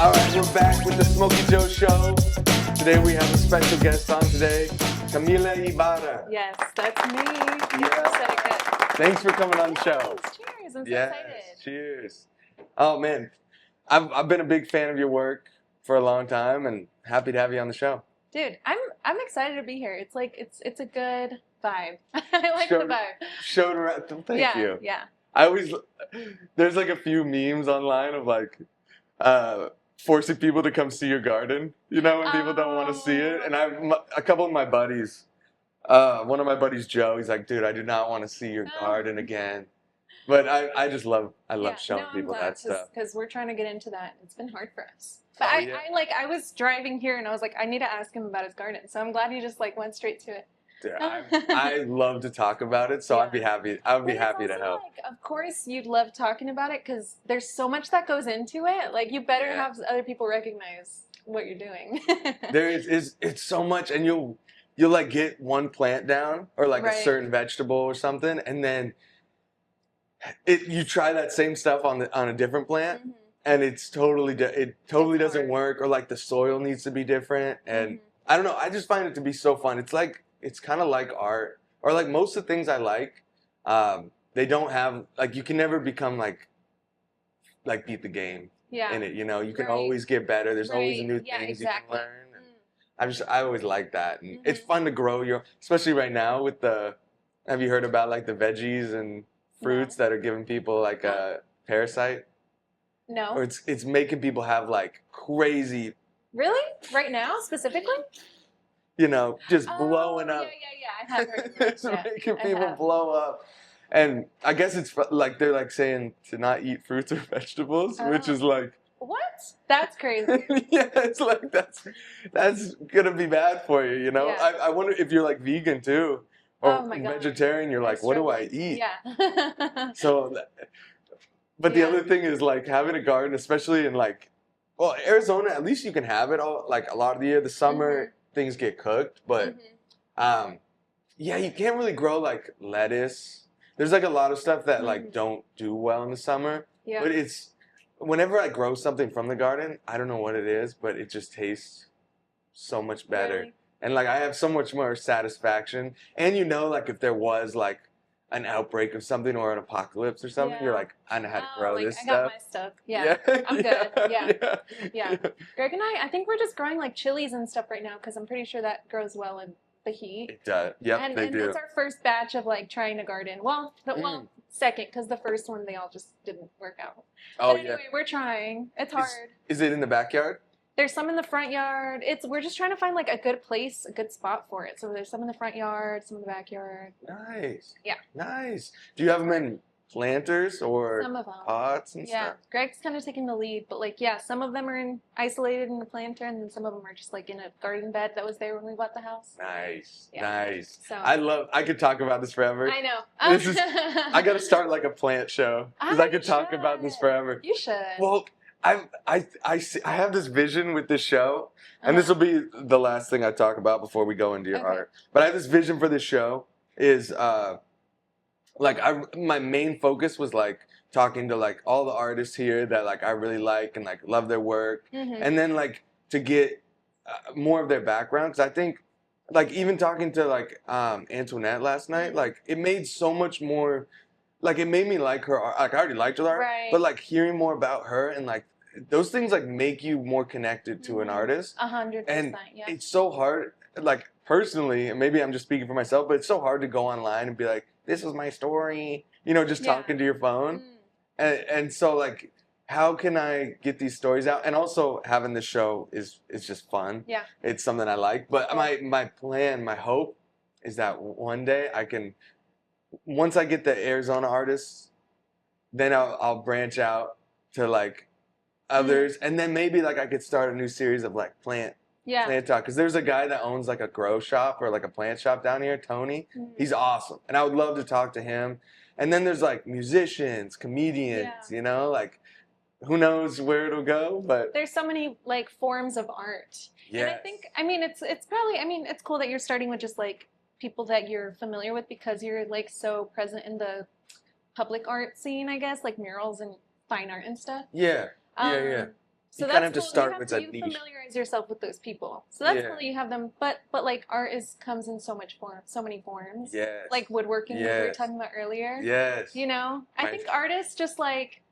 All right, we're back with the Smokey Joe Show. Today we have a special guest on today, Camila Ibarra. Yes, that's me. You Yeah. said it good. Thanks for coming on the show. Thanks. Cheers. I'm so Yes, excited. cheers. Oh man, I've been a big fan of your work for a long time, and happy to have you on the show. Dude, I'm excited to be here. It's like it's a good vibe. I like the vibe. Showed around. Thank you. Yeah. I always there's like a few memes online of like forcing people to come see your garden. You know, when people don't want to see it. And a couple of my buddies. One of my buddies, Joe, he's like, dude, I do not want to see your garden again. But I love showing people that stuff. Because we're trying to get into that. It's been hard for us. But Oh, yeah. I was driving here and I was like, I need to ask him about his garden. So I'm glad you just like went straight to it. Dude, I love to talk about it, so Yeah. I'd be happy. I would be But happy it's to also, help. like, of course, you'd love talking about it because there's so much that goes into it. Like, you better Yeah. have other people recognize what you're doing. There is it's so much, and you'll like get one plant down or like a Right. certain vegetable or something, and then you try that same stuff on a different plant, Mhm. and it totally It's doesn't hard. work, or like the soil needs to be different, and Mhm. I don't know. I just find it to be so fun. It's kind of like art, or like most of the things I like. They don't have like you can never become like beat the game Yeah. in it. You know, you can Right. always get better. There's always Right. new Yeah, things exactly. you can learn. And I always like that, and it's Mhm. fun to grow your, especially right now with the. Have you heard about like the veggies and fruits that are giving people like a parasite? No. Or it's making people have like crazy, Really? Right now, specifically? just blowing up. Yeah. I have heard of that. It's Yeah, making I people have. blow up. And I guess it's like they're like saying to not eat fruits or vegetables, which Oh. is like, What? That's crazy. yeah, it's like that's gonna be bad for you, you know? Yeah. I wonder if you're like vegan too, or Oh my God. vegetarian, you're like, what do I eat? Yeah. So, but the Yeah. other thing is like having a garden, especially in like, well, Arizona, at least you can have it all like a lot of the year. The summer things get cooked, but Mhm. yeah, you can't really grow like lettuce. There's like a lot of stuff that like Mhm. don't do well in the summer. Yeah. But it's whenever I grow something from the garden, I don't know what it is, but it just tastes so much better. Really? And like I have so much more satisfaction. And like if there was like an outbreak of something or an apocalypse or something, you're Yeah. like, I know how to Oh, grow like, this I got stuff. my stuff. Yeah. I'm good. Yeah. Yeah. Greg and I think we're just growing like chilies and stuff right now because I'm pretty sure that grows well in the heat. It does. Yep, and they do. it's our first batch of like trying to garden. Well, second because the first one they all just didn't work out. Oh, But anyway, we're trying. It's hard. Is it in the backyard? There's some in the front yard. We're just trying to find like a good place, a good spot for it. So there's some in the front yard, some in the backyard. Nice. Yeah. Nice. Do you have them in planters or Some of them. pots and Yeah, stuff? Greg's kind of taking the lead, but like, yeah, some of them are isolated in the planter, and then some of them are just like in a garden bed that was there when we bought the house. Nice. Yeah. Nice. So I could talk about this forever. I know. I got to start like a plant show because I could talk about this forever. You should. Well, I have this vision with this show, and this will be the last thing I talk about before we go into your art. But I have this vision for this show is my main focus was like talking to like all the artists here that like I really like and like love their work, and then like to get more of their background, because I think like even talking to like Antoinette last night, like it made so much more. Like it made me like her art. Like I already liked her art, Right. but like hearing more about her and like those things like make you more connected to an artist. 100%. And Yeah. it's so hard, like personally, and maybe I'm just speaking for myself, but it's so hard to go online and be like, this is my story, just talking to your phone. And so like, how can I get these stories out? And also having this show is just fun. Yeah. It's something I like. But my plan, my hope is that one day I can, once I get the Arizona artists, then I'll branch out to like others, and then maybe like I could start a new series of like plant talk. Because there's a guy that owns like a grow shop or like a plant shop down here, Tony. He's awesome, and I would love to talk to him. And then there's like musicians, comedians, like who knows where it'll go, but there's so many like forms of art. yeah. And I think, it's probably, it's cool that you're starting with just like people that you're familiar with because you're like so present in the public art scene, I guess, like murals and fine art and stuff. Yeah. Yeah. So you kind that's of have to cool. start with a You niche. familiarize yourself with those people. So that's Yeah. cool that you have them. But like art comes in so many forms. Yes. Like woodworking, like we were Yes. talking about earlier. Yes. You know, I Right. think artists just like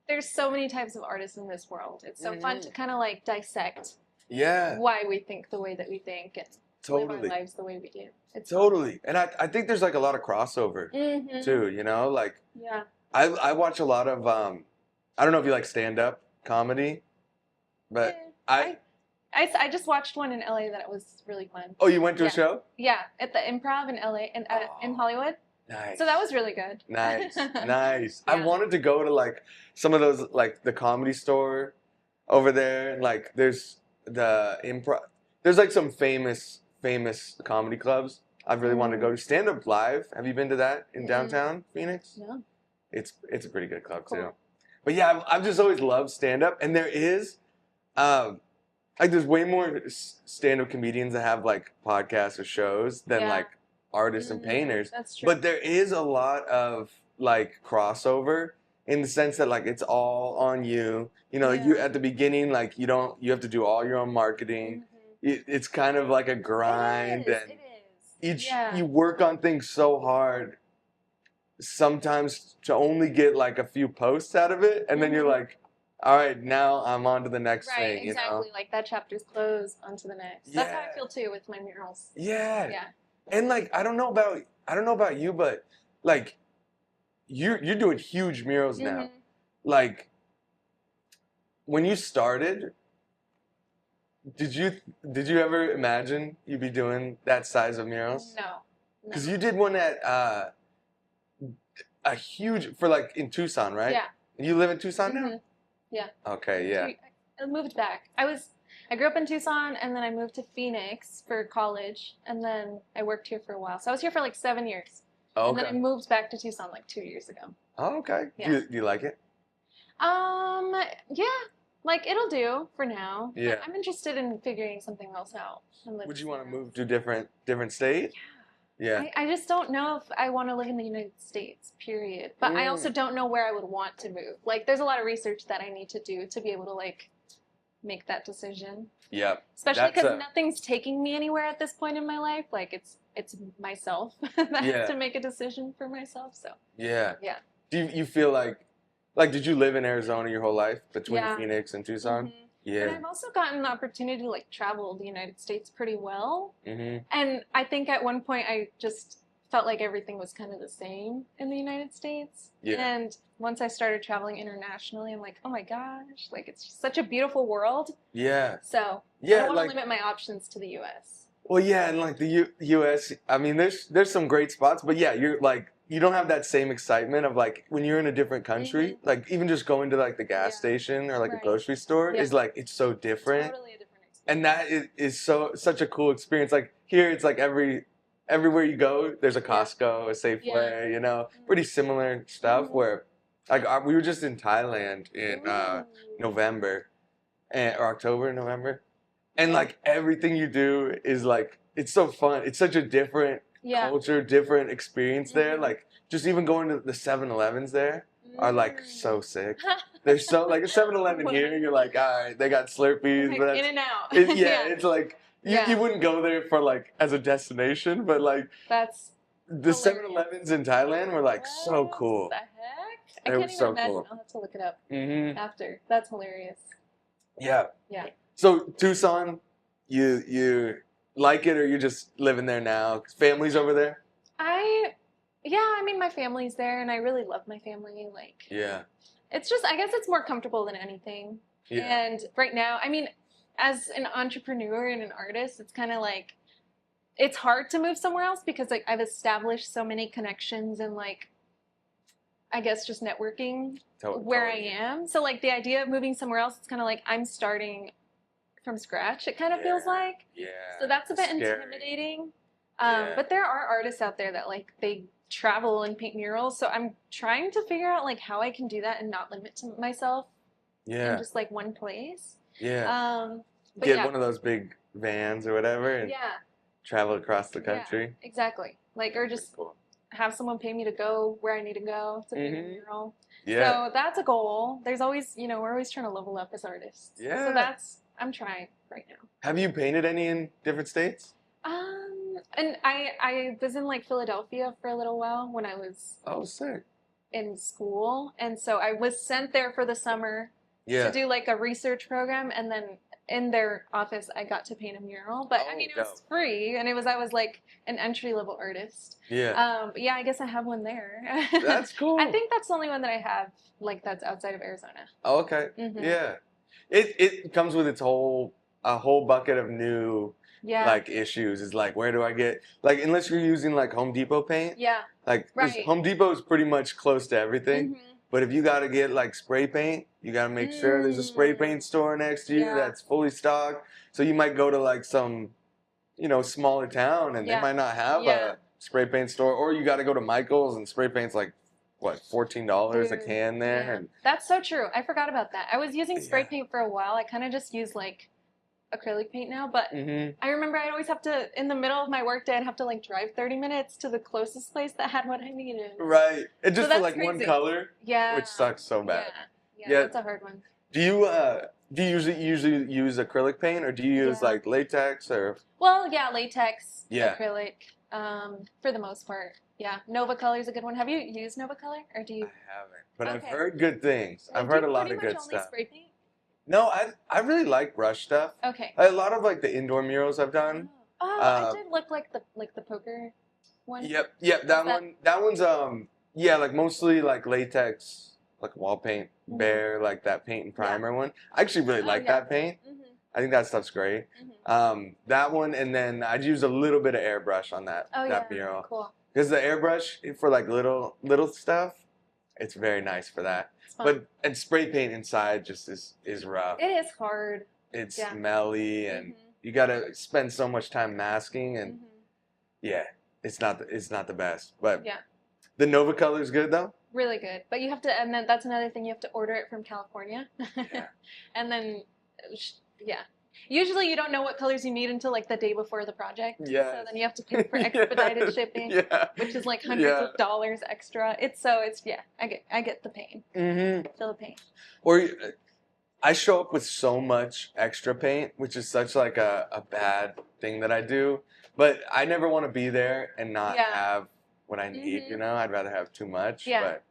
there's so many types of artists in this world. It's so fun to kind of like dissect Yeah. why we think the way that we think and live our Totally. lives the way we do. It's Totally. And I think there's like a lot of crossover fun. too, you know? Like Yeah. I watch a lot of I don't know if you like stand-up comedy, but Yeah. I just watched one in LA that was really fun. Oh, you went to a Yeah. show? Yeah, at the Improv in LA in Hollywood. Nice. So that was really good. Nice. Nice. I Yeah. wanted to go to like some of those like the Comedy Store over there. Like there's the improv. There's like some famous comedy clubs. I've really wanted to go to. Stand Up Live. Have you been to that in downtown Phoenix? No. It's a pretty good club Cool. too. But yeah, I've just always loved stand up, and there is like there's way more stand up comedians that have like podcasts or shows than like artists and painters. That's true. But there is a lot of like crossover in the sense that like it's all on you. You know, you at the beginning like you have to do all your own marketing. It's kind of like a grind, and you work on things so hard sometimes to only get like a few posts out of it, and then you're like, all right, now I'm on to the next thing. Right, exactly. You know? Like that chapter's closed, on to the next. That's how I feel too with my murals. Yeah. Yeah. And like I don't know about you, but like you're doing huge murals now. Like when you started, did you ever imagine you'd be doing that size of murals? No. Because you did one at a huge for like in Tucson, right? Yeah. You live in Tucson now? Yeah. Okay, yeah. I moved back. I grew up in Tucson, and then I moved to Phoenix for college, and then I worked here for a while. So I was here for like 7 years. Okay. And then I moved back to Tucson like 2 years ago. Oh, okay. Yeah. Do you like it? Yeah. Like it'll do for now. Yeah. But I'm interested in figuring something else out. Would you want to move to different state? Yeah. Yeah. I just don't know if I want to live in the United States, period. But I also don't know where I would want to move. Like, there's a lot of research that I need to do to be able to, like, make that decision. Yeah. Especially because nothing's taking me anywhere at this point in my life. Like, it's myself that has to make a decision for myself, so. Yeah. Yeah. Do you feel like, did you live in Arizona your whole life between Phoenix and Tucson? Yeah. And I've also gotten the opportunity to like travel the United States pretty well. And I think at one point I just felt like everything was kind of the same in the United States. Yeah. And once I started traveling internationally, I'm like, oh my gosh, like it's just such a beautiful world. Yeah. So I don't want to limit my options to the U.S. Well, yeah, and like the U.S., I mean, there's some great spots, but yeah, you're like, you don't have that same excitement of like when you're in a different country, like even just going to like the gas station or like a grocery store is like, it's so different. Totally a different experience. And that is such a cool experience. Like here, it's like everywhere you go, there's a Costco, a Safeway, you know, pretty similar stuff where like we were just in Thailand in November or October, November. And like everything you do is like, it's so fun. It's such a different culture, different experience there. Like just even going to the 7-Elevens there are like so sick. They're so like a 7-Eleven here. You're like, all right, they got Slurpees, but in and out. It's like you wouldn't go there for like as a destination, but like that's the 7-Elevens in Thailand were like so cool. What the heck? I can't even imagine. I'll have to look it up after. That's hilarious. Yeah. Yeah. So Tucson, you like it, or you're just living there now? Family's over there? I mean, my family's there, and I really love my family. Like, it's just, I guess it's more comfortable than anything. Yeah. And right now, I mean, as an entrepreneur and an artist, it's kind of like, it's hard to move somewhere else because like I've established so many connections and like, I guess just networking where I am. So like the idea of moving somewhere else, it's kind of like I'm starting from scratch, it kind of feels like. Yeah. So that's a bit intimidating. But there are artists out there that like they travel and paint murals. So I'm trying to figure out like how I can do that and not limit to myself in just like one place. Yeah. Get one of those big vans or whatever and travel across the country. Yeah, exactly. Like, or just have someone pay me to go where I need to go to paint a mural. Yeah. So that's a goal. There's always, we're always trying to level up as artists. Yeah. So I'm trying right now. Have you painted any in different states? And I was in like Philadelphia for a little while when I was Sick. in school, and so I was sent there for the summer to do like a research program, and then in their office I got to paint a mural. But I mean, it was free, and I was like an entry-level artist. Yeah. But yeah, I guess I have one there. That's cool. I think that's the only one that I have like that's outside of Arizona. Oh, okay. Yeah. It comes with a whole bucket of new like issues. Is like, where do I get, like, unless you're using like Home Depot paint. Yeah. Like Home Depot is pretty much close to everything. But if you got to get like spray paint, you got to make sure there's a spray paint store next to you that's fully stocked. So you might go to like some, smaller town and they might not have a spray paint store, or you got to go to Michael's and spray paint's like, what, $14 a can there? Yeah. And that's so true. I forgot about that. I was using spray paint for a while. I kind of just use like acrylic paint now, but I remember I'd always have to, in the middle of my workday, I'd have to like drive 30 minutes to the closest place that had what I needed. Right. And just so for like crazy. One color. Yeah. Which sucks so bad. Yeah, that's a hard one. Do you usually use acrylic paint, or do you use like latex or? Well, yeah, latex, Yeah. acrylic, for the most part. Yeah, Nova Color is a good one. Have you used Nova Color, or do you? I haven't, but I've heard good things. I've heard a lot of good stuff. Spray paint? No, I really like brush stuff. Okay. A lot of like the indoor murals I've done. I did look like the poker one. Yep. That one's like mostly like latex, like wall paint, bare, like that paint and primer one. I actually really like that paint. I think that stuff's great. That one, and then I'd use a little bit of airbrush on that mural. Cool. Because the airbrush for like little stuff, it's very nice for that. And spray paint inside just is rough. It is hard. It's smelly, and you gotta spend so much time masking, and it's not the best. But the Nova Color is good though. Really good, but you have to, and then that's another thing, you have to order it from California, and then usually you don't know what colors you need until like the day before the project. So then you have to pay for expedited shipping, which is like hundreds of dollars extra. I get the pain. Feel the pain. Or I show up with so much extra paint, which is such like a bad thing that I do. But I never want to be there and not have what I need. I'd rather have too much. But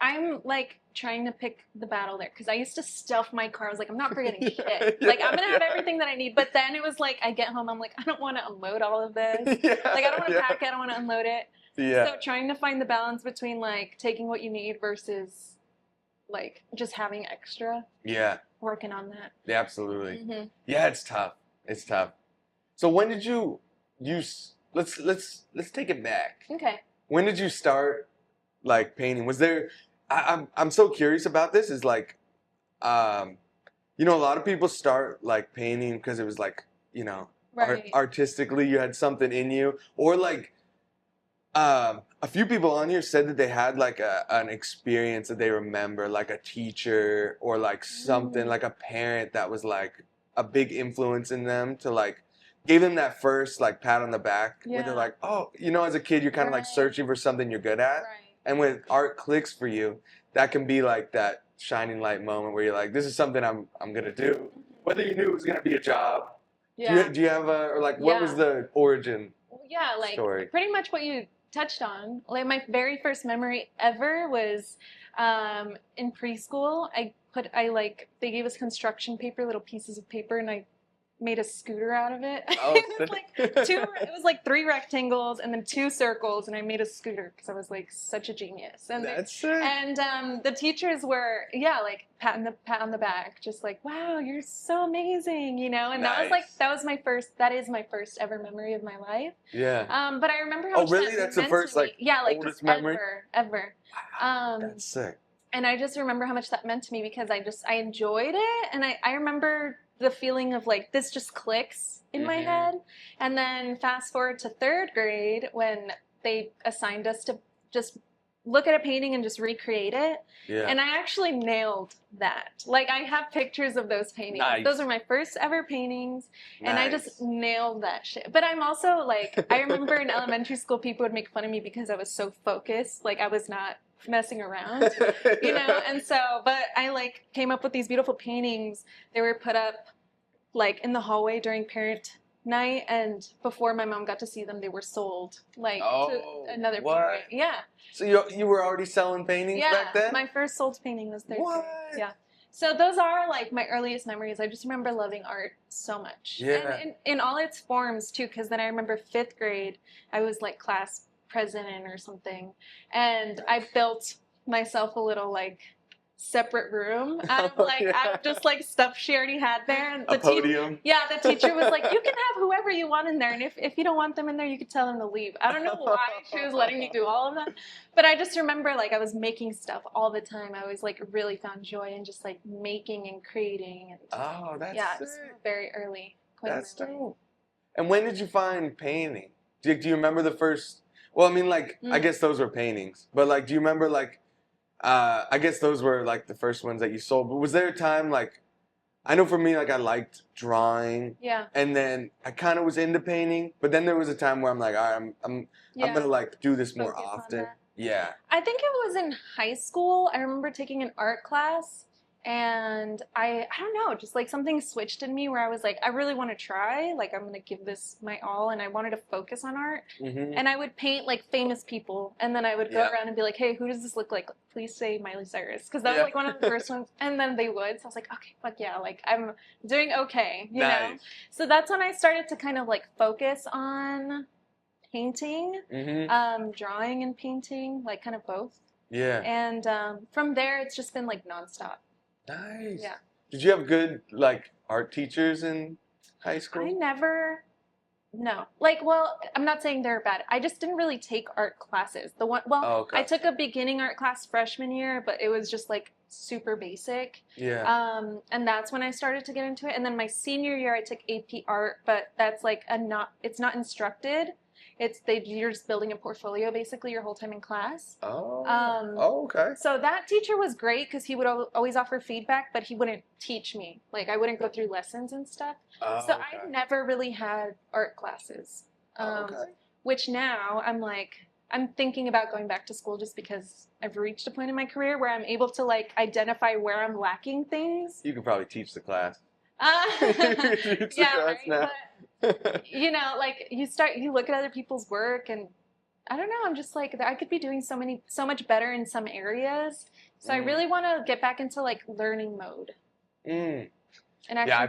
I'm like trying to pick the battle there, because I used to stuff my car. I was like, I'm not forgetting shit. Like, I'm gonna have everything that I need. But then it was like, I get home, I'm like, I don't want to unload all of this. Like, I don't want to pack it, I don't want to unload it. So trying to find the balance between like taking what you need versus like just having extra. Working on that. Yeah, absolutely. Yeah, it's tough. It's tough. So when did you let's take it back. Okay. When did you start like painting? Was there, I'm so curious about this, is like, a lot of people start like painting because it was like, artistically you had something in you, or like, a few people on here said that they had like an experience that they remember, like a teacher or like something, like a parent that was like a big influence in them to like, gave them that first like pat on the back where they're like, oh, as a kid you're kind of like searching for something you're good at. And when art clicks for you, that can be like that shining light moment where you're like, this is something I'm gonna do. Whether you knew it was gonna be a job. Do you have what was the origin story? Pretty much what you touched on. Like, my very first memory ever was in preschool. They gave us construction paper, little pieces of paper, and I made a scooter out of it. It was like 3 rectangles and then 2 circles, and I made a scooter because I was like such a genius. And that's sick. And the teachers were like pat on the back, just like, wow, you're so amazing, and that is my first ever memory of my life. But I remember how much really? That's the first oldest memory ever. Wow, that's sick. And I just remember how much that meant to me, because I enjoyed it, and I remember the feeling of like, this just clicks in my head. And then fast forward to 3rd grade, when they assigned us to just look at a painting and just recreate it. And I actually nailed that. Like, I have pictures of those paintings. Nice. Those are my first ever paintings. And I just nailed that shit. But I'm also like, I remember in elementary school, people would make fun of me because I was so focused. Like, I was not messing around, you know? And so, but I like came up with these beautiful paintings. They were put up like in the hallway during parent night, and before my mom got to see them, they were sold like to another parent. Yeah. So you were already selling paintings back then? My first sold painting was third What? grade. Yeah. So those are like my earliest memories. I just remember loving art so much. Yeah. And in all its forms too, because then I remember fifth grade, I was like class president or something, and I built myself a little like separate room out of out of just like stuff she already had there. And a podium. The teacher was like, you can have whoever you want in there, and if you don't want them in there, you could tell them to leave. I don't know why she was letting me do all of that, but I just remember like I was making stuff all the time. I always like really found joy in just like making and creating. And that's yeah, sick. just very early. That's dope. And when did you find painting? Do you remember the first? Well, I mean, like I guess those were paintings, but like, do you remember like? I guess those were like the first ones that you sold. But was there a time like, I know for me, like I liked drawing. Yeah. And then I kind of was into painting. But then there was a time where I'm like, all right, I'm gonna like do this more often. Yeah. I think it was in high school. I remember taking an art class, and I don't know, just like something switched in me where I was like, I really want to try, like I'm gonna give this my all, and I wanted to focus on art. And I would paint like famous people, and then I would go around and be like, hey, who does this look like? Please say Miley Cyrus, because that was like one of the first ones, and then they would, so I was like, okay, fuck yeah, like I'm doing okay, you know. So that's when I started to kind of like focus on painting, drawing and painting, like kind of both. Yeah. And from there, it's just been like nonstop. Nice. Yeah. Did you have good like art teachers in high school? No. Like, well, I'm not saying they're bad. I just didn't really take art classes. I took a beginning art class freshman year, but it was just like super basic. Yeah. And that's when I started to get into it. And then my senior year, I took AP art, but that's like it's not instructed. You're just building a portfolio basically your whole time in class. Okay. So that teacher was great because he would always offer feedback, but he wouldn't teach me. Like I wouldn't go through lessons and stuff. So I never really had art classes. Which now I'm thinking about going back to school just because I've reached a point in my career where I'm able to like identify where I'm lacking things. You could probably teach the class. Yeah, right. But, you know, like you look at other people's work, and I don't know, I'm just like, I could be doing so much better in some areas. So I really want to get back into like learning mode. And actually I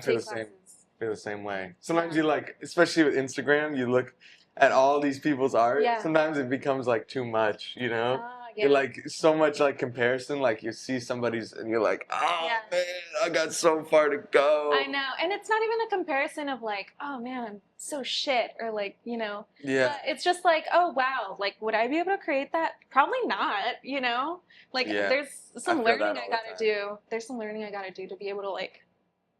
feel the same way. Sometimes you like, especially with Instagram, you look at all these people's art. Sometimes it becomes like too much, you know? You're like so much like comparison, like you see somebody's and you're like, oh man, I got so far to go. I know. And it's not even a comparison of like, oh man, I'm so shit, or like, you know. It's just like, oh wow, like would I be able to create that? Probably not, you know? Like there's some learning I gotta do. There's some learning I gotta do to be able to like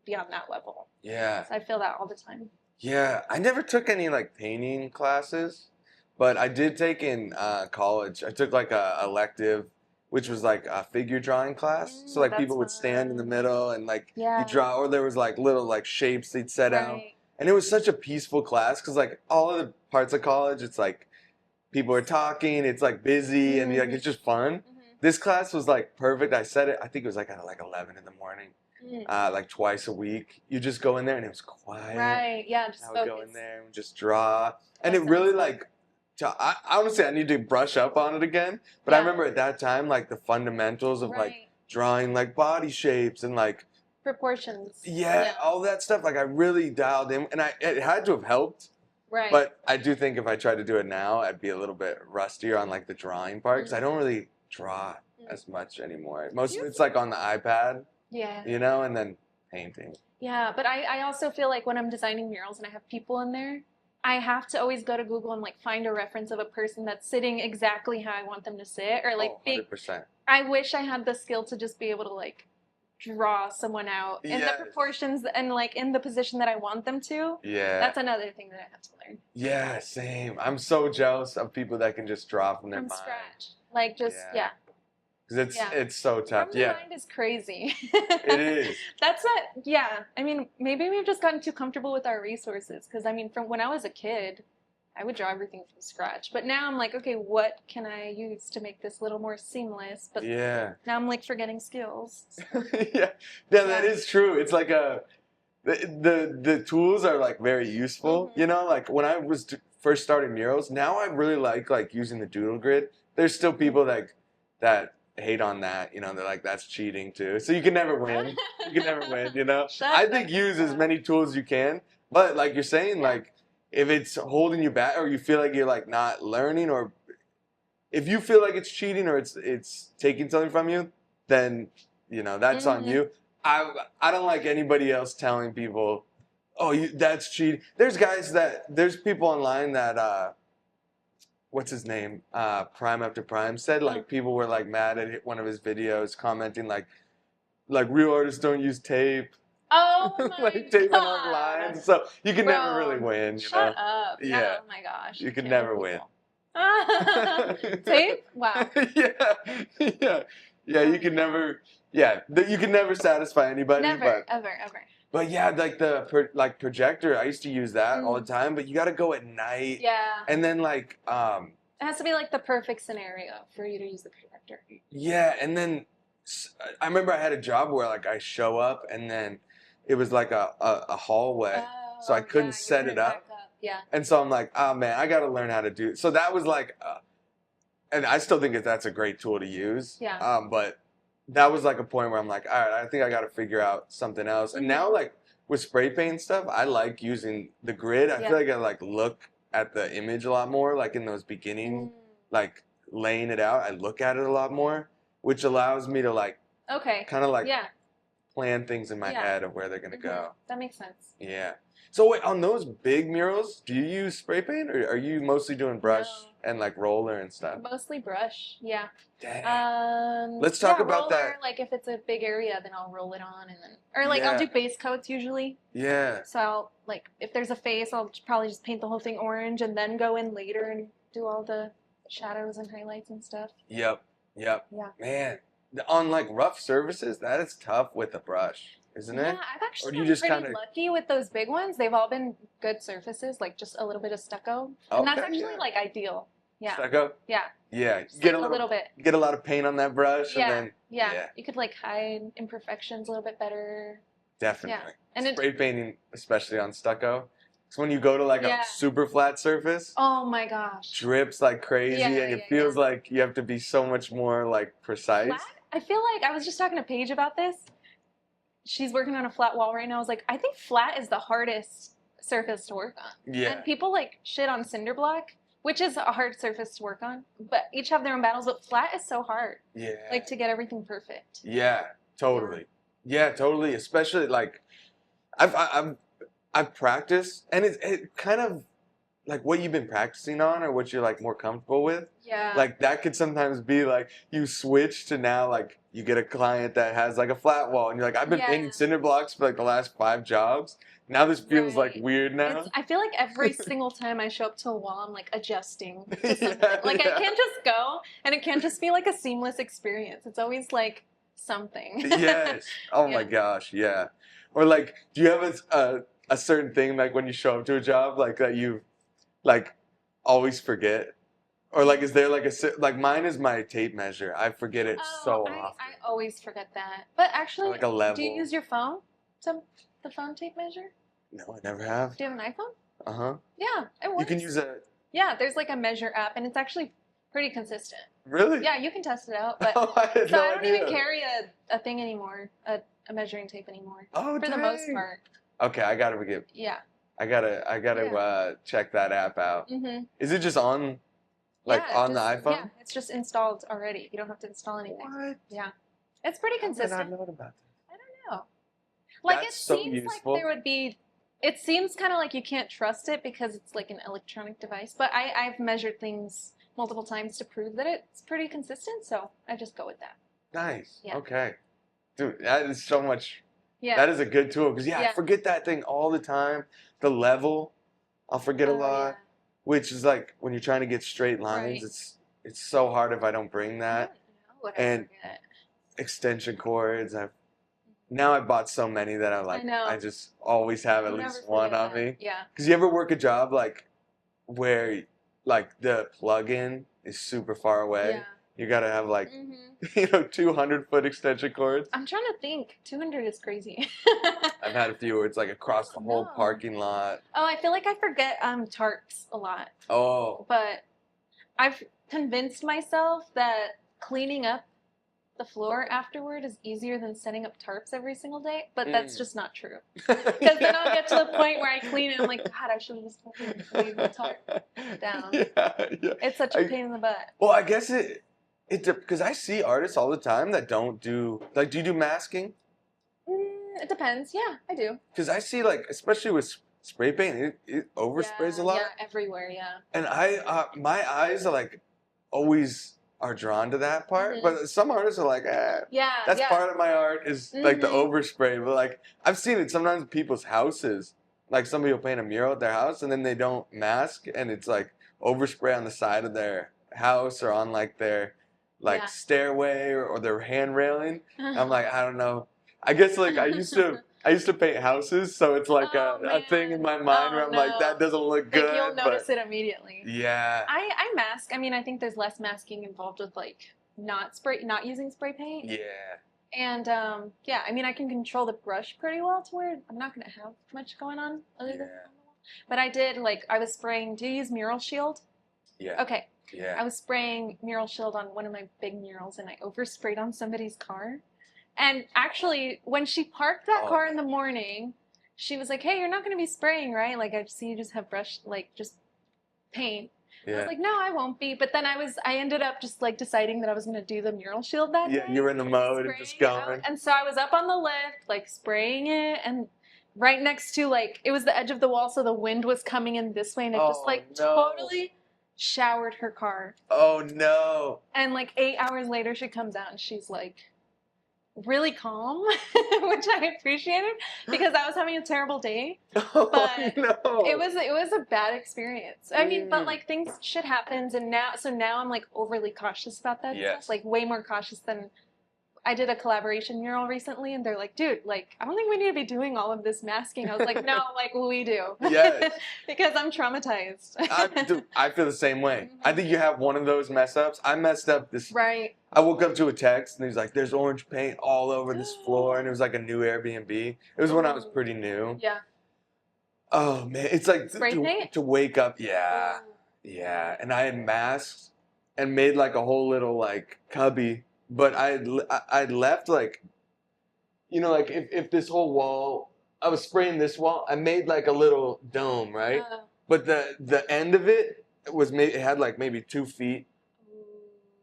be on that level. Yeah. So I feel that all the time. Yeah. I never took any like painting classes. But I did take in college. I took like a elective, which was like a figure drawing class. So like people would stand in the middle and like you draw, or there was like little like shapes they'd set out. And it was such a peaceful class because like all of the parts of college, it's like people are talking, it's like busy, and like it's just fun. This class was like perfect. I said it. I think it was like at like 11 in the morning, like twice a week. You just go in there and it was quiet. Right. Yeah. Just I would go in there and just draw, and it really like. I honestly, I need to brush up on it again. But I remember at that time, like the fundamentals of like drawing like body shapes and like proportions. Yeah, all that stuff. Like I really dialed in, and it had to have helped. Right. But I do think if I tried to do it now, I'd be a little bit rustier on like the drawing part because I don't really draw as much anymore. Most of it's like on the iPad. Yeah. You know, and then painting. Yeah, but I also feel like when I'm designing murals and I have people in there, I have to always go to Google and like find a reference of a person that's sitting exactly how I want them to sit, or like 100%. I wish I had the skill to just be able to like draw someone out in the proportions and like in the position that I want them to. Yeah. That's another thing that I have to learn. Yeah, same. I'm so jealous of people that can just draw from their mind. Scratch. Like just Because it's so tough. From the mind is crazy. It is. That's it. Yeah. I mean, maybe we've just gotten too comfortable with our resources. Because I mean, from when I was a kid, I would draw everything from scratch. But now I'm like, okay, what can I use to make this a little more seamless? But Yeah. now I'm like forgetting skills. Yeah, that is true. It's like the tools are like very useful. Mm-hmm. You know, like when I was first starting murals, now I really like using the doodle grid. There's still people that hate on that. You know, they're like that's cheating too. So you can never win. You can never win. You know, I think use as many tools as you can. But like you're saying, like if it's holding you back or you feel like you're like not learning, or if you feel like it's cheating or it's taking something from you, then you know that's on you. I don't like anybody else telling people, oh, that's cheating. There's people online that what's his name? Prime After Prime said like people were like mad at one of his videos, commenting like real artists don't use tape. Oh my like taping on lines, so you can never really win. Shut up! Yeah. Oh my gosh. You can never win. Tape? Wow. Yeah. You can never. Yeah, you can never satisfy anybody. Never, ever. But yeah, like the projector, I used to use that all the time. But you got to go at night. Yeah. And then like it has to be like the perfect scenario for you to use the projector. Yeah, and then I remember I had a job where like I show up and then it was like a hallway, so I couldn't set it up. Yeah. And so I'm like, oh man, I got to learn how to do it. So that was like, and I still think that's a great tool to use. Yeah. But that was like a point where I'm like, all right, I think I got to figure out something else. And now like with spray paint and stuff, I like using the grid. I feel like I like look at the image a lot more, like in those beginning, like laying it out. I look at it a lot more, which allows me to like, kind of like plan things in my head of where they're gonna go. That makes sense. Yeah. So wait, on those big murals, do you use spray paint or are you mostly doing brush and like roller and stuff? Mostly brush, yeah. Dang. Let's talk about roller, that. Like if it's a big area, then I'll roll it on and then, or like I'll do base coats usually. Yeah. So I'll, like if there's a face, I'll probably just paint the whole thing orange and then go in later and do all the shadows and highlights and stuff. Yep. Yeah. Man, on like rough surfaces, that is tough with a brush, isn't it? Yeah, I've actually been pretty lucky with those big ones. They've all been good surfaces, like just a little bit of stucco. And that's actually like ideal. Yeah. Stucco? Yeah. Yeah. Get like a little bit. Get a lot of paint on that brush and then you could like hide imperfections a little bit better. Definitely. Yeah. And spray painting, especially on stucco. So when you go to like a super flat surface, oh my gosh, drips like crazy, and it feels like you have to be so much more like precise. Flat? I feel like I was just talking to Paige about this. She's working on a flat wall right now. I was like, I think flat is the hardest surface to work on. Yeah. And people like shit on cinder block, which is a hard surface to work on, but each have their own battles. But flat is so hard. Yeah. Like to get everything perfect. Yeah, totally. Yeah, totally. Especially like, I've practiced, and it kind of like what you've been practicing on or what you're like more comfortable with. Yeah. Like that could sometimes be like you switch to now like you get a client that has like a flat wall and you're like, I've been painting cinder blocks for like the last 5 jobs. Now this feels like weird now. I feel like every single time I show up to a wall, I'm like adjusting to something. I can't just go, and it can't just be like a seamless experience. It's always like something. Yes. Oh my gosh. Yeah. Or like, do you have a certain thing like when you show up to a job like that you like always forget? Or like, is there like like mine is my tape measure. I forget it so often. I always forget that. But actually, like a level. Do you use your phone? The phone tape measure? No, I never have. Do you have an iPhone? Uh-huh. Yeah, it works. You can use a... Yeah, there's like a measure app, and it's actually pretty consistent. Really? Yeah, you can test it out. But I don't even carry a thing anymore, a measuring tape anymore. Oh, for the most part. Okay, I gotta get... Yeah. I gotta check that app out. Mm-hmm. Is it just on, like on the iPhone? Yeah, it's just installed already. You don't have to install anything. What? Yeah, it's pretty consistent. How did I not know about this? I don't know. Like That's it so seems useful. like there would be. It seems kind of like you can't trust it because it's like an electronic device. But I've measured things multiple times to prove that it's pretty consistent. So I just go with that. Nice. Yeah. Okay. Dude, that is so much. Yeah. That is a good tool because I forget that thing all the time. The level, I'll forget a lot. Yeah. Which is like when you're trying to get straight lines, it's so hard if I don't bring that. And extension cords. Now I bought so many that I just always have at least one on me. Yeah. Because you ever work a job like where like the plug-in is super far away. Yeah. You gotta have like 200-foot extension cords. I'm trying to think. 200 is crazy. I've had a few where it's like across the whole parking lot. Oh, I feel like I forget tarps a lot. Oh. But I've convinced myself that cleaning up the floor afterward is easier than setting up tarps every single day, but that's just not true. Because then I'll get to the point where I clean it and I'm like, God, I should have just laid the tarp down. Yeah. It's such a pain in the butt. Well, I guess because I see artists all the time that don't do, like, do you do masking? It depends. Yeah, I do. Because I see, like, especially with spray paint, it oversprays a lot. Yeah, everywhere, yeah. And my eyes are, like, always are drawn to that part. But some artists are like, that's part of my art is, like, the overspray. But, like, I've seen it sometimes in people's houses. Like, somebody will paint a mural at their house, and then they don't mask, and it's, like, overspray on the side of their house or on, like, their stairway or their hand railing. I'm like, I don't know. I guess like I used to paint houses, so it's like a thing in my mind where I'm like, that doesn't look good. Like you'll notice it immediately. Yeah. I mask. I mean, I think there's less masking involved with like not using spray paint. Yeah. And I mean, I can control the brush pretty well to where I'm not gonna have much going on other than. But I did I was spraying. Do you use Mural Shield? Yeah. Okay. Yeah. I was spraying Mural Shield on one of my big murals, and I oversprayed on somebody's car. And actually, when she parked that car in the morning, she was like, "Hey, you're not going to be spraying, right? Like, I see you just have just paint." Yeah. I was like, "No, I won't be." But then I ended up just like deciding that I was going to do the Mural Shield that day. Yeah, you were in the mode and just going. And so I was up on the lift, like spraying it, and right next to it was the edge of the wall, so the wind was coming in this way, and it totally showered her car. Oh no. And like 8 hours later, she comes out and she's like really calm, which I appreciated because I was having a terrible day. But it was a bad experience. I mean, but like shit happens, and now I'm like overly cautious about that stuff. Like way more cautious than I did a collaboration mural recently, and they're like, "Dude, like I don't think we need to be doing all of this masking." I was like, "No, like we do." Yeah. Because I'm traumatized. I feel the same way. I think you have one of those mess ups. I messed up this. Right. I woke up to a text, and he's like, "There's orange paint all over this floor," and it was like a new Airbnb. It was when I was pretty new. Yeah. Oh man, it's like spray paint to wake up. Yeah. Yeah, and I had masked and made like a whole little like cubby. But I'd left like, like if this whole wall, I was spraying this wall, I made like a little dome, right? But the end of it it had like maybe 2 feet,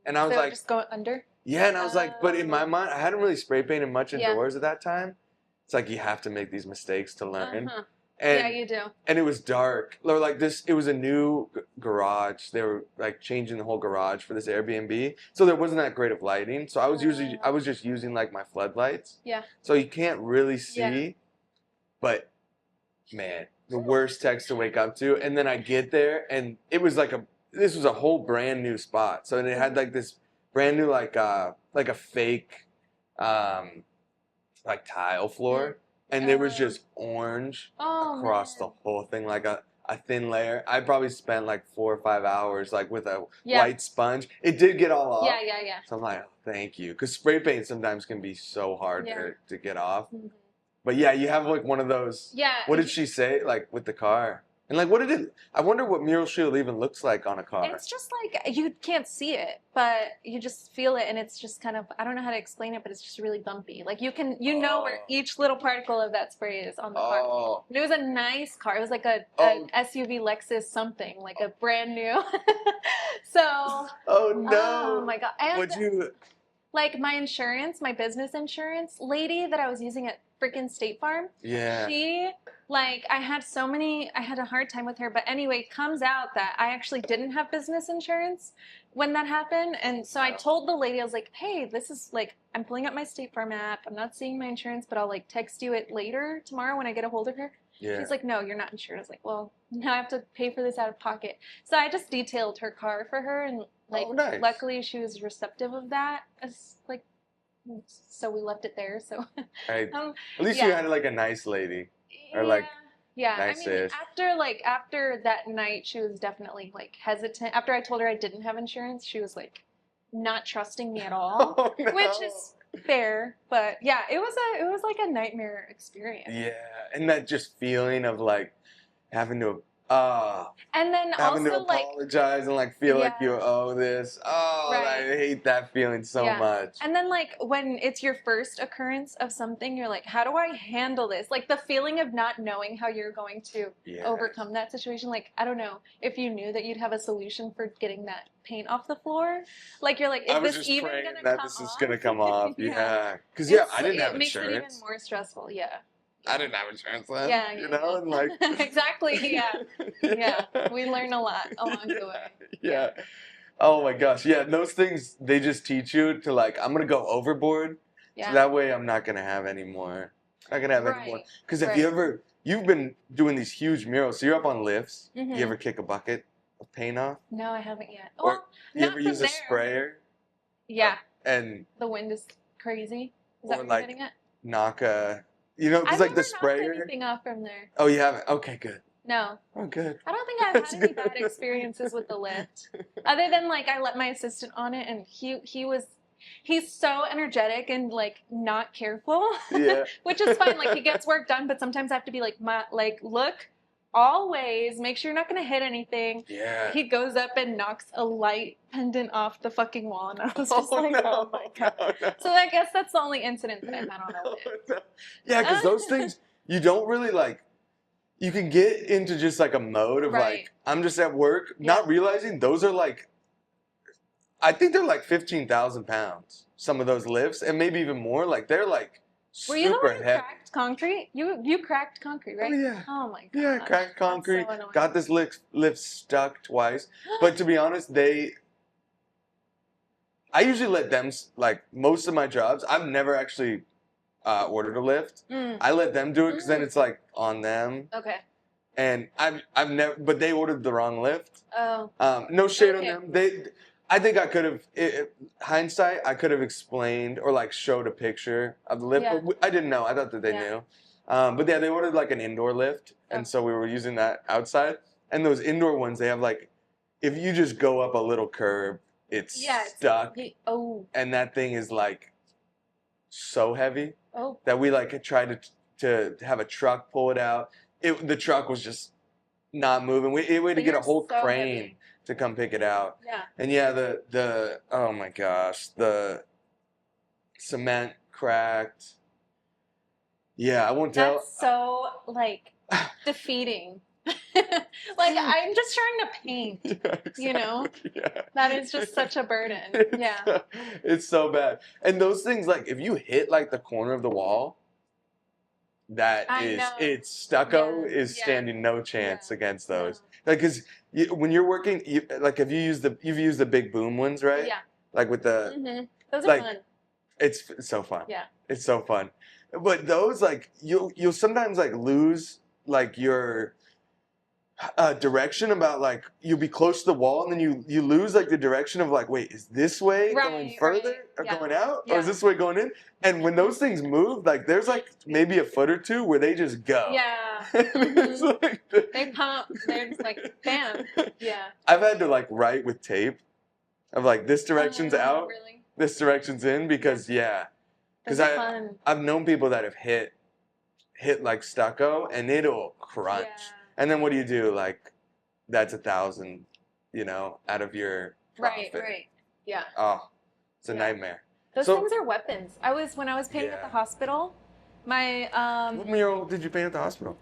and I was like, just go under. Yeah, and I was like, but in my mind, I hadn't really spray painted much indoors at that time. It's like you have to make these mistakes to learn. And, yeah, you do. And it was dark. Or like this, it was a new garage. They were like changing the whole garage for this Airbnb, so there wasn't that great of lighting. So I was just using like my floodlights. Yeah. So you can't really see, but man, the worst text to wake up to. And then I get there, and it was this was a whole brand new spot. So it had like this brand new like a fake like tile floor. And there was just orange across the whole thing, like a thin layer. I probably spent like 4 or 5 hours like with a white sponge. It did get all off. Yeah. So I'm like, oh, thank you. Because spray paint sometimes can be so hard to get off. But yeah, you have like one of those. Yeah. What did she say like with the car? And like, I wonder what Mural Shield even looks like on a car. It's just like, you can't see it, but you just feel it, and it's just kind of, I don't know how to explain it, but it's just really bumpy. Like you know where each little particle of that spray is on the car. And it was a nice car. It was like an SUV Lexus something, like a brand new. So. Oh no. Oh my God. And would you? Like my business insurance lady that I was using at freaking State Farm. Yeah. She, I had a hard time with her. But anyway, comes out that I actually didn't have business insurance when that happened. And so I told the lady, I was like, hey, this is I'm pulling up my State Farm app. I'm not seeing my insurance, but I'll text you it later tomorrow when I get a hold of her. Yeah. She's like, no, you're not insured. I was like, well, now I have to pay for this out of pocket. So I just detailed her car for her, and nice. Luckily she was receptive of that. So we left it there. So at least you had a nice lady, or Yeah, nice-ish. I mean, after that night, she was definitely like hesitant. After I told her I didn't have insurance, she was like not trusting me at all, Oh, no. which is fair. But yeah, it was like a nightmare experience. Yeah, and that just feeling of like having to And then having to also like, apologize and like feel like you yeah, owe this. Oh, I right. hate that feeling so Yeah. much. And then like when it's your first occurrence of something, you're like, how do I handle this? Like the feeling of not knowing how you're going to overcome that situation. Like, I don't know if you knew that you'd have a solution for getting that paint off the floor. Like you're like, is this even gonna that come this is off? gonna come off. Yeah. Yeah, because yeah, I didn't have It makes it even insurance. more stressful. Yeah. I didn't have insurance then. Yeah, you know, and like exactly. Yeah. Yeah. We learn a lot along the way. Yeah. Oh my gosh. Yeah, those things they just teach you to like I'm gonna go overboard. Yeah. So that way I'm not gonna have any more. Not gonna have any more. Because if you've been doing these huge murals, so you're up on lifts. Mm-hmm. You ever kick a bucket of paint off? No, I haven't yet. Or Well, you ever use a sprayer? Yeah. And the wind is crazy. Is that what like, you're getting at? Knock a, because like the sprayer. I've never knocked anything off from there. Oh, you haven't? Okay, good. No. Oh, good. I don't think I've had any bad experiences with the lift. Other than like I let my assistant on it and he's so energetic and like not careful. Yeah. Which is fine. Like he gets work done, but sometimes I have to be like look always make sure you're not gonna hit anything. Yeah. He goes up and knocks a light pendant off the fucking wall and I was just oh my god. No. So I guess that's the only incident that I've had on a lift. No. Yeah, because those things you don't really like. You can get into just like a mode of like, I'm just at work, not realizing those are like, I think they're like 15,000 pounds, some of those lifts, and maybe even more. Like they're like super heavy. Were you the one who cracked concrete? You cracked concrete, right? Oh, yeah. Oh my god. Yeah, cracked concrete. So got this lift stuck twice. But to be honest, I usually let them, like most of my jobs, I've never actually ordered a lift. I let them do it because then it's like on them. Okay. And I've never, but they ordered the wrong lift. Oh. No shade on them. I think I could have, hindsight, I could have explained or like showed a picture of the lift. But I didn't know. I thought that they knew. But yeah, they ordered like an indoor lift, and so we were using that outside. And those indoor ones, they have like, if you just go up a little curb, it's stuck. And that thing is like so heavy that we like tried to have a truck pull it out. The truck was just not moving. We had to get a whole crane to come pick it out. Yeah. And yeah, the oh my gosh, the cement cracked. Yeah, I won't tell. That's so like defeating. Like I'm just trying to paint. Yeah, exactly. You know? Yeah. That is just such a burden. It's so bad. And those things, like if you hit like the corner of the wall, it's stucco is standing no chance against those. Like, cause when you're working, like you've used the big boom ones, right? Yeah. Like with the. Those are fun. It's so fun. Yeah. It's so fun, but those like you'll sometimes like lose like your direction about like you'll be close to the wall and then you lose like the direction of like, wait, is this way going further or going out or is this way going in? And when those things move, like there's like maybe a foot or two where they just go. Yeah. It's like they pump. They're just like bam. Yeah. I've had to like write with tape of like this direction's out, this direction's in because because I've known people that have hit like stucco and it'll crunch. Yeah. And then what do you do? Like, that's 1,000, out of your profit. Right. Yeah. Oh, it's a nightmare. Those things are weapons. When I was painting at the hospital, what mural did you paint at the hospital?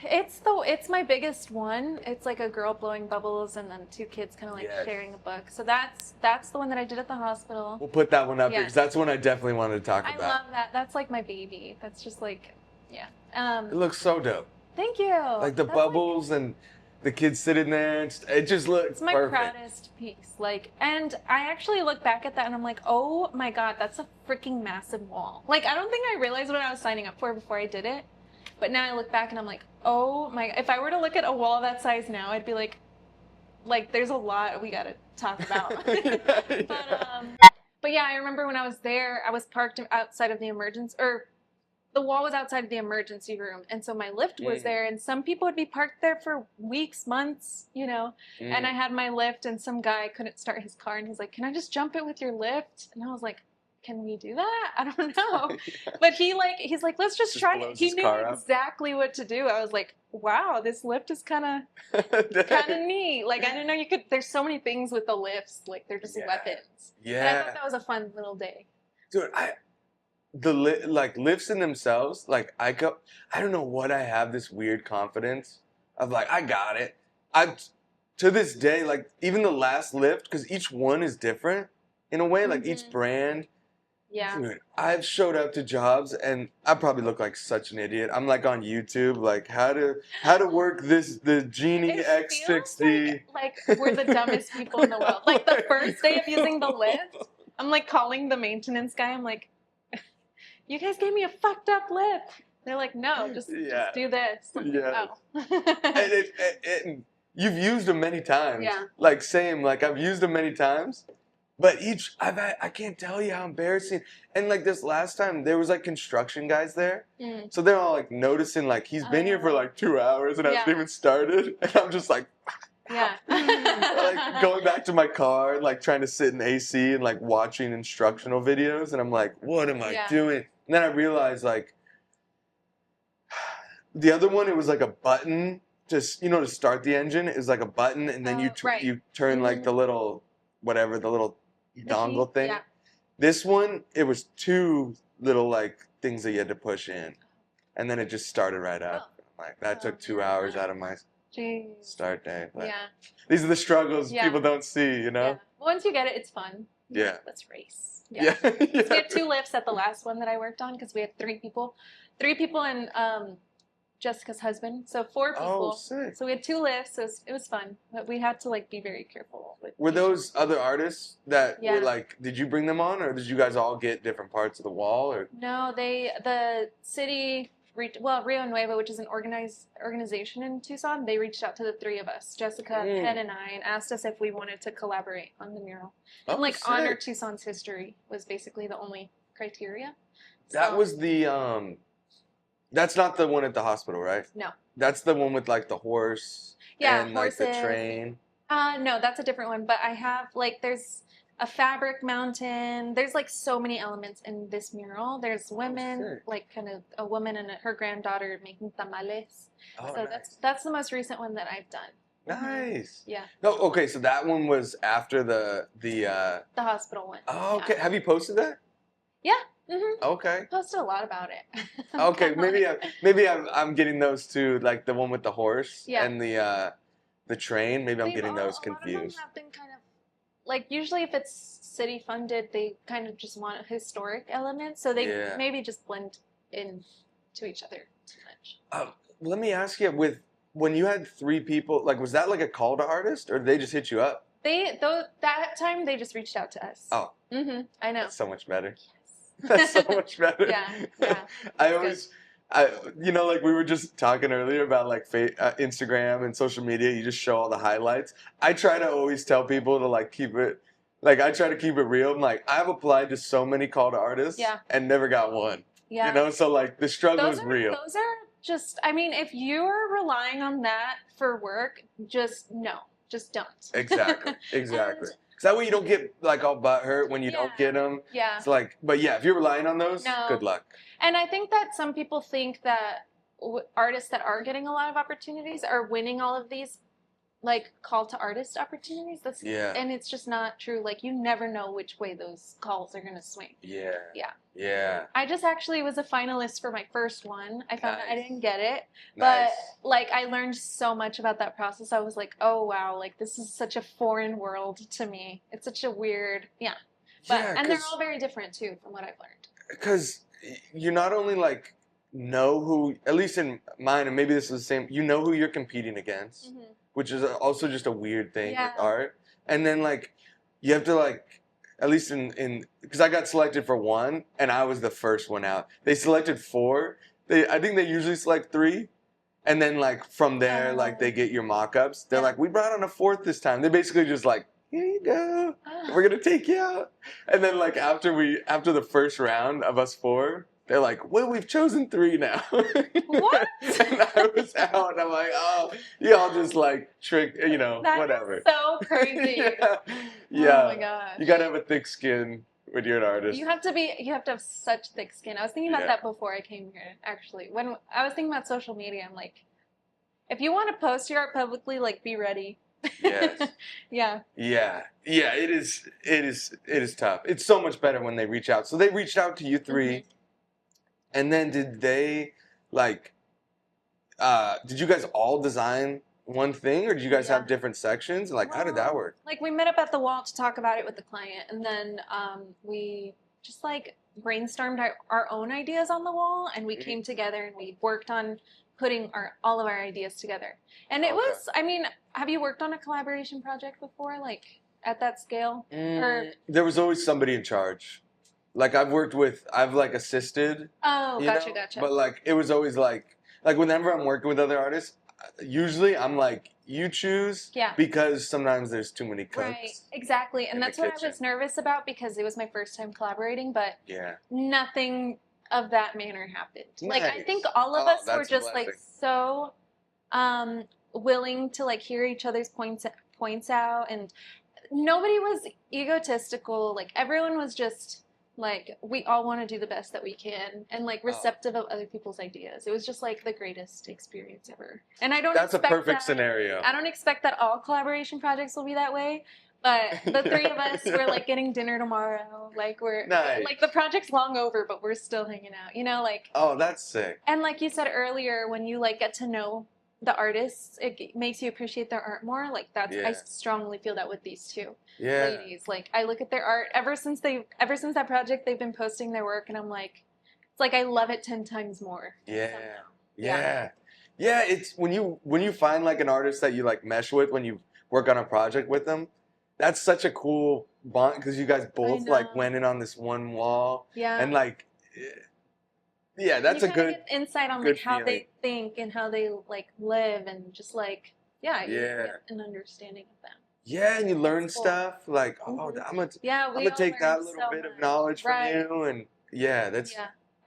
It's my biggest one. It's like a girl blowing bubbles and then two kids kind of like sharing a book. So that's the one that I did at the hospital. We'll put that one up here because that's one I definitely wanted to talk about. I love that. That's like my baby. That's just like, it looks so dope. Thank you. Like the bubbles and the kids sitting there. It just looks It's my proudest piece. Like, and I actually look back at that and I'm like, oh my God, that's a freaking massive wall. Like, I don't think I realized what I was signing up for before I did it. But now I look back and I'm like, oh my, if I were to look at a wall that size now, I'd be like there's a lot we got to talk about. But yeah, I remember when I was there, I was parked outside of the emergency, or the wall was outside of the emergency room, and so my lift was there, and some people would be parked there for weeks, months, you know. And I had my lift, and some guy couldn't start his car, and he's like, "Can I just jump it with your lift?" And I was like, "Can we do that? I don't know." But he's like, "Let's just try it." He knew exactly what to do. I was like, "Wow, this lift is kind of neat." Like, I didn't know you could. There's so many things with the lifts. Like, they're just weapons. Yeah. And I thought that was a fun little day. Dude, like lifts in themselves, like I don't know what I have this weird confidence of, like, I got it. To this day, like, even the last lift, because each one is different in a way, like each brand. Yeah. Dude, I've showed up to jobs and I probably look like such an idiot. I'm like on YouTube, like how to work the Genie X60. Like we're the dumbest people in the world. Like the first day of using the lift, I'm like calling the maintenance guy. I'm like, "You guys gave me a fucked up lift." They're like, "No, just do this." Like, yeah. Oh. and you've used them many times. Yeah. Like same, like I've used them many times. But I can't tell you how embarrassing. And like this last time, there was like construction guys there. So they're all like noticing, like, he's been here for like 2 hours and hasn't even started. And I'm just like, like going back to my car and like trying to sit in AC and like watching instructional videos. And I'm like, what am I doing? And then I realized, like, the other one, it was like a button, just, you know, to start the engine. It was like a button. And then you turn like the little, whatever, the little dongle thing. This one, it was 2 little like things that you had to push in, and then it just started right up. Like that took 2 hours out of my start day. But these are the struggles people don't see, you know. Once you get it, it's fun. Yeah. Let's race. Yeah. So we had 2 lifts at the last one that I worked on because we had 3 people and Jessica's husband, so 4 people. Oh, sick. So we had 2 lifts. So it was fun, but we had to like be very careful. Were those other artists that were like? Did you bring them on, or did you guys all get different parts of the wall? Or no, the city. Rio Nuevo, which is an organization in Tucson, they reached out to the 3 of us, Jessica, Ed, and I, and asked us if we wanted to collaborate on the mural. And like honor Tucson's history was basically the only criteria. That was the That's not the one at the hospital, right? No. That's the one with like the horse and horses. like the train. No, that's a different one. But I have like there's a fabric mountain. There's like so many elements in this mural. There's women, like kind of a woman and her granddaughter making tamales. Oh, so nice. that's the most recent one that I've done. Nice. Yeah. No, okay, so that one was after the hospital one. Oh, okay. Have you posted that? Yeah. Okay. I posted a lot about it. Okay, maybe I'm getting those 2, like the one with the horse and the train. Maybe I'm getting those confused. A lot of them have been kind of like, usually if it's city funded, they kind of just want historic elements, so they maybe just blend in to each other too much. Let me ask you, when you had 3 people, like, was that like a call to artists, or did they just hit you up? That time they just reached out to us. Oh. I know. That's so much better. That's so much better. Yeah. You know, like we were just talking earlier about like Instagram and social media, you just show all the highlights. I try to always tell people to like keep it, like I try to keep it real. I'm like, I've applied to so many call to artists and never got one. Yeah. You know, so like the struggle is real. Those are just, I mean, if you're relying on that for work, just don't. Exactly. That way you don't get like all butthurt when you don't get them. Yeah. It's like, but yeah, if you're relying on those, good luck. And I think that some people think that artists that are getting a lot of opportunities are winning all of these like call to artist opportunities. And it's just not true. Like you never know which way those calls are going to swing. Yeah. I just actually was a finalist for my first one. I found out I didn't get it, but like I learned so much about that process. I was like, oh wow, like this is such a foreign world to me. It's such a weird, and they're all very different too from what I've learned. Because you not only like know who, at least in mine, and maybe this is the same, you know who you're competing against, which is also just a weird thing with art. And then like you have to like, at least in because I got selected for 1 and I was the first one out. They selected 4. I think they usually select 3. And then like from there, like they get your mock-ups. They're like, we brought on a 4th this time. They're basically just like, here you go. We're gonna take you out. And then like after the first round of us 4, they're like, well, we've chosen 3 now. What? And I was out, and I'm like, oh, y'all just like trick, you know, That whatever. is so crazy. Yeah. Oh my gosh. You gotta have a thick skin when you're an artist. You have to have such thick skin. I was thinking about that before I came here, actually. When I was thinking about social media, I'm like, if you want to post your art publicly, like, be ready. Yes. Yeah. Yeah. Yeah, it is tough. It's so much better when they reach out. So they reached out to you 3, and then did they, like, did you guys all design one thing, or did you guys have different sections? Like, how did that work? Like, we met up at the wall to talk about it with the client, and then we just, like, brainstormed our own ideas on the wall, and we came together and we worked on putting all of our ideas together. And it was, I mean, have you worked on a collaboration project before, like, at that scale? Or there was always somebody in charge. Like, I've like assisted. Oh, gotcha. But like, it was always like whenever I'm working with other artists, usually I'm like, you choose, because sometimes there's too many cooks. Right, exactly. And that's what I was nervous about, because it was my first time collaborating, but nothing of that manner happened. Nice. Like, I think all of us were just like so willing to like hear each other's points out, and nobody was egotistical. Like, everyone was just like, we all want to do the best that we can, and like receptive of other people's ideas. It was just like the greatest experience ever. And that's a perfect scenario. I don't expect that all collaboration projects will be that way, but the 3 of us, we're like getting dinner tomorrow. Like, we're like, the project's long over, but we're still hanging out, you know, like. Oh, that's sick. And like you said earlier, when you like get to know the artists, it makes you appreciate their art more. Like, that's I strongly feel that with these 2 ladies. Like, I look at their art ever since that project, they've been posting their work, and I'm like, it's like I love it 10 times more. Yeah. It's when you find like an artist that you like mesh with when you work on a project with them. That's such a cool bond, because you guys both like went in on this one wall. Yeah. And like, that's a good get insight on like how they think and how they like live, and just like you get an understanding of them. Yeah, and you learn stuff like, I'm gonna take that little bit of knowledge from you, and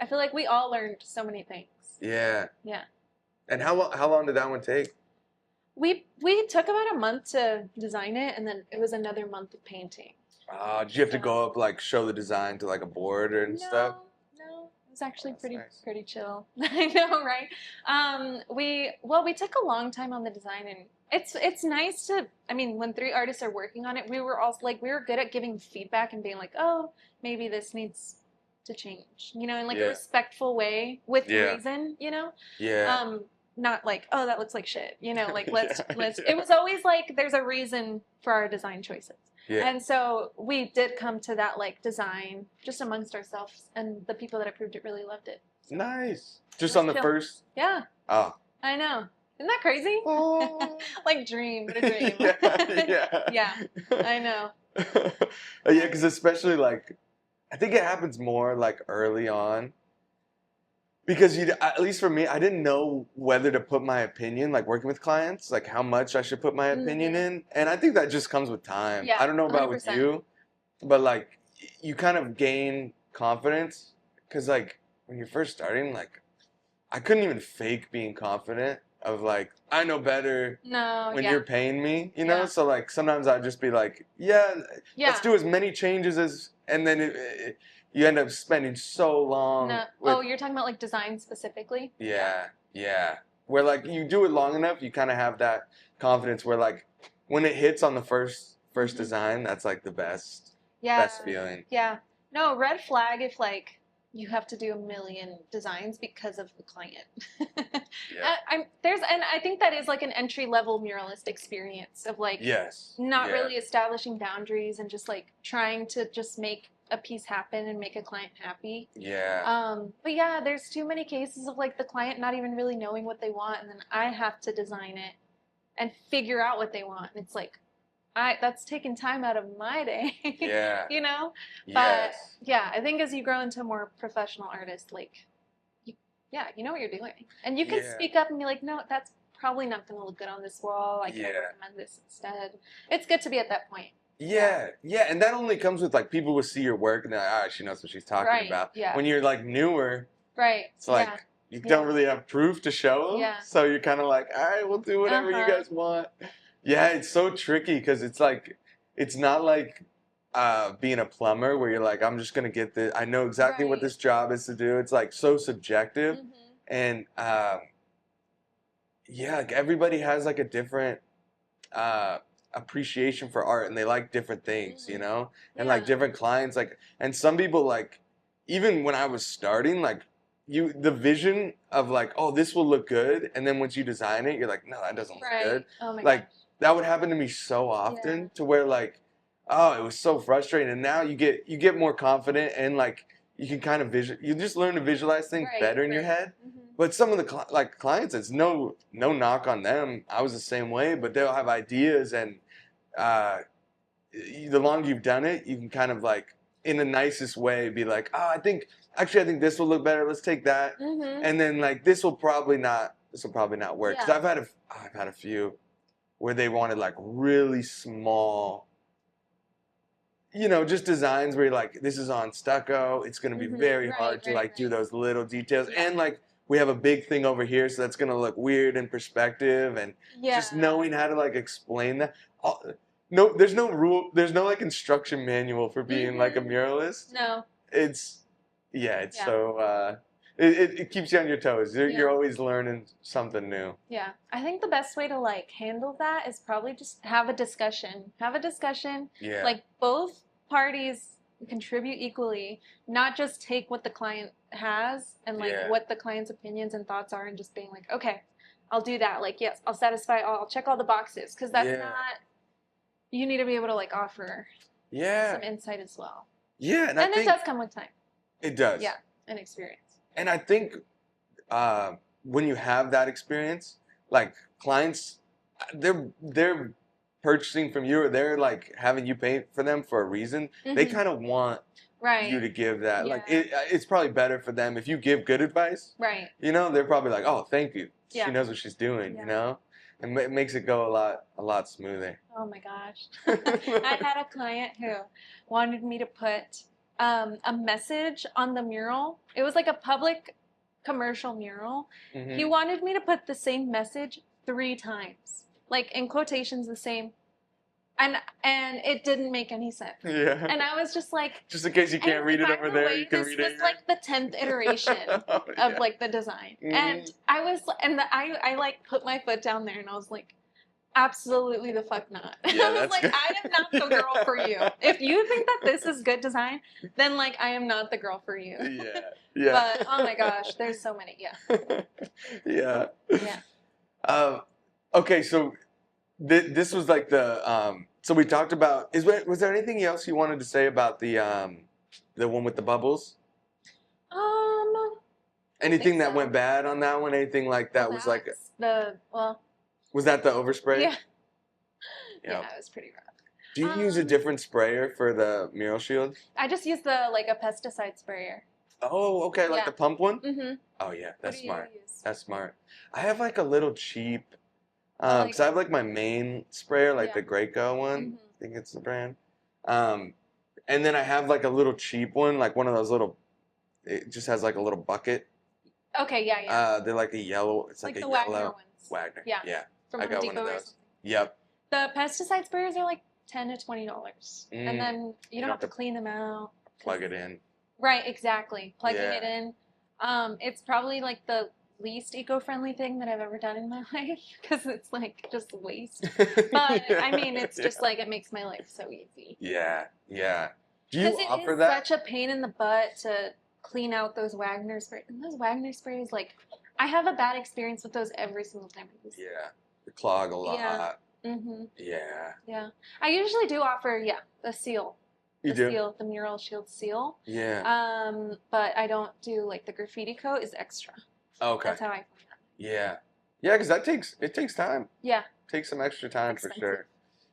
I feel like we all learned so many things. Yeah. And how long did that one take? We took about a month to design it, and then it was another month of painting. Did you have to go up, like, show the design to like a board and stuff? No, it was actually pretty chill. I know, right? We took a long time on the design, and it's nice to, I mean, when 3 artists are working on it, we were good at giving feedback and being like, oh, maybe this needs to change, you know, in like a respectful way with reason, you know? Yeah. Not like, oh, that looks like shit, you know, like let's it was always like, there's a reason for our design choices. Yeah. And so we did come to that like design just amongst ourselves, and the people that approved it really loved it. So nice. Just on the first? Yeah. Oh. I know. Isn't that crazy? Oh. Like dream, what a dream. Yeah. I know. Yeah, because especially like, I think it happens more like early on. Because at least for me, I didn't know whether to put my opinion, like working with clients, like how much I should put my opinion in. And I think that just comes with time. Yeah, I don't know about 100%. With you, but like you kind of gain confidence. Because like when you're first starting, like I couldn't even fake being confident of like, I know better when you're paying me, you know? Yeah. So like sometimes I'd just be like, let's do as many changes and then you end up spending so long. You're talking about like design specifically? Yeah. Where like you do it long enough, you kind of have that confidence where like when it hits on the first design, that's like the best feeling. Yeah. No, red flag if like you have to do a million designs because of the client. I think that is like an entry-level muralist experience of like not really establishing boundaries and just like trying to just make a piece happen and make a client happy. Yeah. But yeah, there's too many cases of like the client not even really knowing what they want, and then I have to design it and figure out what they want. And it's like, that's taking time out of my day. Yeah. You know? But yeah, I think as you grow into a more professional artist, like, you know what you're doing. And you can speak up and be like, no, that's probably not going to look good on this wall. I can recommend this instead. It's good to be at that point. Yeah, and that only comes with like people will see your work and they're like, she knows what she's talking about. Yeah. When you're like newer, Right. It's like you don't really have proof to show them. Yeah. So you're kind of like, all right, we'll do whatever you guys want. Yeah, it's so tricky because it's like, it's not like being a plumber where you're like, I'm just going to get this. I know exactly what this job is to do. It's like so subjective. And yeah, like everybody has like a different appreciation for art and they like different things, you know? And like different clients, like, and some people like, even when I was starting, like, the vision of like, oh, this will look good, and then once you design it, you're like, no, that doesn't look good. Oh my like gosh. that would happen to me so often to where like, oh, it was so frustrating. And now you get more confident and like you can kind of you just learn to visualize things better in your head. But some of the clients, it's no knock on them. I was the same way, but they'll have ideas, and the longer you've done it, you can kind of like in the nicest way be like, oh, I think this will look better. Let's take that, and then like this will probably not work. Because I've had a few where they wanted like really small, you know, just designs where you're like, this is on stucco. It's going to be very hard to like do those little details, and like we have a big thing over here, so that's going to look weird in perspective, and just knowing how to like explain that. No, there's no rule. There's no like instruction manual for being like a muralist. No. It's so it keeps you on your toes. You're always learning something new. Yeah, I think the best way to like handle that is probably just have a discussion. Yeah. Like both parties contribute equally, not just take what the client has and like what the client's opinions and thoughts are, and just being like, okay, I'll do that. Like, yes, I'll check all the boxes, because that's not. You need to be able to like offer some insight as well. Yeah, and it does come with time. It does. Yeah, and experience. And I think when you have that experience, like clients, they're purchasing from you, or they're like having you paint for them for a reason. They kind of want you to give that. Like it's probably better for them if you give good advice. Right. You know, they're probably like, oh, thank you. She knows what she's doing. You know. And it makes it go a lot smoother. Oh my gosh. I had a client who wanted me to put a message on the mural. It was like a public commercial mural. He wanted me to put the same message 3 times. Like in quotations the same. And it didn't make any sense. Yeah. And I was just like, just in case you can't read it over there, you can read it. This was like the 10th iteration of like the design. And I like put my foot down there and I was like, absolutely the fuck not. I was like, I am not the girl for you. If you think that this is good design, then like I am not the girl for you. Yeah. Yeah. But oh my gosh, there's so many. Yeah. Yeah. Okay, so this was like the so we talked about, was there anything else you wanted to say about the one with the bubbles? Anything that went bad on that one? Anything like that was like was that the overspray? Yeah. Yeah, it was pretty rough. Do you use a different sprayer for the mural shield? I just use a pesticide sprayer. Oh, okay, like the pump one? Oh yeah, that's smart. That's smart. I have like a little cheap, because I have like my main sprayer, like the Graco one. I think it's the brand. And then I have like a little cheap one, like one of those little. It just has like a little bucket. Okay, yeah. They're like a yellow. It's like a yellow Wagner ones. Wagner. Yeah. From I got one of those. Yep. The pesticide sprayers are like $10 to $20, and then you don't have to clean them out. Plug it in. Right. Exactly. Plugging it in. It's probably like the least eco-friendly thing that I've ever done in my life, because it's like just waste. But I mean, it's just like it makes my life so easy. Yeah. Yeah. Do you offer that? It's such a pain in the butt to clean out those Wagner sprays. And those Wagner sprays, like, I have a bad experience with those every single time I use them. Yeah. They clog a lot. Yeah. Yeah. Yeah. I usually do offer, the seal. The mural shield seal. Yeah. But I don't do like the graffiti coat is extra. Okay. That's how I find that. Yeah. Yeah, because it takes time. Yeah. It takes some extra time for sure.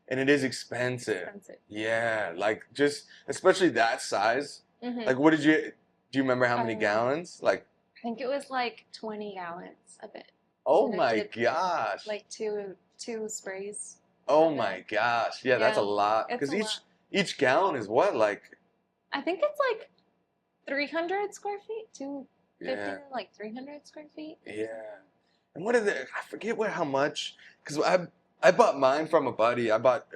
And it is expensive. Yeah. Like just, especially that size. Like what do you remember how many gallons? Like. I think it was like 20 gallons of it. Oh my gosh. Like two sprays. Oh my gosh. Yeah, that's a lot. Because each gallon is what, like? I think it's like 300 square feet. 250 to like 300 square feet. Yeah. And what are the, I forget how much, because I bought mine from a buddy. I bought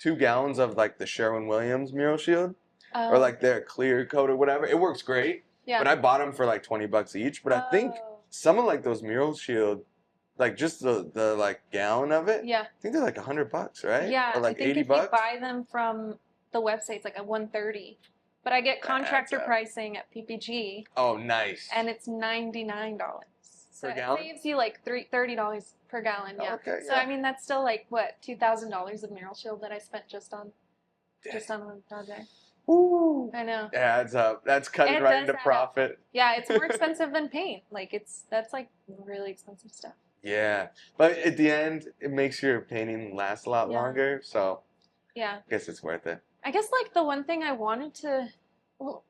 2 gallons of like the Sherwin-Williams mural shield, or like their clear coat or whatever. It works great. Yeah. But I bought them for like $20 each. But I think some of like those mural shield, like just the like gallon of it. Yeah. I think they're like $100, right? Yeah. Or like I think $80. If you buy them from the website, it's like a $130. But I get contractor pricing at PPG. Oh, nice. And it's $99. So per gallon? It saves you like $30 per gallon. Yeah. Okay. So I mean, that's still like what, $2,000 of mural shield that I spent just on one project. Ooh. I know. It adds up. That's cutting right into profit. Yeah, it's more expensive than paint. Like that's like really expensive stuff. Yeah, but at the end, it makes your painting last a lot longer. So yeah, I guess it's worth it. I guess like the one thing I wanted to,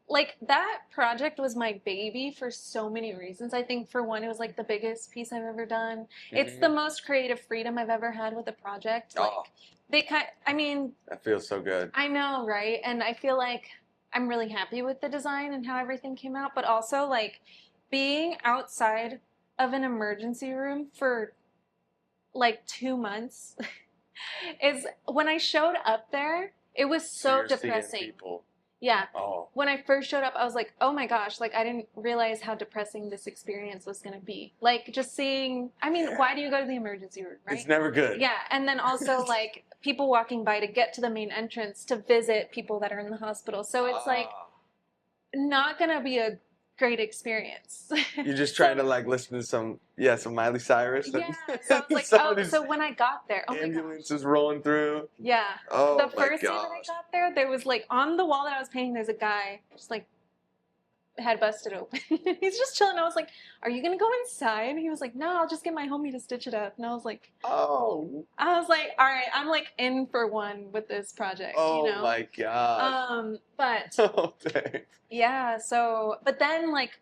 like that project was my baby for so many reasons. I think for one, it was like the biggest piece I've ever done. Mm-hmm. It's the most creative freedom I've ever had with a project. Like that feels so good. I know, right? And I feel like I'm really happy with the design and how everything came out, but also like being outside of an emergency room for like 2 months is when I showed up there, it was so depressing. Yeah. Oh. When I first showed up, I was like, oh my gosh, like I didn't realize how depressing this experience was going to be. Like just seeing, why do you go to the emergency room, right? It's never good. Yeah. And then also like people walking by to get to the main entrance to visit people that are in the hospital. So it's like not going to be a great experience. You're just trying to like listen to some Miley Cyrus. Yeah. So it's like, so when I got there, ambulance is rolling through. Yeah. Oh, the first day that I got there, there was like on the wall that I was painting, there's a guy just like head busted open. He's just chilling. I was like, are you gonna go inside? And he was like, no, I'll just get my homie to stitch it up. And I was like, all right, I'm like in for one with this project. Oh, you know? My God. But dang. Yeah, so but then like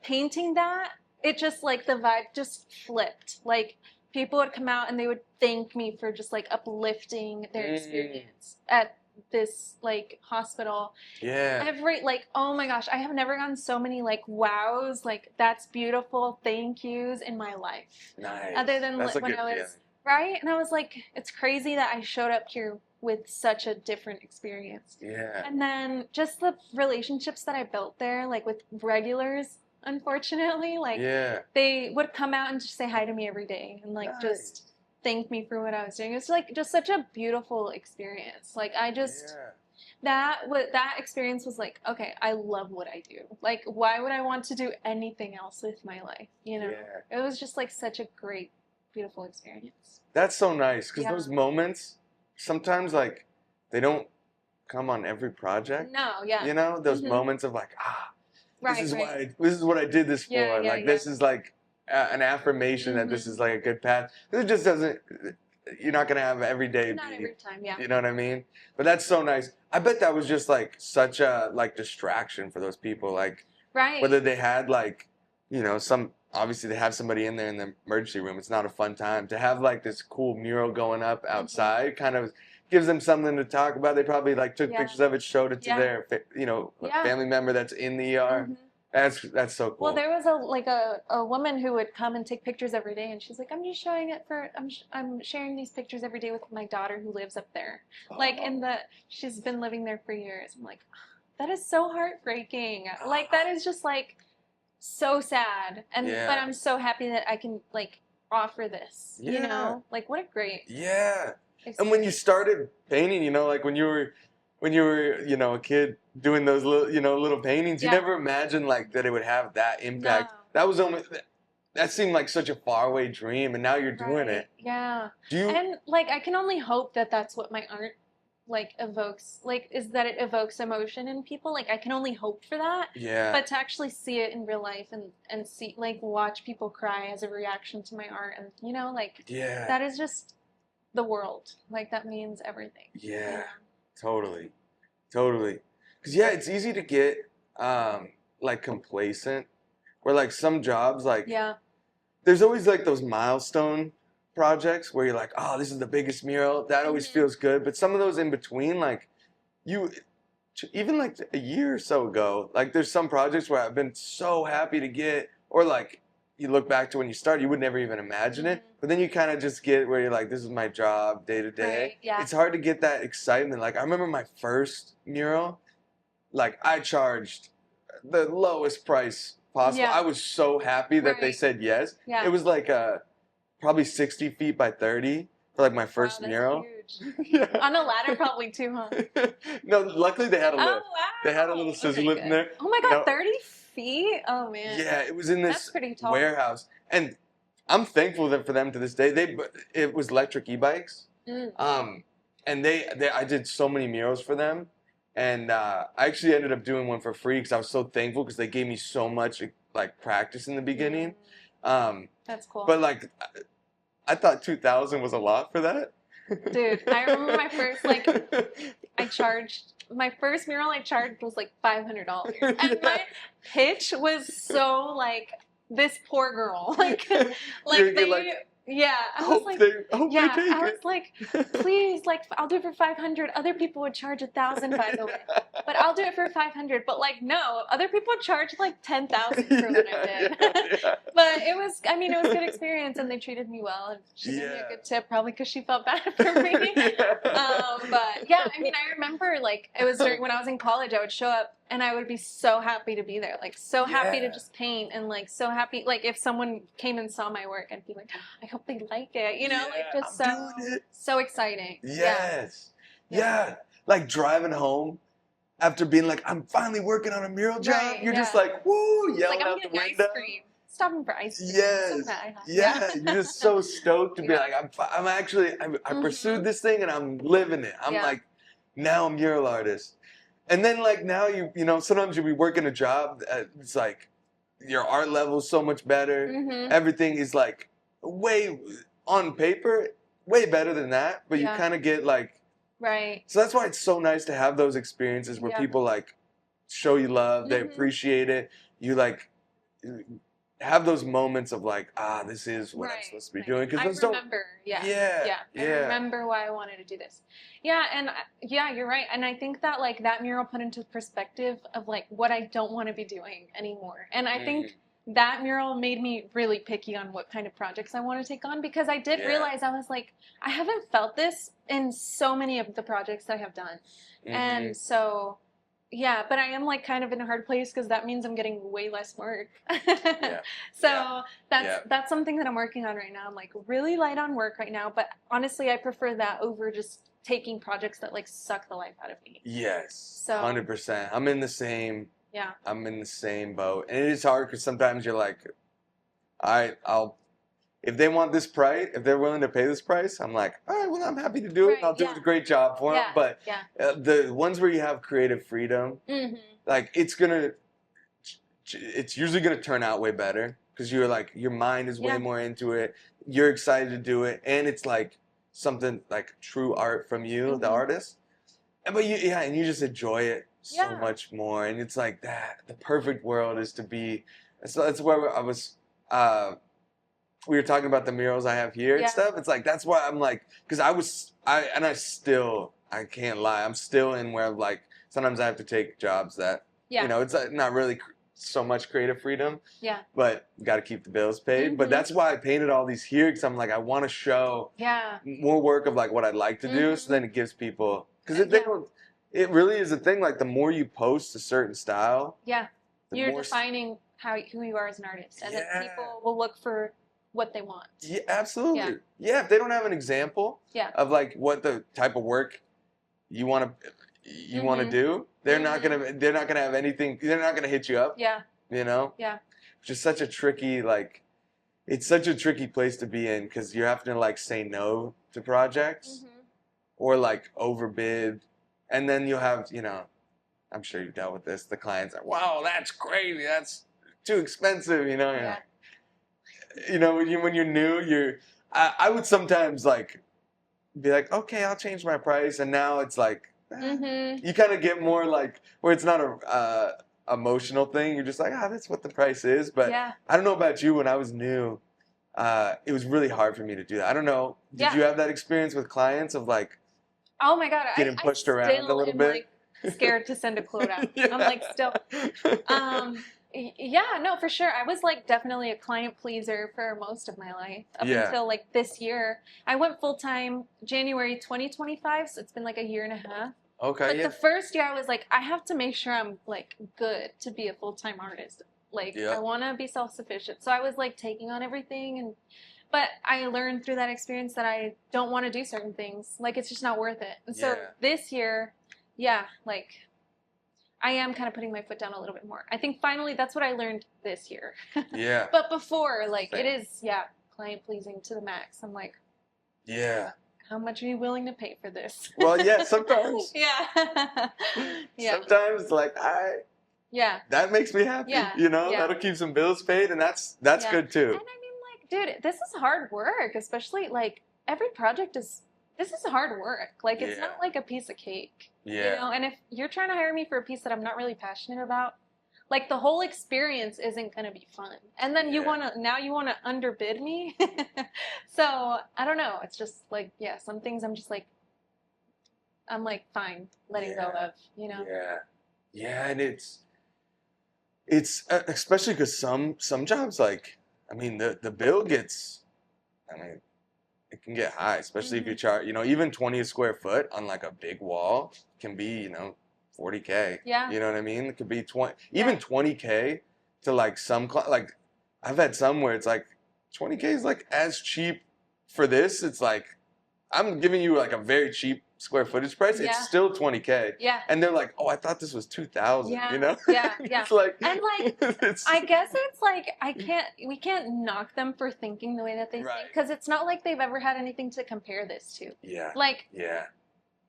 painting that, it just like the vibe just flipped. Like people would come out and they would thank me for just like uplifting their experience at this like hospital. Yeah. Oh my gosh, I have never gotten so many like wows, like that's beautiful, thank yous in my life. Nice. Other than when I was feeling. Right? And I was like, it's crazy that I showed up here with such a different experience. Yeah. And then just the relationships that I built there, like with regulars, unfortunately, like they would come out and just say hi to me every day and like just thank me for what I was doing. It's like just such a beautiful experience. Like I just that experience was like, okay, I love what I do. Like why would I want to do anything else with my life? You know? Yeah. It was just like such a great, beautiful experience. That's so nice because those moments sometimes like they don't come on every project. No, yeah. You know, those moments of like, this is what I did this for. This is like an affirmation that this is like a good path. It just doesn't. You're not gonna have every day. Not every time, yeah. You know what I mean? But that's so nice. I bet that was just like such a like distraction for those people. Like, whether they had like, you know, obviously they have somebody in there in the emergency room. It's not a fun time to have like this cool mural going up outside. Kind of gives them something to talk about. They probably like took pictures of it, showed it to their family member that's in the ER. That's so cool. Well, there was a woman who would come and take pictures every day, and she's like, I'm just showing it I'm sharing these pictures every day with my daughter who lives up there. Like she's been living there for years. I'm like, that is so heartbreaking. Like that is just like so sad. And but I'm so happy that I can like offer this. You know? Like what a great experience. And when you started painting, you know, like when you were, you know, a kid doing those little paintings, you never imagined like that it would have that impact. No. That seemed like such a faraway dream, and now you're doing it. Yeah. And like I can only hope that that's what my art like evokes, like is that it evokes emotion in people. Like I can only hope for that. Yeah. But to actually see it in real life and see like watch people cry as a reaction to my art, and you know, like that is just the world. Like that means everything. Yeah. Totally. Because it's easy to get like complacent, where like some jobs like there's always like those milestone projects where you're like, oh, this is the biggest mural. That always feels good. But some of those in between, like even like a year or so ago, like there's some projects where I've been so happy to get, or like you look back to when you started, you would never even imagine it, but then you kind of just get where you're like, this is my job day to day. Right, yeah. It's hard to get that excitement. Like I remember my first mural, like I charged the lowest price possible. Yeah. I was so happy that they Right. said yes. Yeah. It was like probably 60 feet by 30 for like my first Wow, that's mural. huge. Yeah. On a ladder probably too, huh? No, luckily they had a lift. Oh, wow. They had a little scissor lift in there. Oh my God, No. 30 feet? Oh man. Yeah, it was in this That's pretty tall. warehouse, and I'm thankful that for them to this day. It was electric e-bikes, and I did so many murals for them, and I actually ended up doing one for free because I was so thankful because they gave me so much like practice in the beginning. That's cool. But like, I thought 2,000 was a lot for that. Dude, I remember my first my first mural I charged was like $500, and my pitch was so like this poor girl, like yeah, I was like, I was like, please, like, I'll do it for 500. Other people would charge 1,000, by the way, but I'll do it for 500. But like, no, other people would charge like 10,000 for what I did. But it was a good experience, and they treated me well, and she gave me a good tip, probably because she felt bad for me. But yeah, I remember like it was when I was in college, I would show up and I would be so happy to be there, like so happy to just paint, and like so happy, like if someone came and saw my work, I'd be like, I hope they like it, like just so exciting. Yes. Yeah. Like driving home after being like, I'm finally working on a mural job. Right, You're just like, woo, yelling like, out the window. Ice cream. Stopping for ice cream. Yes. So Yeah. You're just so stoked to be like, I pursued this thing and I'm living it. I'm like, now I'm a mural artist. And then like now sometimes you'll be working a job. It's like your art level is so much better. Everything is like way on paper, way better than that. But you kind of get like, right. So that's why it's so nice to have those experiences where people like show you love, they appreciate it. You like have those moments of like, this is what I'm supposed to be doing. Because I remember, I remember why I wanted to do this. Yeah, and you're right. And I think that like that mural put into perspective of like what I don't want to be doing anymore. And I think that mural made me really picky on what kind of projects I want to take on, because I did realize I was like, I haven't felt this in so many of the projects that I have done. And so, yeah, but I am like kind of in a hard place because that means I'm getting way less work. So that's something that I'm working on right now. I'm like really light on work right now, but honestly, I prefer that over just taking projects that like suck the life out of me. Yes, so 100%. I'm in the same boat, and it is hard because sometimes you're like, all right, if they want this price, if they're willing to pay this price, I'm like, all right, well, I'm happy to do it. I'll do a great job for them. But the ones where you have creative freedom, like it's usually gonna turn out way better because you're like, your mind is way more into it. You're excited to do it, and it's like something like true art from you, the artist. But and you just enjoy it so much more. And it's like that. The perfect world is to be. So that's where I was. We were talking about the murals I have here and stuff. It's like that's why I'm like, because I can't lie. I'm still in where like sometimes I have to take jobs that it's not really so much creative freedom. Yeah. But you got to keep the bills paid. But that's why I painted all these here, because I'm like, I want to show more work of like what I'd like to do. So then it gives people, because it really is a thing. Like the more you post a certain style, you're defining who you are as an artist, and then people will look for what they want. Yeah, absolutely. Yeah, if they don't have an example of like what the type of work you want to do, they're not gonna have anything. They're not gonna hit you up. Yeah. Which is such a tricky it's such a tricky place to be in, because you have to like say no to projects or like overbid, and then you'll have I'm sure you've dealt with this. The clients are, wow, that's crazy. That's too expensive. When you're new, I would sometimes like be like, okay, I'll change my price, and now it's like you kind of get more like where it's not a emotional thing. You're just like, that's what the price is. But I don't know about you. When I was new, it was really hard for me to do that. I don't know. Did you have that experience with clients of like, oh my God, getting pushed around a little bit? scared to send a quote out. Yeah. I'm like, still. Yeah, no, for sure. I was like definitely a client pleaser for most of my life up until like this year. I went full time January 2025, so it's been like a year and a half. Okay. But the first year I was like, I have to make sure I'm like good to be a full-time artist. Like I want to be self-sufficient. So I was like taking on everything, but I learned through that experience that I don't want to do certain things. Like it's just not worth it. And so this year, like I am kind of putting my foot down a little bit more. I think finally that's what I learned this year. Yeah. But before, like it is, client pleasing to the max. I'm like, how much are you willing to pay for this? Well, yeah, sometimes. Yeah. Sometimes, like, that makes me happy. You know, that'll keep some bills paid, and that's good too. And I mean, like, dude, this is hard work, especially like every project this is hard work. Like, it's not like a piece of cake. Yeah. You know, and if you're trying to hire me for a piece that I'm not really passionate about, like the whole experience isn't going to be fun. And then you want to underbid me. So I don't know. It's just like, some things I'm like, fine, letting go of, you know? Yeah. Yeah. And it's especially because some jobs, like, I mean, the bill gets, I mean, it can get high, especially if you charge, you know, even 20 a square foot on like a big wall can be, you know, $40K. Yeah. You know what I mean? It could be even $20K to like like I've had some where it's like $20K is like as cheap for this. It's like I'm giving you like a very cheap square footage price. It's still $20K. Yeah. And they're like, oh, I thought this was $2,000. Yeah. You know? Yeah. It's like, and like I guess it's like we can't knock them for thinking the way that they think, because it's not like they've ever had anything to compare this to. Yeah. Like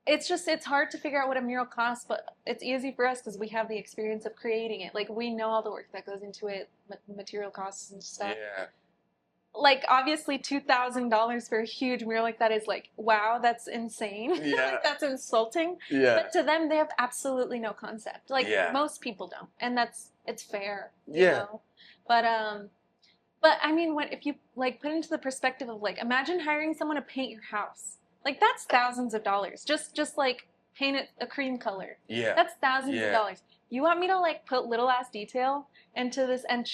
it's hard to figure out what a mural costs, but it's easy for us because we have the experience of creating it. Like we know all the work that goes into it, material costs and stuff. Yeah. Like obviously $2,000 for a huge mural like that is like, wow, that's insane. Yeah. Like that's insulting. Yeah. But to them, they have absolutely no concept. Like most people don't, and it's fair. You know? But I mean, if you like put into the perspective of like, imagine hiring someone to paint your house. Like that's thousands of dollars. Just like paint it a cream color. Yeah. That's thousands of dollars. You want me to like put little ass detail into this and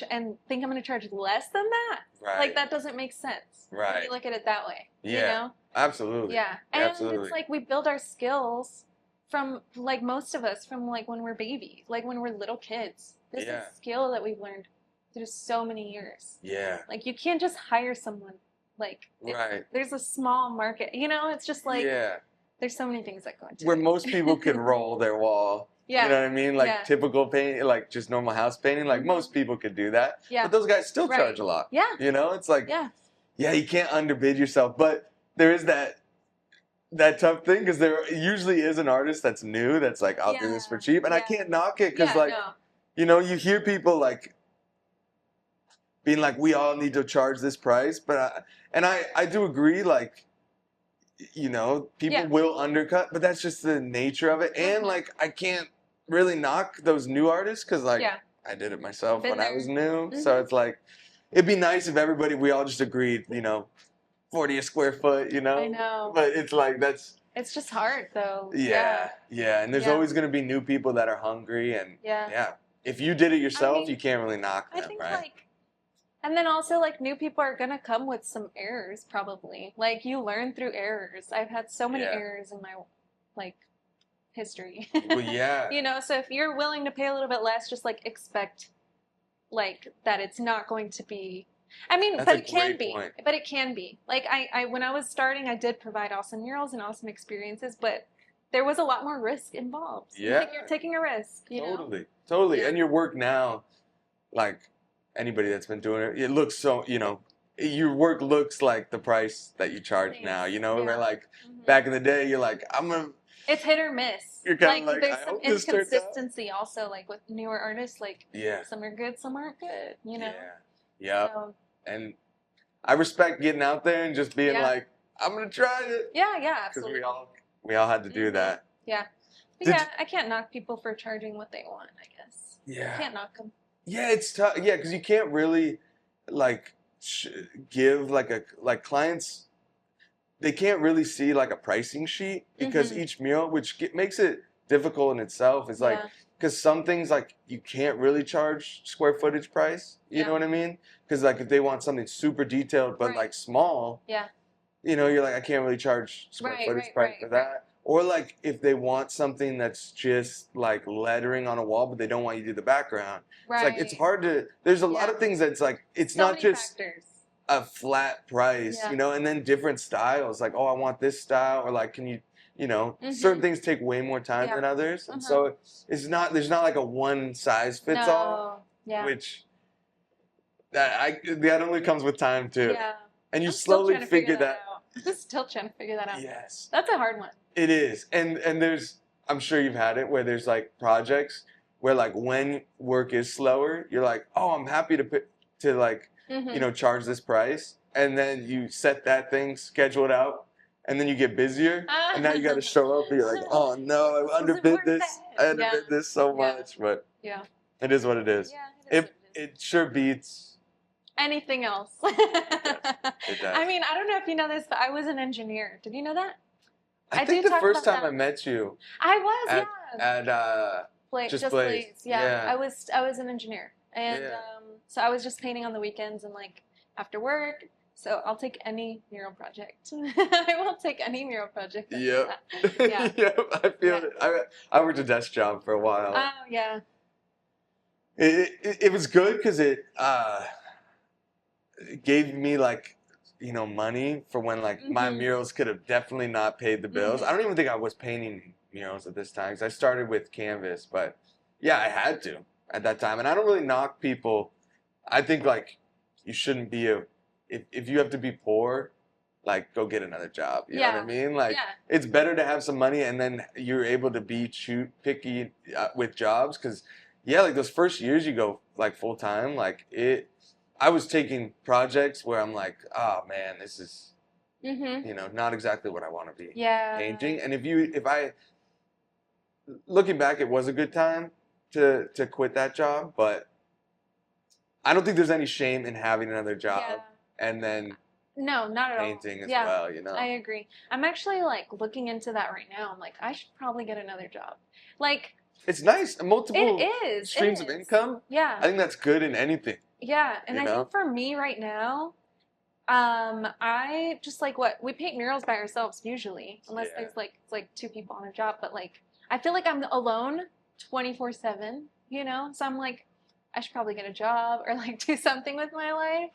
think I'm going to charge less than that? Right. Like that doesn't make sense. Right. If you look at it that way. Yeah. You know? Absolutely. Yeah. And Absolutely. it's like we build our skills from like most of us from like when we're babies, like when we're little kids. This is a skill that we've learned through so many years. Yeah. Like you can't just hire someone. Like there's a small market, you know, it's just like there's so many things that go into where it. most people could roll their wall. You know what I mean? Like typical painting, like just normal house painting, like most people could do that. Yeah. But those guys still charge a lot. Yeah. You know, it's like you can't underbid yourself, but there is that tough thing because there usually is an artist that's new that's like, I'll do this for cheap, and I can't knock it because you know, you hear people like being like, we all need to charge this price, but I do agree, like, you know, people will undercut, but that's just the nature of it. And like, I can't really knock those new artists because like I did it myself when I was new. So it's like, it'd be nice if we all just agreed, you know, 40 a square foot, you know? I know. But it's like, it's just hard though. Yeah. And there's always going to be new people that are hungry and if you did it yourself, you can't really knock them, I think right? And then also, like, new people are going to come with some errors, probably. Like, you learn through errors. I've had so many errors in my, like, history. Well, yeah. You know, so if you're willing to pay a little bit less, just, like, expect, like, that it's not going to be... I mean, but it can be. But it can be. Like, I when I was starting, I did provide awesome murals and awesome experiences, but there was a lot more risk involved. Yeah. You're taking a risk, you know? Totally. Yeah. And your work now, like... Anybody that's been doing it looks so, you know, your work looks like the price that you charge now, you know, where like back in the day, you're like, it's hit or miss. You're kind of like, there's some inconsistency also, like with newer artists, like some are good, some aren't good, you know? Yeah. So, and I respect getting out there and just being like, I'm going to try it. Yeah, absolutely. Because we all had to do that. Yeah. But I can't knock people for charging what they want, I guess. Yeah. I can't knock them. Yeah, it's tough. Yeah, because you can't really like give like clients. They can't really see like a pricing sheet because each mural, which makes it difficult in itself. It's like, Yeah. because some things like you can't really charge square footage price. You know what I mean? Because like if they want something super detailed but like small, you know, you're like, I can't really charge square footage price for that. Or like if they want something that's just like lettering on a wall, but they don't want you to do the background. It's like it's hard to. There's a lot of things that's like it's not just a flat price, you know, and then different styles. Like, oh, I want this style, or like, can you, you know, certain things take way more time than others, and so it's not. There's not like a one size fits all, which that only comes with time too. Yeah. And you slowly figure that out. I'm still trying to figure that out. Yes. That's a hard one. It is. And there's, I'm sure you've had it where there's like projects where like when work is slower, you're like, oh, I'm happy to like, you know, charge this price. And then you set that thing, schedule it out, and then you get busier. And now you got to show up and you're like, oh no, I underbid this. I underbid this so much. But it is what it is. Yeah, it sure beats anything else. It does. I mean, I don't know if you know this, but I was an engineer. Did you know that? I think the first time I met you, I was at Just Blaze. Yeah. I was an engineer, and so I was just painting on the weekends and like after work. So I'll take any mural project. I will take any mural project. Yep. Yeah. Yep. I feel it. I worked a desk job for a while. Oh yeah. It was good because it gave me like, you know, money for when like my murals could have definitely not paid the bills. I don't even think I was painting murals at this time because I started with canvas, but yeah, I had to at that time. And I don't really knock people. I think like you shouldn't be if you have to be poor, like go get another job. You know what I mean? Like it's better to have some money and then you're able to be picky with jobs because like those first years you go like full time, like I was taking projects where I'm like, oh man, this is, you know, not exactly what I want to be painting. And looking back, it was a good time to quit that job, but I don't think there's any shame in having another job and then no, not at all. Painting as well, you know. I agree. I'm actually like looking into that right now. I'm like, I should probably get another job. Like, it's nice. Multiple streams of income. Yeah. I think that's good in anything. Yeah, and I think for me right now, I just like we paint murals by ourselves usually, unless there's like it's like two people on a job. But like I feel like I'm alone 24/7, you know. So I'm like, I should probably get a job or like do something with my life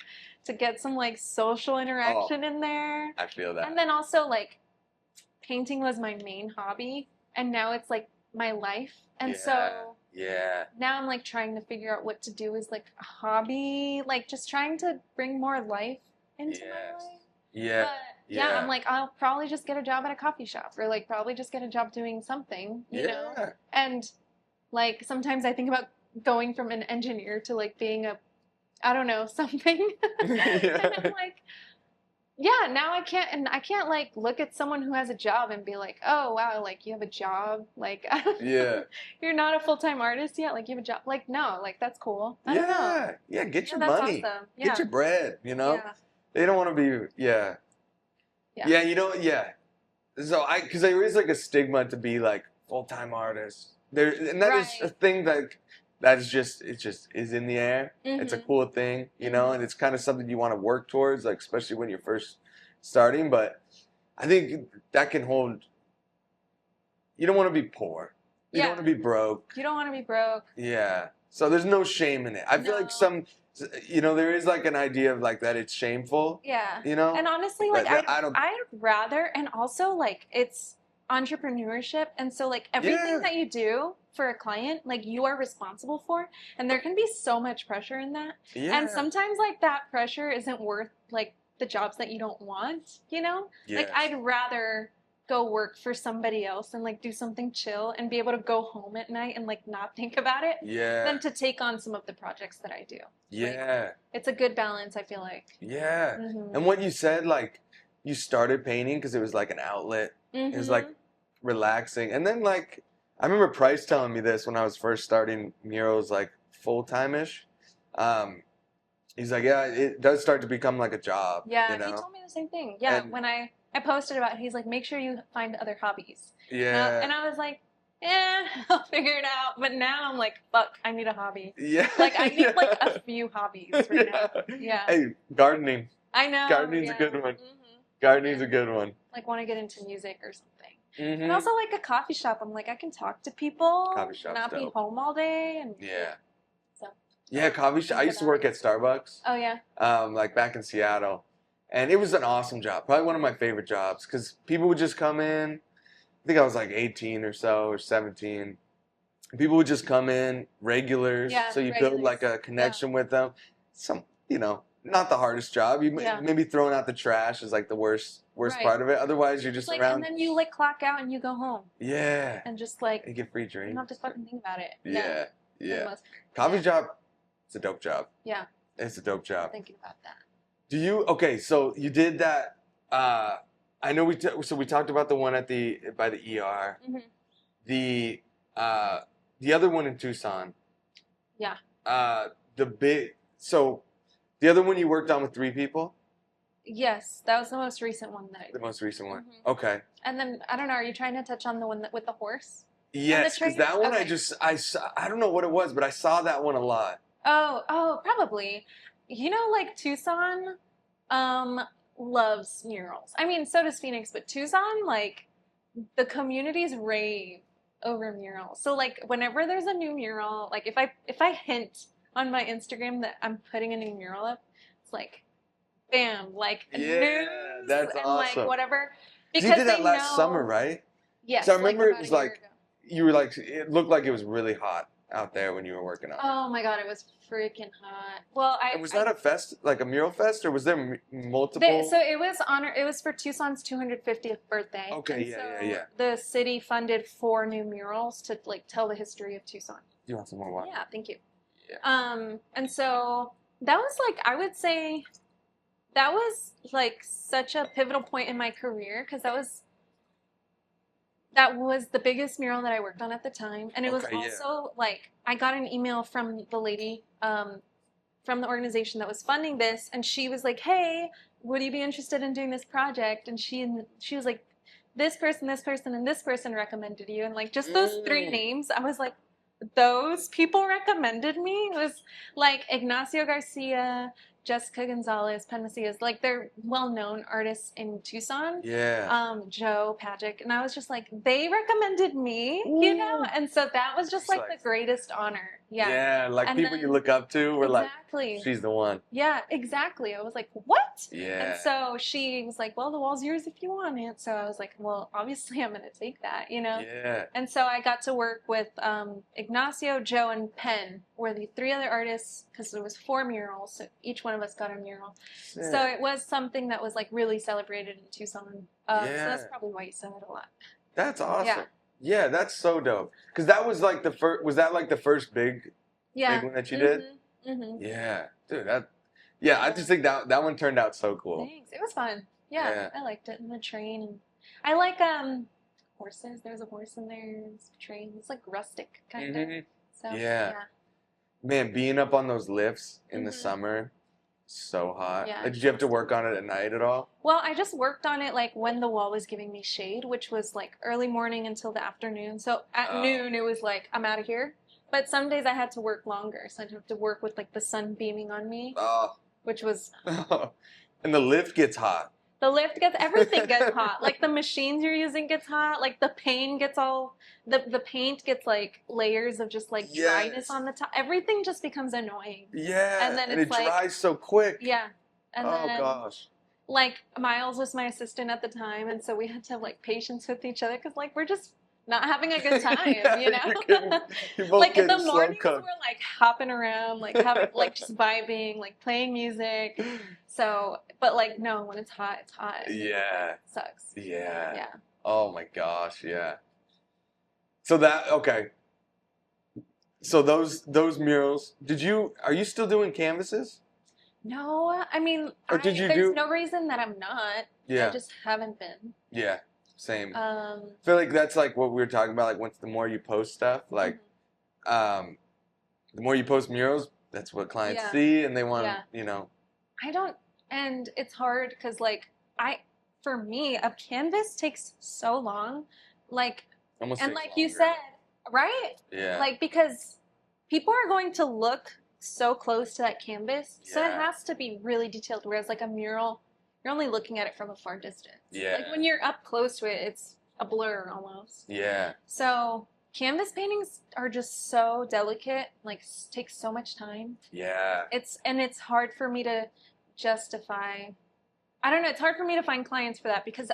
to get some like social interaction in there. I feel that. And then also like painting was my main hobby, and now it's like my life, and so. Yeah. Now I'm like trying to figure out what to do as like a hobby, like just trying to bring more life into my life. Yeah. But I'm like, I'll probably just get a job at a coffee shop or like probably just get a job doing something, you know? And like sometimes I think about going from an engineer to like being I don't know, something. And I'm like, now I can't like look at someone who has a job and be like, oh wow, like you have a job, like you're not a full-time artist yet, like you have a job, like no, like that's cool. I don't know. Get your money, awesome. Get your bread, you know. They don't want to be you know so because there is like a stigma to be like full-time artists there, and that is a thing that just is in the air. It's a cool thing, you know, and it's kind of something you want to work towards, like especially when you're first starting. But I think that can hold. You don't want to be poor. You don't want to be broke. You don't want to be broke. Yeah. So there's no shame in it. I feel like you know, there is like an idea of like that it's shameful. Yeah. You know. And honestly, like I'd rather, and also like it's entrepreneurship, and so like everything that you do for a client, like you are responsible for, and there can be so much pressure in that. And sometimes like that pressure isn't worth like the jobs that you don't want, you know? Like I'd rather go work for somebody else and like do something chill and be able to go home at night and like not think about it than to take on some of the projects that I do. Like, it's a good balance, I feel like. And what you said, like you started painting because it was like an outlet. It was like relaxing, and then like I remember Price telling me this when I was first starting murals, like full-time-ish. He's like, it does start to become like a job. Yeah, you know? He told me the same thing. Yeah, and when I posted about it, he's like, make sure you find other hobbies. Yeah. And I was like, yeah, I'll figure it out. But now I'm like, fuck, I need a hobby. Yeah. Like, I need like Yeah. a few hobbies right now. Yeah. Hey, gardening. I know. Gardening's a Yeah. good one. Hmm. Gardening's Yeah. a good one. Like, want to get into music or something. And Mm-hmm. also, like, a coffee shop. I'm like, I can talk to people, Coffee shop's not be dope. home all day. And Yeah. so. Yeah, coffee shop. I used to work at Starbucks. Oh, yeah. Like back in Seattle. And it was an awesome job. Probably one of my favorite jobs. Because people would just come in. I think I was like 18 or so, or 17. People would just come in, regulars. Yeah, So you build like a connection with them. Some, not the hardest job. Maybe throwing out the trash is like the worst Right. part of it. Otherwise, you're just like, around. And then you like clock out and you go home. Yeah. And just like You get free you drinks. don't have to fucking think about it. Yeah. For the Yeah. most part. Coffee job, it's a dope job. Yeah. It's a dope job. I'm thinking about that. Okay, so you did that. I know we talked about the one by the ER. Mm-hmm. The other one in Tucson. Yeah. The other one you worked on with 3 people? Yes, that was the most recent one that I did. The most recent one. Mm-hmm. Okay. And then I don't know. Are you trying to touch on the one with the horse? Yes, because that one okay. I don't know what it was, but I saw that one a lot. Oh, probably. Like Tucson, loves murals. I mean, so does Phoenix, but Tucson, like, the communities rave over murals. So like, whenever there's a new mural, like if I hint on my Instagram that I'm putting a new mural up, it's like, bam, like news that's and awesome. like whatever. Because you did that last summer, right? Yes. So I remember it was like you were like it looked like it was really hot out there when you were working on it. Oh my god, it was freaking hot. Well, was that a fest, like a mural fest, or was there multiple? So it was for Tucson's 250th birthday. Okay, yeah. The city funded 4 new murals to like tell the history of Tucson. Do you want some more water? Yeah, thank you. Yeah. And so that was like, I would say, that was like such a pivotal point in my career because that was the biggest mural that I worked on at the time. And it was also like, I got an email from the lady from the organization that was funding this. And she was like, hey, would you be interested in doing this project? And she was like, this person, and this person recommended you. And like, just those 3 names, I was like, those people recommended me. It was like Ignacio Garcia, Jessica Gonzalez, Pen Macias, like they're well-known artists in Tucson. Yeah. Joe Pagic, and I was just like, they recommended me, and so that was just like the greatest honor. Yeah. Yeah, like and people you look up to were exactly. Like, she's the one. Yeah, exactly. I was like, what? Yeah. And so she was like, well, the wall's yours if you want it. So I was like, well, obviously I'm gonna take that, Yeah. And so I got to work with Ignacio, Joe, and Penn were the 3 other artists because there was 4 murals, so each one of us got a mural. Sick. So it was something that was like really celebrated in Tucson. So that's probably why you said it a lot. That's awesome. Yeah, that's so dope. Because that was like the first. Was that like the first big one that you did? Mm-hmm. Yeah, dude. I just think that one turned out so cool. Thanks. It was fun. Yeah, I liked it. And the train. And I like horses. There's a horse in there. It's a train. It's like rustic kind of. So yeah. Man, being up on those lifts in the summer. So hot. Yeah. Did you have to work on it at night at all? Well, I just worked on it like when the wall was giving me shade, which was like early morning until the afternoon. So at noon, it was like, I'm out of here. But some days I had to work longer. So I'd have to work with like the sun beaming on me, which was... And the lift gets hot. Everything gets hot. Like the machines you're using gets hot. Like the paint gets the paint gets like layers of just like dryness on the top. Everything just becomes annoying. Yeah. And then it dries so quick. Yeah. And then, gosh. Like Miles was my assistant at the time. And so we had to have like patience with each other because like we're just not having a good time, you both like in the mornings we're like hopping around, like having like just vibing, like playing music. So, but like no, when it's hot, it's hot. Yeah. It sucks. Yeah. Yeah. Oh my gosh, yeah. So So those murals, are you still doing canvases? No, I mean, there's no reason that I'm not. Yeah. I just haven't been. Yeah. Same. I feel like that's like what we were talking about. Like, the more you post stuff, like, the more you post murals, that's what clients see, and they want, I don't, and it's hard because, like, for me, a canvas takes so long. Like, Almost And takes like you longer. said, right? Yeah. Like, because people are going to look so close to that canvas, so it Yeah. has to be really detailed. Whereas like a mural, you're only looking at it from a far distance. Yeah. Like when you're up close to it, it's a blur almost. Yeah. So canvas paintings are just so delicate, like take so much time. Yeah. It's hard for me to justify. I don't know, it's hard for me to find clients for that because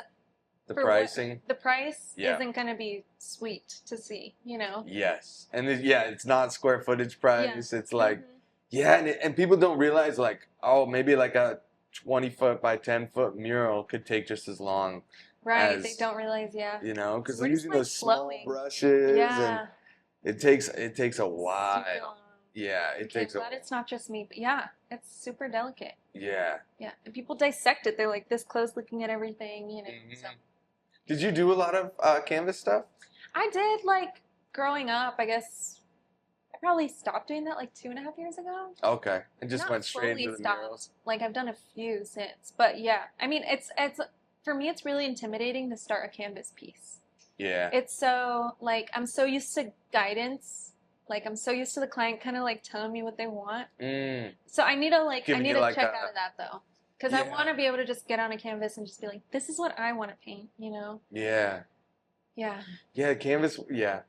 The for pricing. the price Yeah. isn't going to be sweet to see, you know? Yes. And it's not square footage price. Yeah. It's like, Mhm. yeah, and people don't realize like, oh, maybe like a 20-foot by 10-foot mural could take just as long. Right, as, they don't realize, yeah. You know, because We're they're just, using like, those small flowing. brushes, Yeah. and it takes a Super while. long. Yeah, it Okay, takes I'm glad it's not just me, but yeah, it's super delicate. Yeah. Yeah, and people dissect it. They're like this close looking at everything, you know. Mhm. So Did you do a lot of canvas stuff? I did, like, growing up, I guess I probably stopped doing that like 2.5 years ago. Okay, and just Not went straight fully into the stopped. murals. Like I've done a few since, but yeah, I mean, it's for me, it's really intimidating to start a canvas piece. Yeah. It's so like I'm so used to guidance. Like I'm so used to the client kind of like telling me what they want. So I need to Giving you like check out of that though, because I Yeah. want to be able to just get on a canvas and just be like, this is what I want to paint, you know? Yeah. Yeah. Yeah, canvas. Yeah,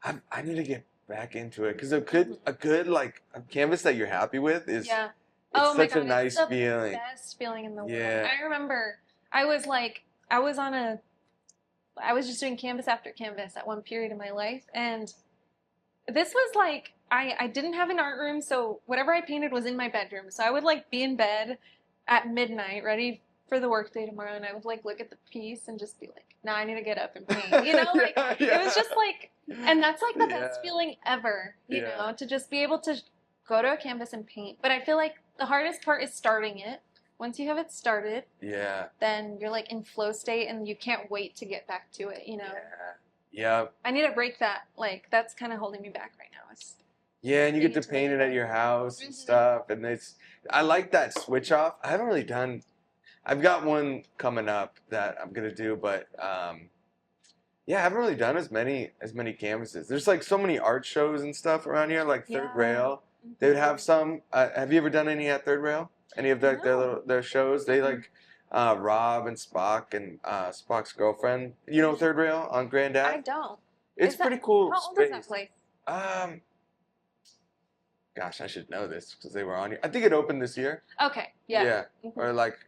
I need to get back into it because a good like a canvas that you're happy with is Yeah. it's Oh my such a God, nice it's the feeling. best feeling in the world. Yeah. I remember I was like, I was just doing canvas after canvas at one period in my life, and this was like I didn't have an art room, so whatever I painted was in my bedroom. So I would like be in bed at midnight, ready for the workday tomorrow, and I would like look at the piece and just be like, "Nah, I need to get up and paint." You know, like it was just like, and that's like the best feeling ever. You know, to just be able to go to a canvas and paint. But I feel like the hardest part is starting it. Once you have it started, then you're like in flow state and you can't wait to get back to it, you know? Yeah. I need to break that. Like, that's kind of holding me back right now. Yeah, and you get to paint it at your house and stuff. And I like that switch off. I haven't really done, I've got one coming up that I'm going to do, but yeah, I haven't really done as many canvases. There's like so many art shows and stuff around here, like Third Rail. They would have some. Have you ever done any at Third Rail? Any of their shows? They like Rob and Spock and Spock's girlfriend. You know Third Rail on Grand Ave? I don't. It's pretty cool. How old is that place? Gosh, I should know this because they were on here. I think it opened this year. Okay. Yeah. Yeah. Or like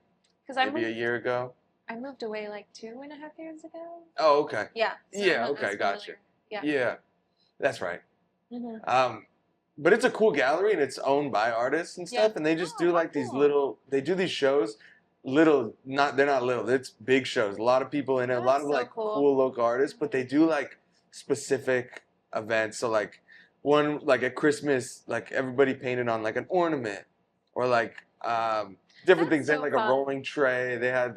maybe a year ago. I moved away like 2.5 years ago. Oh, okay. Yeah. So yeah. Okay. Gotcha. Yeah. Yeah. That's right. But it's a cool gallery and it's owned by artists and stuff, and they just do like these little. They do these shows. They're not little. It's big shows. A lot of people in it. A lot of like cool local artists, but they do like specific events. So like one like at Christmas, like everybody painted on like an ornament, or like different things. They had like a rolling tray. They had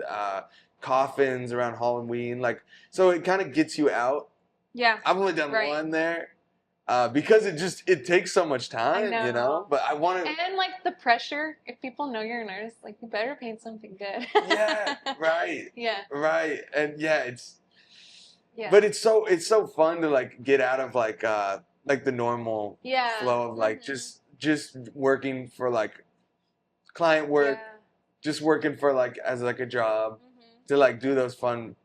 coffins around Halloween. Like so, it kind of gets you out. Yeah. I've only done one there. Because it takes so much time, you know. But I want to. And like the pressure, if people know you're an artist, like you better paint something good. Yeah. Right. Yeah. Right. And but it's so fun to like get out of like the normal flow of like just working for like client work, just working for like as like a job to like do those fun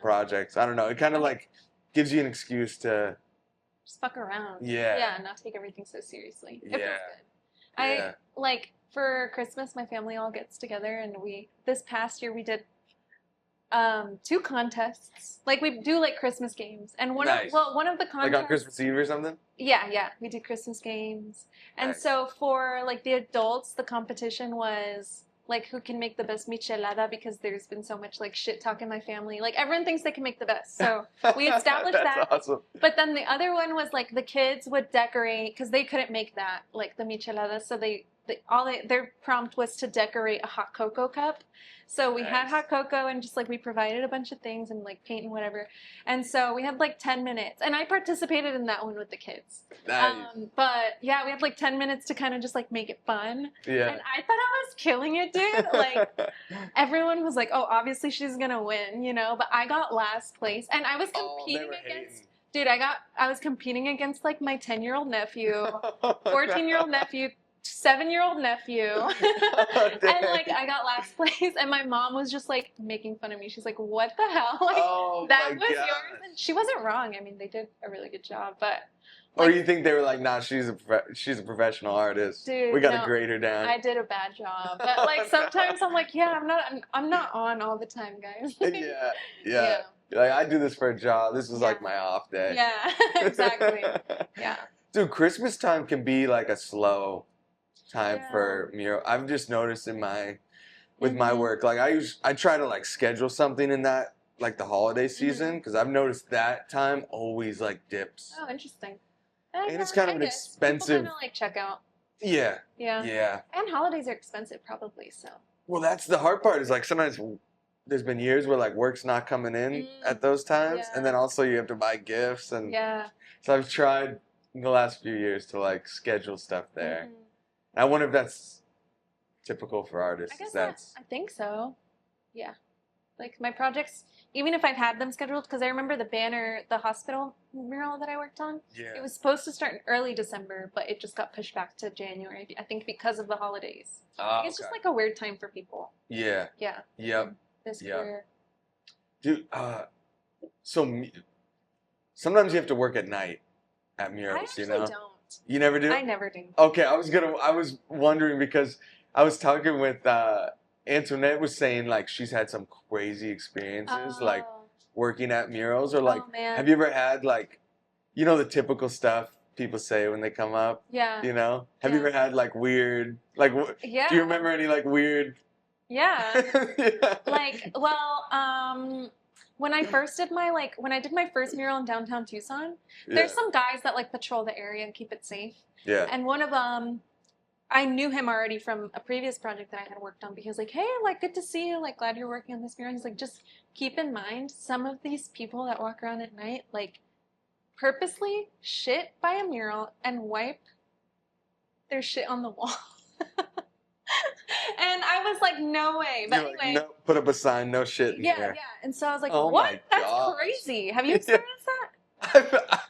projects. I don't know. It kind of like gives you an excuse to. Just fuck around. Yeah, not take everything so seriously. It yeah. feels good. I like for Christmas my family all gets together and this past year we did 2 contests. Like we do like Christmas games. And one of the contests like on Christmas Eve or something? Yeah. We did Christmas games. And so for like the adults the competition was like who can make the best michelada, because there's been so much like shit talk in my family. Like everyone thinks they can make the best. So we established that. Awesome. But then the other one was like the kids would decorate, because they couldn't make that, like the michelada. So their prompt was to decorate a hot cocoa cup. So we had hot cocoa and just like we provided a bunch of things and like paint and whatever. And so we had like 10 minutes. And I participated in that one with the kids. Nice. But yeah, we had like 10 minutes to kind of just like make it fun. Yeah. And I thought I was killing it, dude. Like everyone was like, oh, obviously she's going to win, you know. But I got last place. And I was competing against Dude, I was competing against like my 10-year-old nephew, 14-year-old nephew, 7-year-old nephew. And like I got last place and my mom was just like making fun of me. She's like, what the hell? Like that was yours. And she wasn't wrong. I mean, they did a really good job, but like, or you think they were like, nah, she's a professional artist. Dude, we gotta grade her down. I did a bad job. But like sometimes I'm like, yeah, I'm not on all the time, guys. yeah. Like, I do this for a job. This is like my off day. Yeah, exactly. Yeah. Dude, Christmas time can be like a slow time for mural. I've just noticed with my work, like I try to like schedule something in that, like the holiday season, because I've noticed that time always like dips. Oh, interesting. And it's kind of an expensive. People kind of like check out. Yeah. Yeah. Yeah. And holidays are expensive, probably. So. Well, that's the hard part. Is like sometimes there's been years where like work's not coming in at those times, and then also you have to buy gifts and. Yeah. So I've tried in the last few years to like schedule stuff there. I wonder if that's typical for artists. I guess I think so. Yeah. Like my projects, even if I've had them scheduled, because I remember the hospital mural that I worked on. Yeah. It was supposed to start in early December, but it just got pushed back to January. I think because of the holidays. It's just like a weird time for people. Yeah. Yeah. Yep. This career. Dude, so sometimes you have to work at night at murals. I actually don't. You never do? I never do. Okay, I was wondering because I was talking with Antoinette was saying like she's had some crazy experiences like working at murals or like have you ever had like the typical stuff people say when they come up? Yeah. Have you ever had like weird like do you remember any like weird like when I first did when I did my first mural in downtown Tucson, there's some guys that like patrol the area and keep it safe. Yeah. And one of them, I knew him already from a previous project that I had worked on because like, hey, like good to see you, like glad you're working on this mural. He's like, just keep in mind some of these people that walk around at night like purposely shit by a mural and wipe their shit on the wall. And I was like, no way. But anyway. Like, no, put up a sign, no shit in here. Yeah. And so I was like, what? That's crazy. Have you experienced that?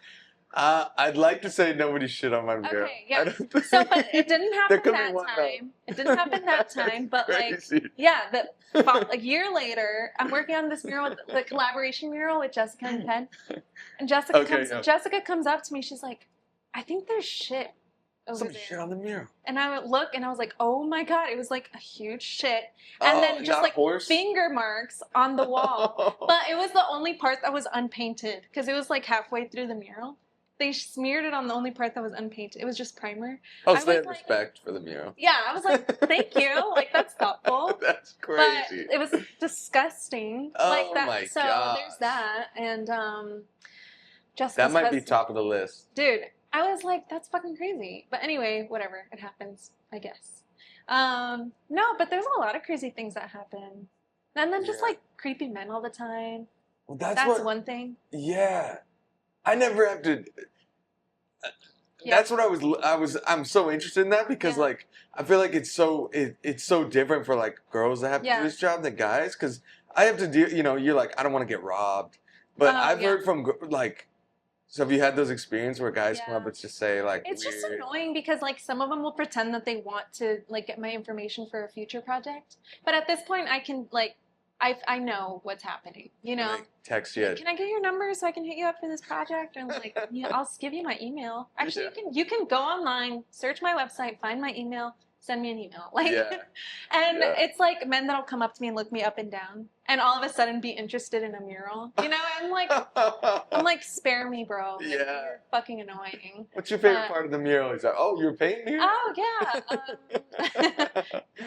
I'd like to say nobody shit on my mural. Okay, yeah. So, but it didn't happen that time. It didn't happen that time. But like, a year later, I'm working on this mural, the collaboration mural with Jessica and Penn. And Jessica comes up to me. She's like, I think there's shit. Some shit on the mural. And I would look and I was like, oh my God, it was like a huge shit. And then just like finger marks on the wall. But it was the only part that was unpainted because it was like halfway through the mural. They smeared it on the only part that was unpainted. It was just primer. Oh, so they had respect for the mural. Yeah, I was like, thank you. Like, that's thoughtful. That's crazy. But it was disgusting. Oh like that. My so gosh. There's that. And Jessica's that might be top of the list. Dude. I was like, that's fucking crazy. But anyway, whatever. It happens, I guess. No, but there's a lot of crazy things that happen. And then just like creepy men all the time. Well, that's one thing. Yeah. I never have to. That's what I'm so interested in that because like I feel like it's so different for like girls that have to do this job than guys because I have to deal. You're like I don't want to get robbed, but I've heard from like. So have you had those experiences where guys come up and just say like it's weird... just annoying because like some of them will pretend that they want to like get my information for a future project, but at this point I can like I know what's happening, Like, text you. Like, can I get your number so I can hit you up for this project? And like, I'll give you my email. Actually, you can go online, search my website, find my email, send me an email. Like, and it's like men that'll come up to me and look me up and down, and all of a sudden be interested in a mural. I'm like, spare me, bro. Like, you're fucking annoying. What's your favorite part of the mural? He's like, oh, you're painting here? Oh yeah,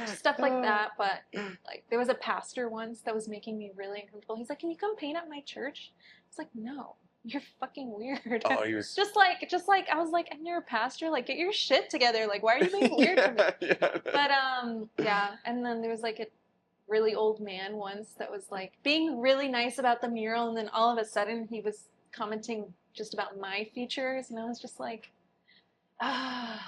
stuff like that. But like, there was a pastor once that was making me really uncomfortable. He's like, can you come paint at my church? It's like, no. You're fucking weird. Oh, he was just like I was like, and you're a pastor, like get your shit together. Like, why are you being weird to me? But and then there was like a really old man once that was like being really nice about the mural, and then all of a sudden he was commenting just about my features, and I was just like, oh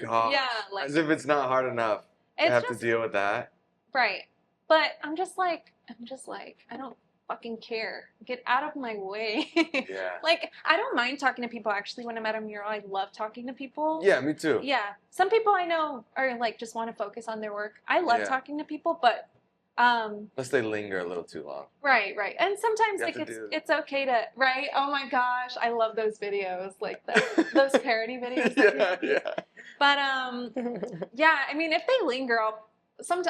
God. Yeah, like as if it's not hard enough to have to deal with that. Right. But I'm just like, I don't fucking care. Get out of my way. Yeah. Like, I don't mind talking to people. Actually, when I'm at a mural, I love talking to people. Yeah, me too. Yeah. Some people I know are like just want to focus on their work. I love talking to people, but unless they linger a little too long. Right. And sometimes like it's okay to oh my gosh, I love those videos, like those parody videos. Yeah. But yeah, I mean, if they linger,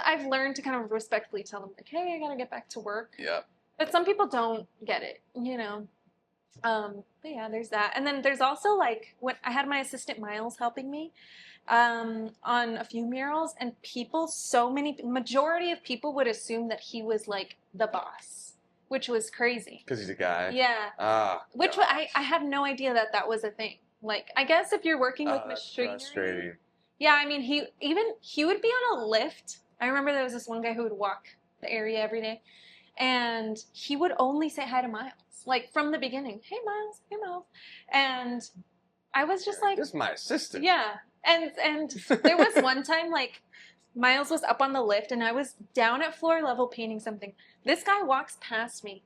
I've learned to kind of respectfully tell them like, hey, I gotta get back to work. Yeah. But some people don't get it, you know. But yeah, there's that. And then there's also like when I had my assistant Miles helping me on a few murals, and majority of people would assume that he was like the boss, which was crazy. Because he's a guy. Yeah. Which I had no idea that was a thing. Like, I guess if you're working with machinery. Frustrating. Yeah, I mean, he would be on a lift. I remember there was this one guy who would walk the area every day, and he would only say hi to Miles, like from the beginning. Hey, Miles. Hey, Miles. And I was just like, this is my assistant. Yeah. And there was one time, like, Miles was up on the lift, and I was down at floor level painting something. This guy walks past me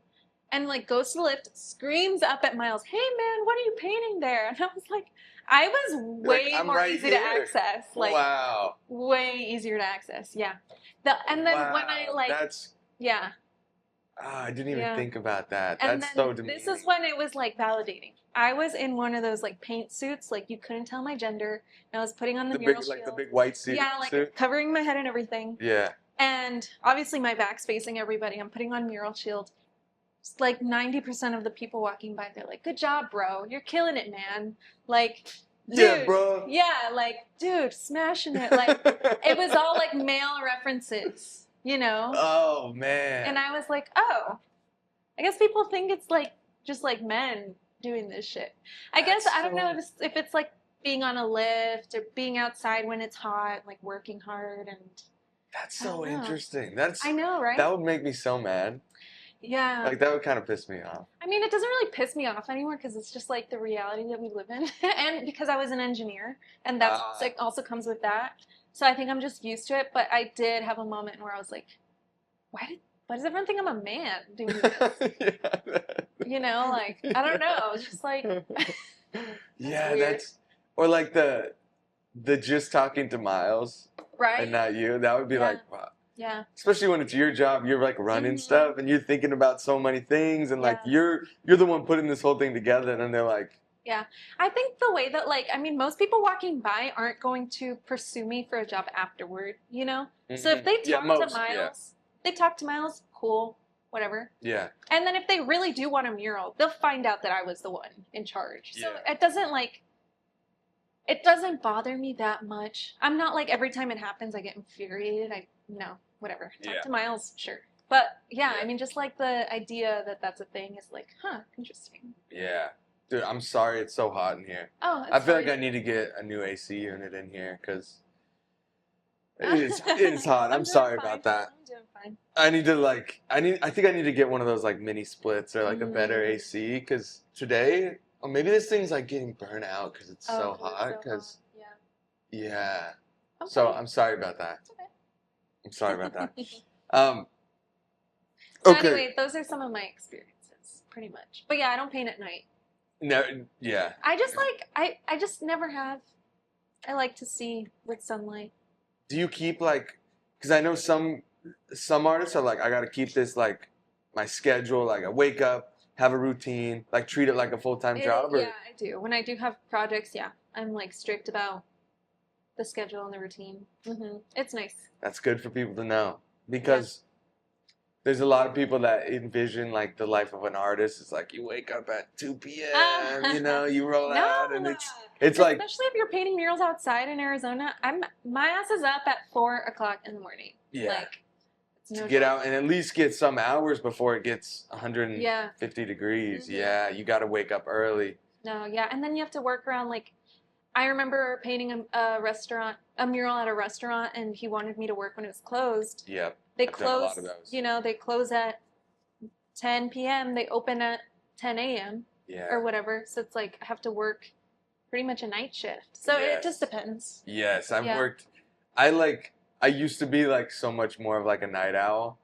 and, like, goes to the lift, screams up at Miles, hey, man, what are you painting there? And I was like, I was way more easy to access. Like, wow. Way easier to access, yeah. And then when I, like, yeah. I didn't even think about that. And that's then so demeaning. This is when it was, like, validating. I was in one of those, like, paint suits. Like, you couldn't tell my gender. And I was putting on the mural shield. Like the big white suit. Yeah, like, covering my head and everything. Yeah. And obviously my back's facing everybody. I'm putting on mural shield. It's like 90% of the people walking by, they're like, good job, bro. You're killing it, man. Like, dude. Yeah, bro. Yeah, like, dude, smashing it. Like, it was all, like, male references, you know? Oh, man. And I was like, oh. I guess people think it's, like, just, like, men doing this shit. I guess, I don't know if it's, like, being on a lift or being outside when it's hot, like, working hard and... That's so interesting. I know, right? That would make me so mad. Yeah. Like, that would kind of piss me off. I mean, it doesn't really piss me off anymore because it's just, like, the reality that we live in. And because I was an engineer, and that's also comes with that. So I think I'm just used to it. But I did have a moment where I was like, why does everyone think I'm a man doing this? Yeah. You know, like, I don't know. It's just like... Yeah, that's... Or, like, the just talking to Miles... Right. And not you. That would be like, wow. Yeah. Especially when it's your job, you're like running stuff and you're thinking about so many things and like you're the one putting this whole thing together and then they're like. Yeah. I think the way that like, I mean, most people walking by aren't going to pursue me for a job afterward, you know? So if they talk to Miles, cool, whatever. Yeah. And then if they really do want a mural, they'll find out that I was the one in charge. So it doesn't like, it doesn't bother me that much. I'm not like every time it happens I get infuriated. No, whatever. Talk to Miles, sure. But yeah, I mean, just like the idea that that's a thing is like, huh, interesting. Yeah. Dude, I'm sorry it's so hot in here. Oh, I feel like I need to get a new AC unit in here because it's hot. I'm sorry about that. I'm doing fine. I need to I think I need to get one of those like mini splits or like a better AC because today... Or maybe this thing's like getting burnt out because it's so hot. Because yeah. Okay. So I'm sorry about that. It's okay. I'm sorry about that. So anyway, those are some of my experiences, pretty much. But yeah, I don't paint at night. No. Yeah. I just like I just never have. I like to see with sunlight. Do you keep like? Because I know some artists are like, I got to keep this like my schedule. Like I wake up. Have a routine, like treat it like a full-time job? Or? Yeah, I do. When I do have projects, I'm like strict about the schedule and the routine. It's nice. That's good for people to know because there's a lot of people that envision like the life of an artist. It's like you wake up at 2 p.m., you know, you roll out and it's like... Especially if you're painting murals outside in Arizona, my ass is up at 4 o'clock in the morning. Yeah. Like, to get out and at least get some hours before it gets 150 degrees. Yeah, you got to wake up early. No, and then you have to work around, like, I remember painting a mural at a restaurant, and he wanted me to work when it was closed. Yep. They close, they close at 10 p.m., they open at 10 a.m. Or whatever, so it's like I have to work pretty much a night shift. So it just depends. Yes, I've worked, I used to be like so much more of like a night owl,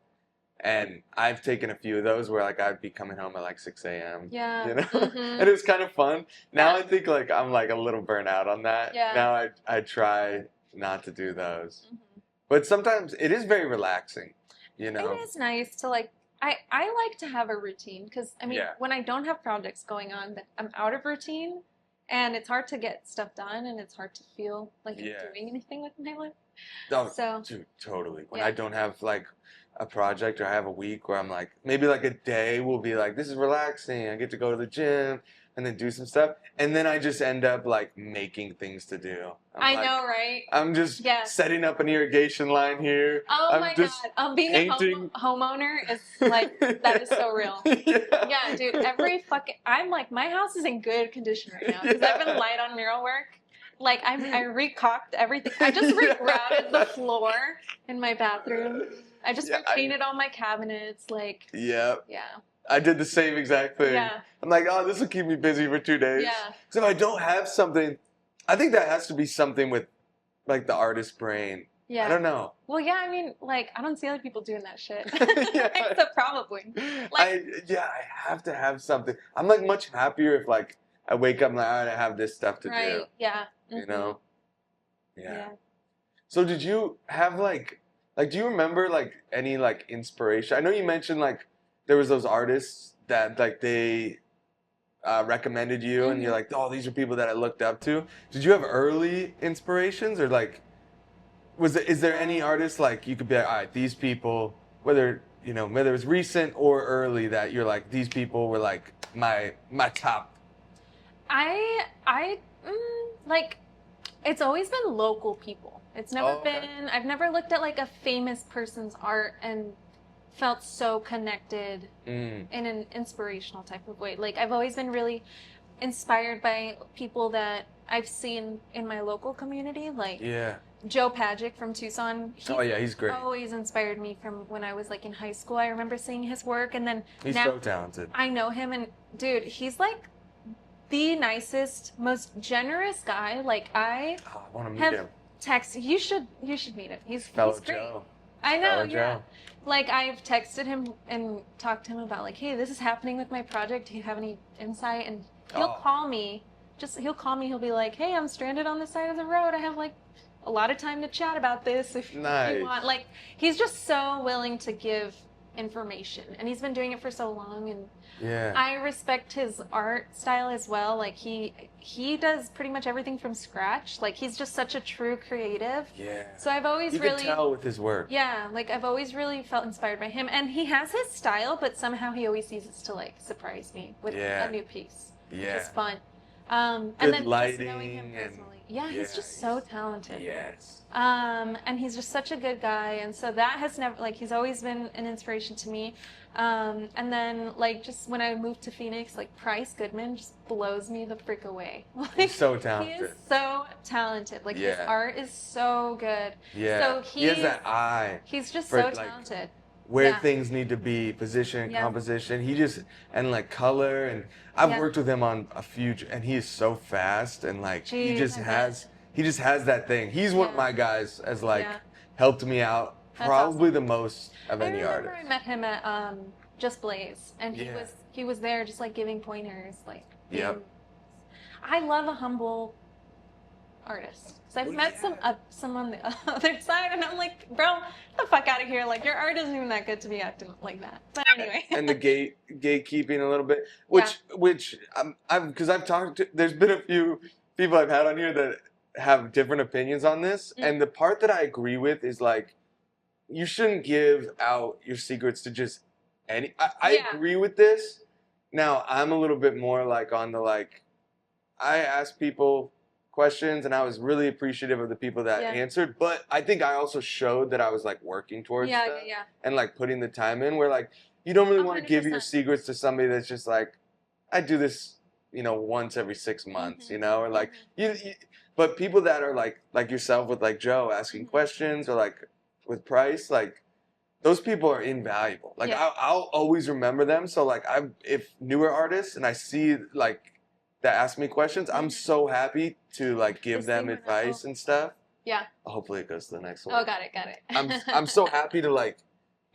And I've taken a few of those where like I'd be coming home at like 6 a.m. Yeah. You know, Mm-hmm. and it was kind of fun. Now Yeah. I think like I'm like a little burnt out on that. Yeah. Now I try not to do those, Mm-hmm. but sometimes it is very relaxing. You know, it is nice to like. I like to have a routine because I mean when I don't have projects going on, that I'm out of routine, and it's hard to get stuff done, and it's hard to feel like I'm doing anything with my life. Oh, so dude, totally. When I don't have like a project or I have a week where I'm like, maybe like a day will be like, this is relaxing. I get to go to the gym and then do some stuff. And then I just end up like making things to do. I know, right? I'm just setting up an irrigation line here. Oh my God. Being painting. A homeowner is like, that is so real. Yeah, dude. I'm like, my house is in good condition right now because I've been light on mural work. Like I recocked everything. I just rerouted the floor in my bathroom. I just repainted all my cabinets. Like yeah. I did the same exact thing. Yeah. I'm like, oh, this will keep me busy for 2 days. Yeah. So if I don't have something, I think that has to be something with like the artist brain. Yeah. I don't know. Well, yeah. I mean, like I don't see other people doing that shit. So probably. Like, I have to have something. I'm like much happier if like I wake up and like, all right, I have this stuff to do. Yeah. Mm-hmm. You know? Yeah. So did you have like do you remember like any like inspiration? I know you mentioned like there was those artists that like they recommended you and you're like, oh, these are people that I looked up to. Did you have early inspirations or like is there any artist like you could be like, all right, these people, whether it's recent or early that you're like, these people were like my top? Like, it's always been local people. It's never been, I've never looked at like a famous person's art and felt so connected in an inspirational type of way. Like, I've always been really inspired by people that I've seen in my local community. Like, Joe Pagic from Tucson. He's great. Always inspired me from when I was like in high school. I remember seeing his work, and then he's so talented. I know him, and dude, he's like the nicest, most generous guy. Like I want to meet him. You should meet him. He's Fellow great. Joe. I know, Fellow Joe. Like I've texted him and talked to him about like, hey, this is happening with my project. Do you have any insight? And he'll call me. He'll call me. He'll be like, hey, I'm stranded on the side of the road. I have like a lot of time to chat about this if you want. Like he's just so willing to give information, and he's been doing it for so long, and I respect his art style as well. Like he does pretty much everything from scratch. Like he's just such a true creative. So I've always you can tell with his work. Like I've always really felt inspired by him, and he has his style, but somehow he always seems to like surprise me with a new piece, which is fun. And then lighting just knowing him personally. He's just so talented. Yes. And he's just such a good guy, and so that has never he's always been an inspiration to me. And then like just when I moved to Phoenix, like Price Goodman just blows me the frick away. Like, he's so talented. He is so talented. Like his art is so good. So he has that eye. He's just so talented. Where things need to be, position, composition. He just like color, and I've worked with him on a few, and he is so fast, and like he just has that thing. He's one of my guys as like helped me out probably the most of any artist. I met him at Just Blaze, and he was there just like giving pointers. Like I love a humble artist. I've met some on the other side, and I'm like, bro, get the fuck out of here. Like, your art isn't even that good to be acting like that. But anyway. And the gatekeeping a little bit, which because I've talked to, there's been a few people I've had on here that have different opinions on this, and the part that I agree with is like, you shouldn't give out your secrets to just any. I agree with this. Now I'm a little bit more like on the like, I ask people questions, and I was really appreciative of the people that answered, but I think I also showed that I was like working towards stuff and like putting the time in, where like you don't really want to give your secrets to somebody that's just like, I do this once every 6 months, or like but people that are like yourself with like Joe asking questions, or like with Price, like those people are invaluable. Like I'll always remember them. So like if newer artists and I see like that ask me questions, I'm so happy to like give them advice and stuff. Hopefully it goes to the next one. Oh, got it. I'm so happy to like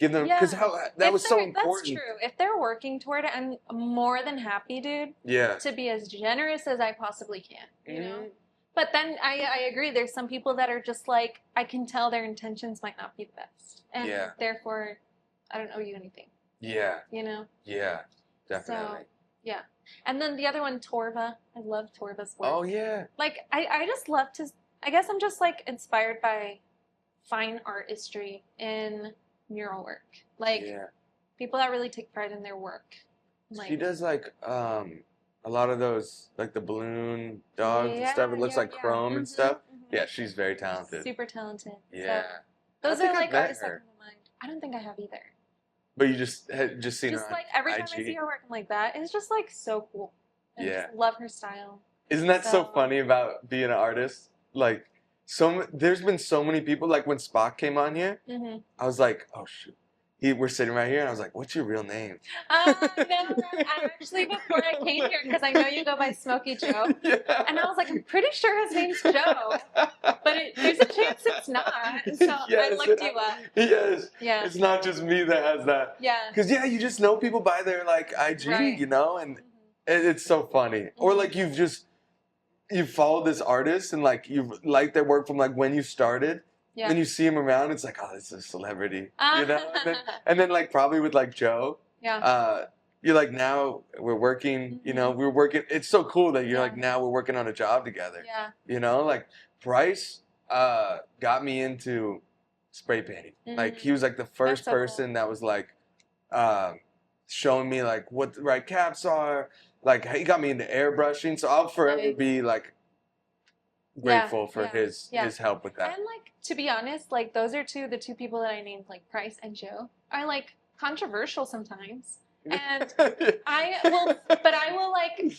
Give them, because that was so That's important. true. If they're working toward it, I'm more than happy, dude. Yeah. To be as generous as I possibly can, you know? But then I agree, there's some people that are just like, I can tell their intentions might not be the best. And therefore, I don't owe you anything. Yeah. You know? Yeah, definitely. So, yeah. And then the other one, Torva. I love Torva's work. Oh, yeah. Like, I just love to, I guess I'm just like inspired by fine artistry in mural work. Like, people that really take pride in their work. Like, she does like a lot of those, like the balloon dogs and stuff. It looks like chrome and stuff. Yeah, she's very talented. Super talented. Yeah. So, those are like artists that come to mind. I don't think I have either. But you just seen her on like every time IG. I see her working like that, it's just like so cool. I just love her style. Isn't that so funny about being an artist? Like, there's been so many people. Like when Spock came on here, I was like, oh shoot. We're sitting right here, and I was like, "What's your real name?" No, actually, before I came here, because I know you go by Smokey Joe, and I was like, I'm pretty sure his name's Joe, but there's a chance it's not. So I looked you up. Yes. Yeah. It's not just me that has that. Yeah. Because you just know people by their like IG, you know, and it's so funny. Or like you've followed this artist and like you've liked their work from like when you started. Yeah. Then you see him around, it's like, oh, this is a celebrity, you know? And then like probably with like Joe, you're like, now we're working, you know, we're working. It's so cool that you're like, now we're working on a job together. Yeah. You know, like Bryce got me into spray painting. Like he was like the first person that was like showing me like what the right caps are. Like he got me into airbrushing. So I'll forever be like grateful for his help with that. And like, to be honest, like those are the two people that I named, like Price and Joe, are like controversial sometimes. And I will like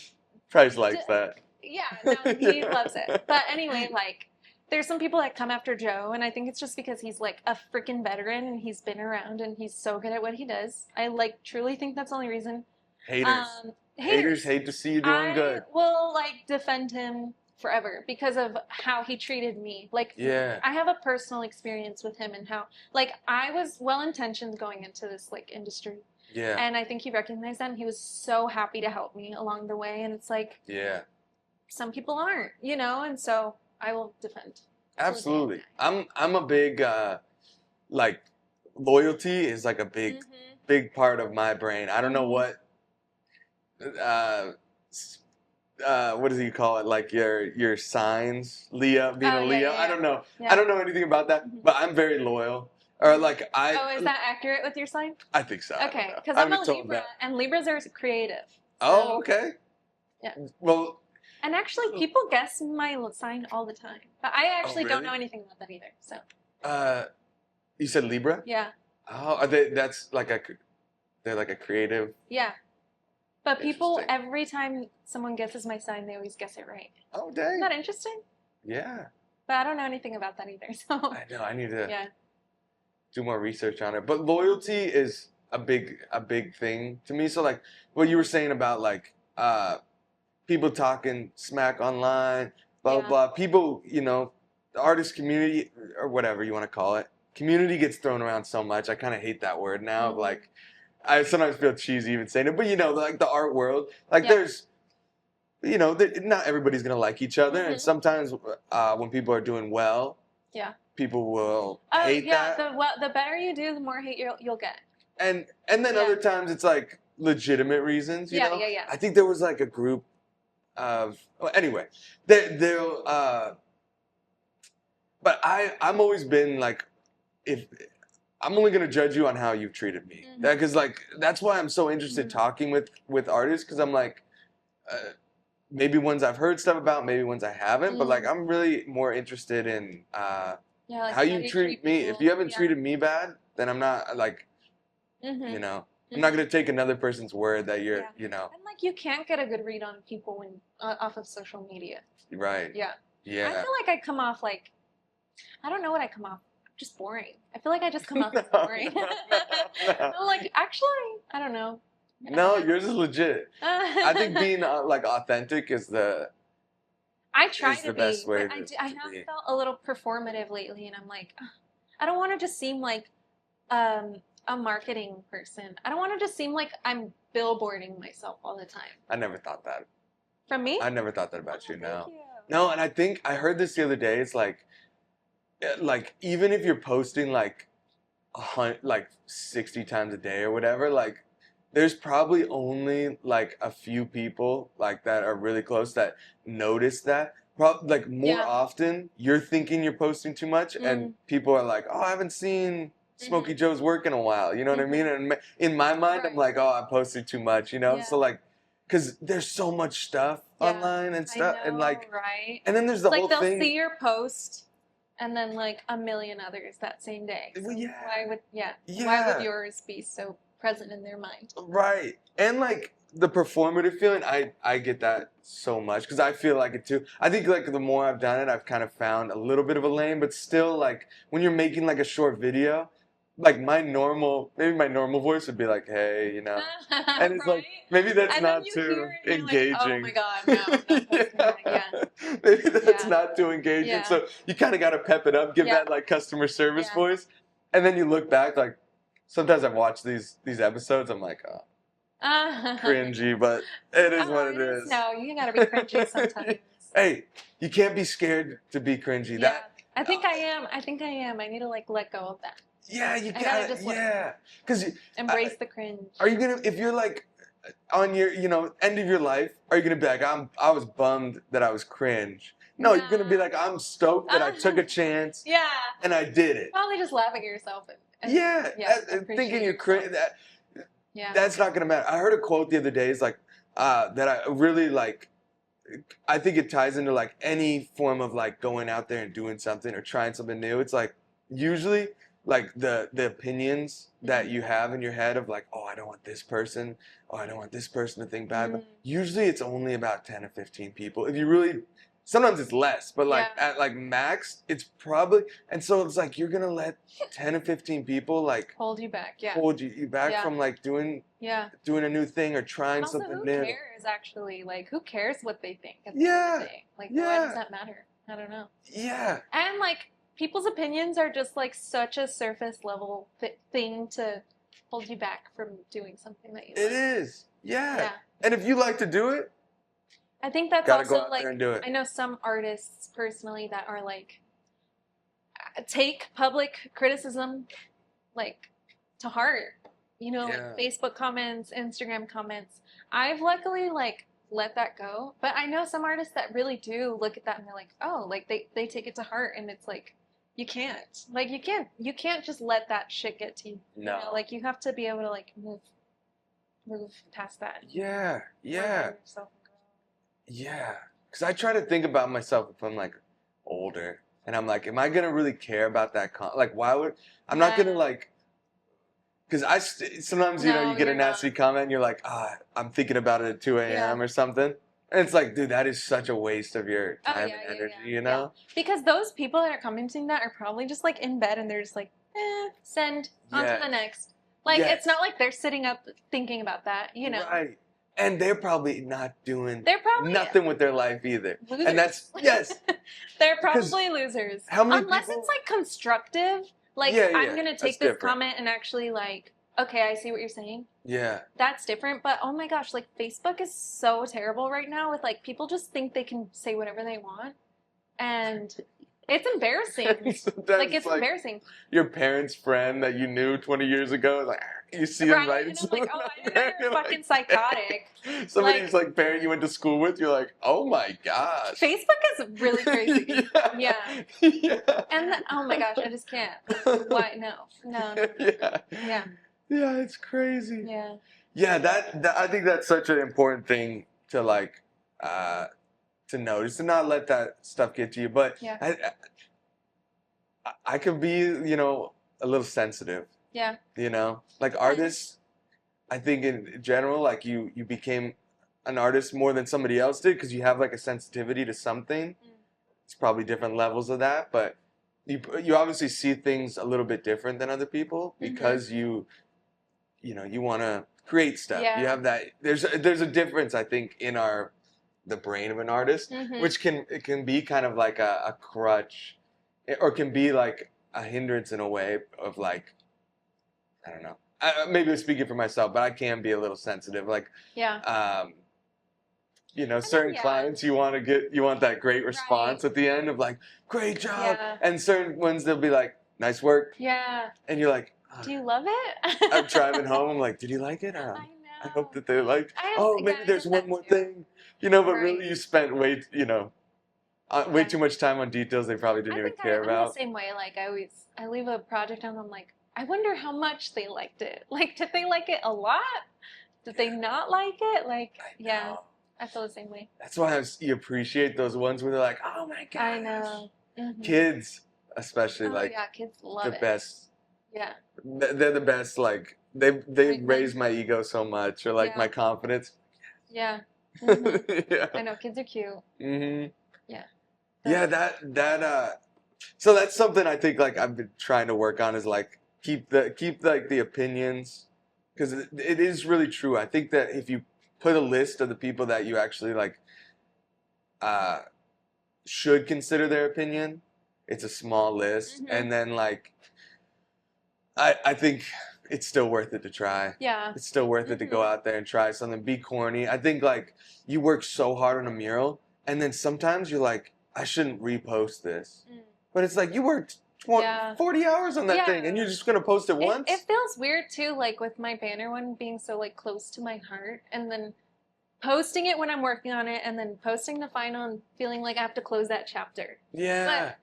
Price likes that. Yeah, no, he loves it. But anyway, like there's some people that come after Joe, and I think it's just because he's like a freaking veteran and he's been around and he's so good at what he does. I like truly think that's the only reason. Haters hate to see you doing good. I will like defend him forever because of how he treated me. Like, I have a personal experience with him and how, like, I was well-intentioned going into this, like, industry. Yeah. And I think he recognized that, and he was so happy to help me along the way. And it's like, some people aren't, you know? And so I will defend. Absolutely. I'm a big, like, loyalty is, like, a big part of my brain. I don't know what do you call it? Like your signs, Leah, being a Leo. I don't know. I don't know anything about that, but I'm very loyal. Or like Oh, is that accurate with your sign? I think so. Okay, because I'm a Libra, and Libras are creative. Oh, okay. Yeah. Well. And actually, people guess my sign all the time, but I actually don't know anything about that either. So. You said Libra? Yeah. Oh, are they? That's like they're like a creative. Yeah. But people, every time someone guesses my sign, they always guess it right. Oh, dang. Isn't that interesting? Yeah. But I don't know anything about that either, so. I know. I need to do more research on it. But loyalty is a big thing to me. So, like, what you were saying about, like, people talking smack online, blah, blah, blah. People, you know, the artist community, or whatever you want to call it, community gets thrown around so much. I kind of hate that word now. Like, I sometimes feel cheesy even saying it, but you know, like the art world, like there's, you know, not everybody's gonna like each other, and sometimes when people are doing well, people will hate that. The better you do, the more hate you'll get. And then other times it's like legitimate reasons, you know. Yeah. I think there was like a group of anyway, they'll but I'm always been like, if I'm only gonna judge you on how you've treated me, because like that's why I'm so interested talking with artists, because I'm like, maybe ones I've heard stuff about, maybe ones I haven't, but like I'm really more interested in like how you treat me. If you haven't treated me bad, then I'm not like, you know, I'm not gonna take another person's word that you're, you know. And like you can't get a good read on people when off of social media. Right. Yeah. Yeah. I feel like I come off like, I don't know what I come off. Just boring. I feel like I just come off as boring. I'm like, actually, I don't know. No, yours is legit. I think being like authentic is the. I try to the be. Best way I have felt a little performative lately, and I'm like, I don't want to just seem like a marketing person. I don't want to just seem like I'm billboarding myself all the time. I never thought that. From me? I never thought that about you. No. Thank you. No, and I think I heard this the other day. It's like even if you're posting like 60 times a day or whatever, like there's probably only like a few people like that are really close that notice that. Like more often, you're thinking you're posting too much, and people are like, "Oh, I haven't seen Smokey Joe's work in a while." You know what I mean? And in my mind, I'm like, "Oh, I posted too much," you know. So like, because there's so much stuff online and stuff, I know, and like, right? and then there's the whole they'll thing. see your post, and then like a million others that same day. So why would yours be so present in their mind? Right, and like the performative feeling, I get that so much because I feel like it too. I think like the more I've done it, I've kind of found a little bit of a lane, but still like when you're making like a short video, like my normal voice would be like, "Hey," you know, and it's like maybe that's not too engaging. Like, oh my god, no, maybe that's not too engaging. So you kind of got to pep it up, give that like customer service voice, and then you look back like sometimes I've watched these episodes, I'm like, oh. Cringy, but it is what it is. No, you gotta be cringy sometimes. Hey, you can't be scared to be cringy. Yeah. I think I am. I need to like let go of that. Yeah, you gotta because embrace the cringe. Are you gonna, if you're like on your end of your life, are you gonna be like, I was bummed that I was cringe? No, you're gonna be like, I'm stoked that I took a chance. And I did it. Probably just laughing at yourself. And thinking you're cringe. That's not gonna matter. I heard a quote the other day. It's like that I really like. I think it ties into like any form of like going out there and doing something or trying something new. It's like usually like the opinions that you have in your head of like, oh, I don't want this person. Oh, I don't want this person to think bad. But usually it's only about 10 or 15 people. If you really, sometimes it's less, but like at like max, it's probably, and so it's like you're gonna let 10 or 15 people like hold you back, hold you back from like doing a new thing or trying something new. Who cares actually? Like who cares what they think at the end of the day? Like why does that matter? I don't know. And like people's opinions are just like such a surface level thing to hold you back from doing something that you like. It is, and if you like to do it, I think that's gotta also go out like there and do it. I know some artists personally that are like take public criticism like to heart. Like Facebook comments, Instagram comments. I've luckily like let that go, but I know some artists that really do look at that and they're like, oh, like they take it to heart, and it's like you can't just let that shit get to you. No, like you have to be able to like move past that. Yeah. Because I try to think about myself if I'm like older, and I'm like, am I gonna really care about that? Like, why would I'm not gonna like? Because sometimes you get a nasty comment, and you're like, I'm thinking about it at 2 a.m. or something, and it's like, dude, that is such a waste of your time and energy, you know? Because those people that are commenting that are probably just like in bed, and they're just like, send on to the next. Like it's not like they're sitting up thinking about that, Right. And they're probably not doing nothing with their life either. Losers. And that's, they're probably losers. Unless it's like constructive. Like, I'm going to take this comment and actually like, okay, I see what you're saying. Yeah. That's different. But oh my gosh, like Facebook is so terrible right now with like people just think they can say whatever they want. And it's embarrassing. Like, it's embarrassing. Your parents' friend that you knew 20 years ago, like, you see him writing and I'm like, oh, I didn't know you're fucking psychotic. Somebody's like parent you went to school with, you're like, oh my gosh. Facebook is really crazy. And oh my gosh, I just can't. Why? No. Yeah, it's crazy. Yeah, that I think that's such an important thing to like to notice, to not let that stuff get to you. But I could be, a little sensitive. Yeah. Like artists, I think in general, like you became an artist more than somebody else did because you have like a sensitivity to something. It's probably different levels of that, but you obviously see things a little bit different than other people because you want to create stuff. You have that. There's a difference, I think, in the brain of an artist, which can be kind of like a crutch, or can be like a hindrance in a way of like I don't know. Maybe I'm speaking for myself, but I can be a little sensitive. Like, you know, certain clients you want that great response at the end of like, great job. Yeah. And certain ones they'll be like, nice work. Yeah. And you're like, do you love it? I'm driving home. I'm like, did you like it? I know. I hope that they liked. Maybe there's one more thing, you know. But really, you spent way too much time on details they probably didn't even care about. I'm the same way. Like I leave a project and I'm like, I wonder how much they liked it. Like, did they like it a lot? Did they not like it? Like, I feel the same way. That's why you appreciate those ones where they're like, oh my gosh. I know. Mm-hmm. Kids, especially, kids love the best. Yeah. They're the best. Like they raise my ego so much, or like my confidence. Yeah. Mm-hmm. I know, kids are cute. Mm-hmm. Yeah. So that's something I think like I've been trying to work on is like keep like the opinions, because it is really true. I think that if you put a list of the people that you actually like should consider their opinion, it's a small list, and then like I think it's still worth it to try. Yeah. It's still worth it to go out there and try something. Be corny. I think like you work so hard on a mural, and then sometimes you're like, I shouldn't repost this. But it's like you worked 40 hours on that thing, and you're just going to post it once? It feels weird, too, like with my banner one being so like close to my heart, and then posting it when I'm working on it, and then posting the final and feeling like I have to close that chapter. Yeah. But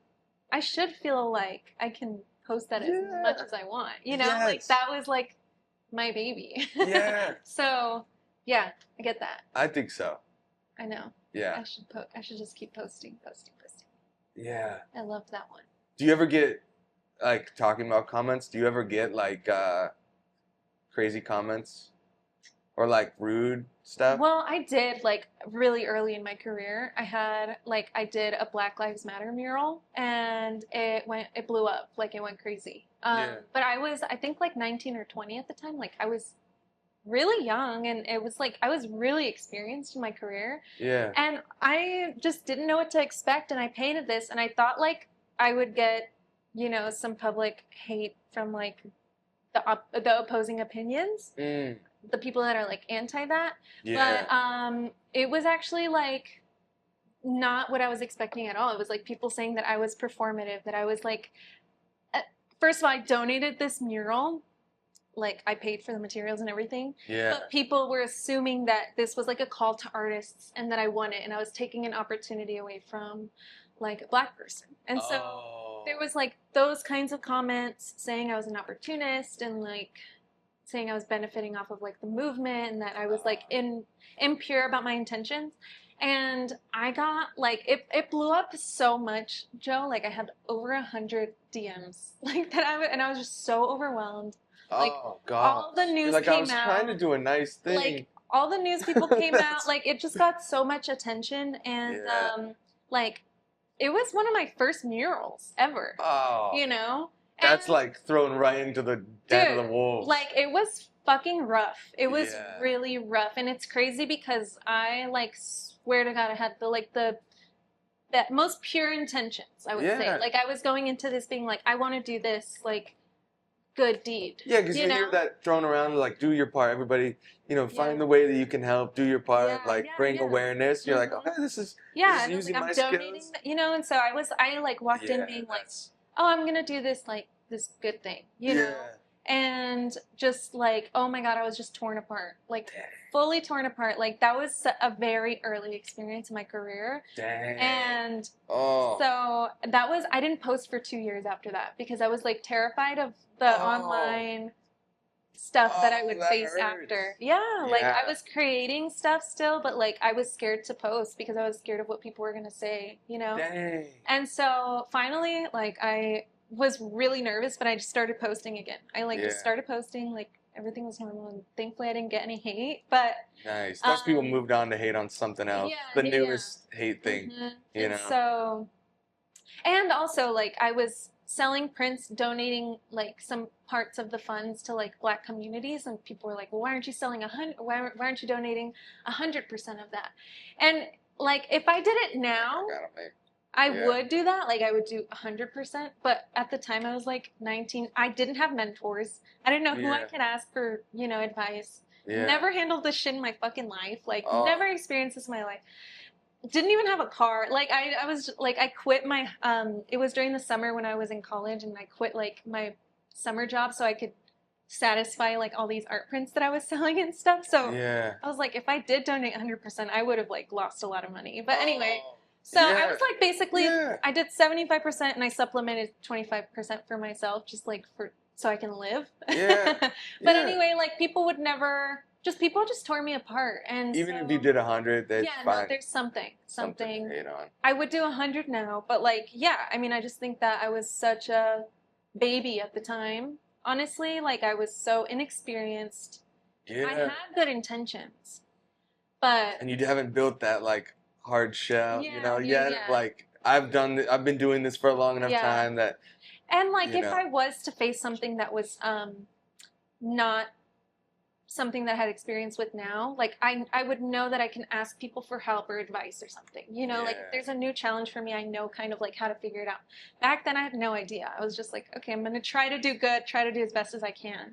I should feel like I can post that as much as I want. You know, like that was like my baby. Yeah. So, yeah, I get that. I think so. I know. Yeah. I should just keep posting. Yeah. I love that one. Do you ever get, like, talking about comments, do you ever get, like, crazy comments? Or, like, rude stuff? Well, I did, like, really early in my career. I did a Black Lives Matter mural, and it blew up. Like, it went crazy. But I think, like, 19 or 20 at the time. Like, I was really young, and it was like I was really experienced in my career. Yeah. And I just didn't know what to expect, and I painted this, and I thought like I would get, some public hate from like the opposing opinions, the people that are like anti that. Yeah. But it was actually like not what I was expecting at all. It was like people saying that I was performative, that I was like, first of all, I donated this mural. Like, I paid for the materials and everything. Yeah. But people were assuming that this was, like, a call to artists and that I won it. And I was taking an opportunity away from, like, a Black person. And so there was, like, those kinds of comments saying I was an opportunist and, like, saying I was benefiting off of, like, the movement and that I was, like, impure about my intentions. And I got, like, it blew up so much, Joe. Like, I had over 100 DMs. Like, and I was just so overwhelmed. Like, God. all the news came out. I was trying to do a nice thing. Like, all the news people came out. Like, it just got so much attention. And, like, it was one of my first murals ever. Oh. That's, like, thrown right into the den of the wolves. Like, it was fucking rough. It was really rough. And it's crazy because I, like, swear to God, I had the most pure intentions, I would say. Like, I was going into this being like, I want to do this, like, good deed. Yeah, because you hear that thrown around, like, do your part. Everybody, find the way that you can help, do your part, bring awareness. You're like, okay, this is using my skills. And so I like walked in being like, oh, I'm going to do this, like, this good thing, you know? And just like, oh my God, I was just torn apart, like fully torn apart. Like that was a very early experience in my career. Dang. And so I didn't post for 2 years after that because I was like terrified of the online stuff that I would face after. Yeah, like I was creating stuff still, but like I was scared to post because I was scared of what people were going to say, Dang. And so finally, like I was really nervous, but I just started posting again. I just started posting, like everything was normal, and thankfully I didn't get any hate. But nice. Those people moved on to hate on something else. The newest hate thing. You know. So, and also like I was selling prints, donating like some parts of the funds to like Black communities, and people were like, "Well, why aren't you selling 100? Why aren't you donating 100% of that?" And like if I did it now. I would do that. Like, I would do 100%. But at the time, I was like 19. I didn't have mentors. I didn't know who I could ask for, advice. Yeah. Never handled this shit in my fucking life. Like, never experienced this in my life. Didn't even have a car. Like, I was, like, I quit my, it was during the summer when I was in college, and I quit, like, my summer job so I could satisfy, like, all these art prints that I was selling and stuff. So I was like, if I did donate 100%, I would have, like, lost a lot of money. But anyway, so I was, like, basically, I did 75% and I supplemented 25% for myself, just, like, so I can live. But anyway, like, people just tore me apart. And even if you did 100, that's fine. No, there's something. I would do 100 now, but like, I mean, I just think that I was such a baby at the time. Honestly, like, I was so inexperienced. I had good intentions, and you haven't built that, like, hard shell, yet. Like, I've been doing this for a long enough time that. And like, if I was to face something that was not something that I had experience with now, like, I would know that I can ask people for help or advice or something, like, if there's a new challenge for me, I know kind of like how to figure it out. Back then I had no idea. I was just like, okay, I'm gonna try to do good, try to do as best as I can.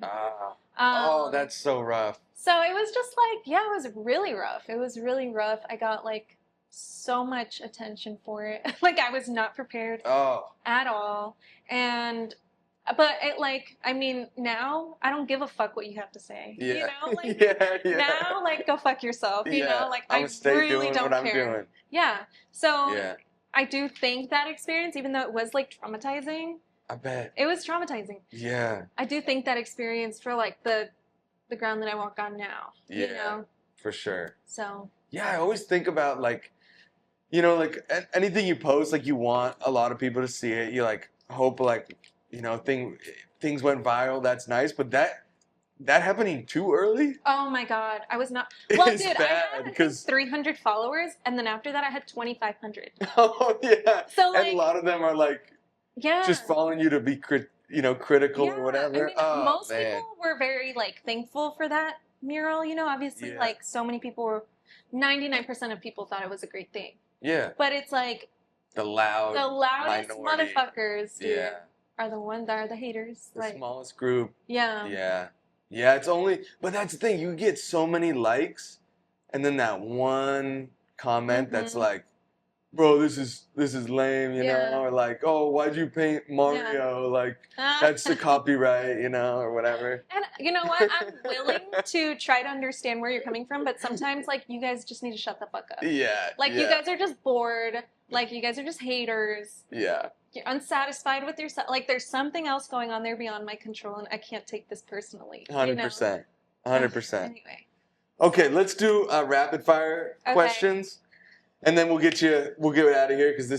That's so rough. So it was just like, it was really rough. I got like so much attention for it. Like, I was not prepared at all. But I mean, now I don't give a fuck what you have to say. Like, now, like, go fuck yourself. Like, I really don't care. Yeah. So I do think that experience, even though it was like traumatizing. I bet it was traumatizing. Yeah. I do think that experience for like the ground that I walk on now. Yeah. For sure. So. Yeah, I always think about, like, like, anything you post, like, you want a lot of people to see it. You, like, hope, like, things went viral. That's nice, but that happening too early. Oh my God, I was not. Well, dude, I had 300 followers, and then after that, I had 2,500. Oh yeah. So, like, and a lot of them are like, just following you to be critical or whatever. I mean, most people were very, like, thankful for that mural. Obviously, like, so many people were. 99% of people thought it was a great thing. Yeah. But it's like the loudest minority. Motherfuckers, dude, are the ones that are the haters. The smallest group. Yeah. It's only, but that's the thing. You get so many likes, and then that one comment that's like, "Bro, this is lame," or like, "Oh, why'd you paint Mario?" Like, that's the copyright, or whatever. And you know what? I'm willing to try to understand where you're coming from, but sometimes, like, you guys just need to shut the fuck up. Yeah. Like, you guys are just bored. Like, you guys are just haters. Yeah. You're unsatisfied with yourself. Like, there's something else going on there beyond my control, and I can't take this personally. 100%. 100%. Anyway. Okay, let's do rapid fire questions. And then we'll get it out of here, because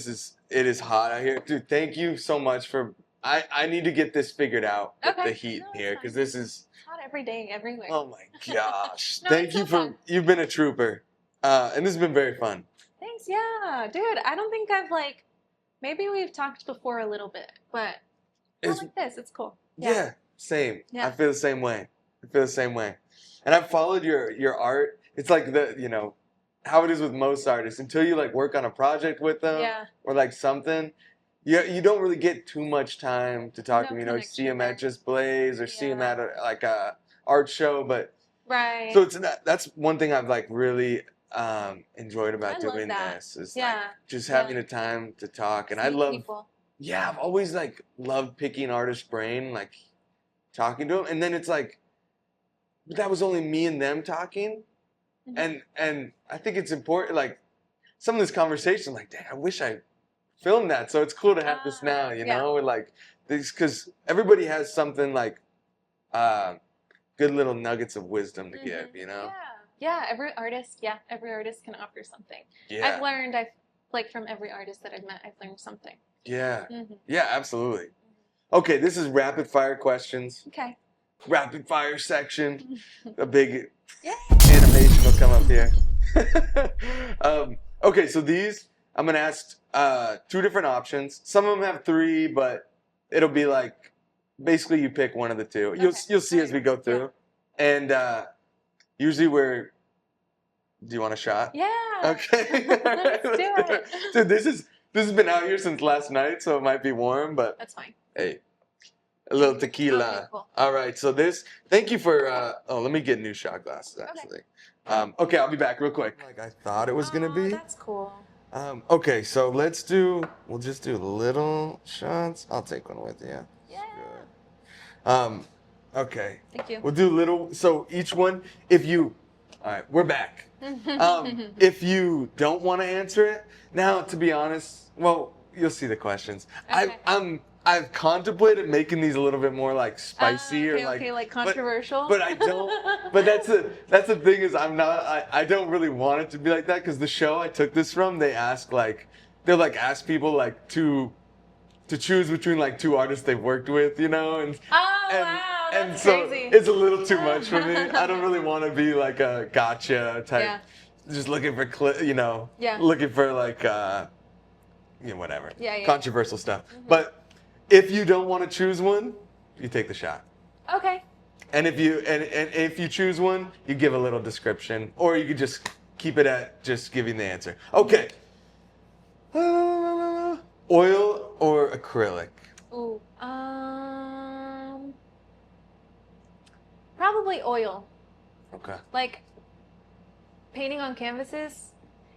it is hot out here. Dude, thank you so much for, I need to get this figured out with the heat here, because this is hot every day, everywhere. Oh my gosh. Thank you you've been a trooper. And this has been very fun. Thanks, yeah. Dude, I don't think I've, like, maybe we've talked before a little bit, but not like this. It's cool. Yeah, same. Yeah. I feel the same way. And I've followed your art. It's like how it is with most artists, until you, like, work on a project with them or, like, something, you don't really get too much time to talk to them. You see them at Just Blaze or see them at a art show, but so that's one thing I've, like, really enjoyed about doing this is like just having the time to talk. And I love people. I've always, like, loved picking artists' brain, like, talking to them, and then it's like, but that was only me and them talking. And I think it's important, like, some of this conversation, like, dang, I wish I filmed that. So it's cool to have this now, and, like, this, because everybody has something, like, good little nuggets of wisdom to give, Yeah, every artist can offer something. Yeah. I've learned, from every artist that I've met, I've learned something. Yeah. Yeah, absolutely. Okay, this is rapid fire questions. Okay. Rapid fire section. A big animation will come up here. Okay, so these, I'm going to ask 2 different options. Some of them have 3, but it'll be like, basically you pick one of the 2. Okay. You'll see as we go through. Yeah. And usually do you want a shot? Yeah. Okay. Let's do it. Dude, this is This has been out here since last night, so it might be warm, but That's fine. hey, a little tequila. Okay, cool. All right, so thank you for, let me get new shot glasses, actually. Okay, I'll be back real quick. Like I thought it was going to be. That's cool. Okay, so we'll just do little shots. I'll take one with you. Yeah. Good. Okay. Thank you. We'll do little, so each one, all right, we're back. If you don't want to answer it, now, to be honest, well, you'll see the questions. Okay. I've contemplated making these a little bit more like spicy or like controversial. But I don't. But that's the thing is I don't really want it to be like that because the show I took this from, they'll ask people like to choose between like two artists they've worked with, and wow, that's so crazy. it's a little too much for me. I don't really want to be like a gotcha type, just looking for looking for like whatever, controversial stuff. Mm-hmm. But if you don't want to choose one, you take the shot. Okay. And if you choose one, you give a little description, or you could just keep it at just giving the answer. Okay. Oil or acrylic? Ooh. Probably oil. Okay. Like painting on canvases.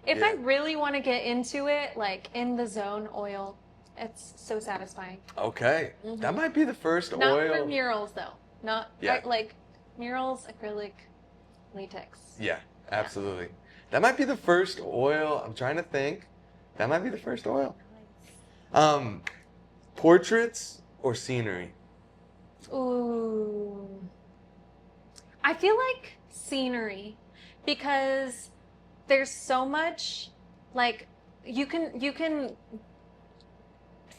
If I really want to get into it, like in the zone, oil. It's so satisfying. Okay. Mm-hmm. That might be the first Not oil. Not for murals though. Not like murals, acrylic, latex. Yeah, absolutely. That might be the first oil. I'm trying to think. That might be the first oil. Nice. Portraits or scenery? Ooh. I feel like scenery because there's so much like you can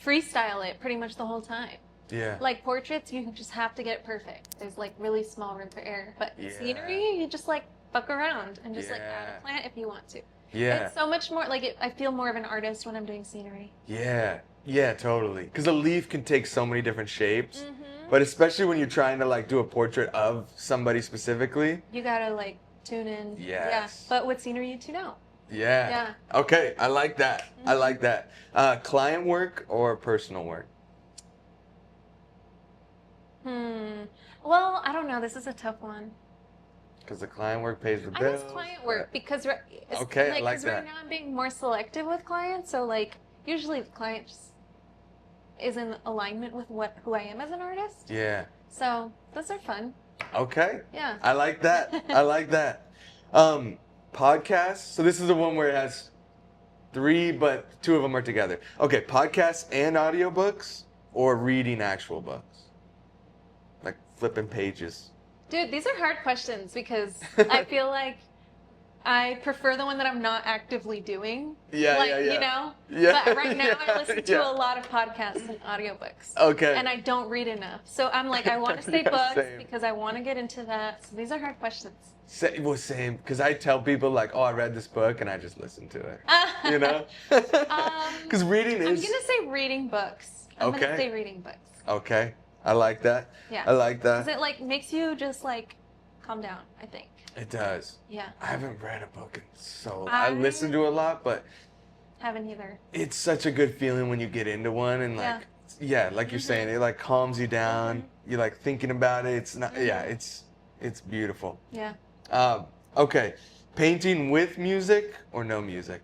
freestyle it pretty much the whole time. Yeah. Like portraits, you just have to get it perfect. There's like really small room for error. But scenery, you just like fuck around and just like add a plant if you want to. Yeah. It's so much more like I feel more of an artist when I'm doing scenery. Yeah. Yeah, totally. Because a leaf can take so many different shapes. Mm-hmm. But especially when you're trying to like do a portrait of somebody specifically. You gotta like tune in. Yes. Yeah. But with scenery, you tune out. Yeah. Yeah. Okay, I like that. Mm-hmm. I like that. Client work or personal work? Well, I don't know. This is a tough one. Because the client work pays the bills. I guess client work because okay, I like that. Right now I'm being more selective with clients, so like usually the client just is in alignment with who I am as an artist. Yeah. So those are fun. Okay. Yeah. I like that. I like that. Podcasts. So this is the one where it has 3, but 2 of them are together. Okay, podcasts and audiobooks or reading actual books? Like flipping pages. Dude, these are hard questions because I feel like I prefer the one that I'm not actively doing. Yeah. Yeah. But right now I listen to a lot of podcasts and audiobooks. Okay. And I don't read enough. So I'm like, I want to say books because I want to get into that. So these are hard questions. Same. Because I tell people like, oh, I read this book and I just listen to it. Because reading is... I'm going to say reading books. I'm going to say reading books. Okay. I like that. Yeah. I like that. Because it like makes you just like calm down, I think. It does. Yeah. I haven't read a book in so long. I listen to a lot, but... Haven't either. It's such a good feeling when you get into one and like... Yeah, like you're saying, it like calms you down. Mm-hmm. You're like thinking about it. It's not... Yeah, it's beautiful. Yeah. Okay. Painting with music or no music?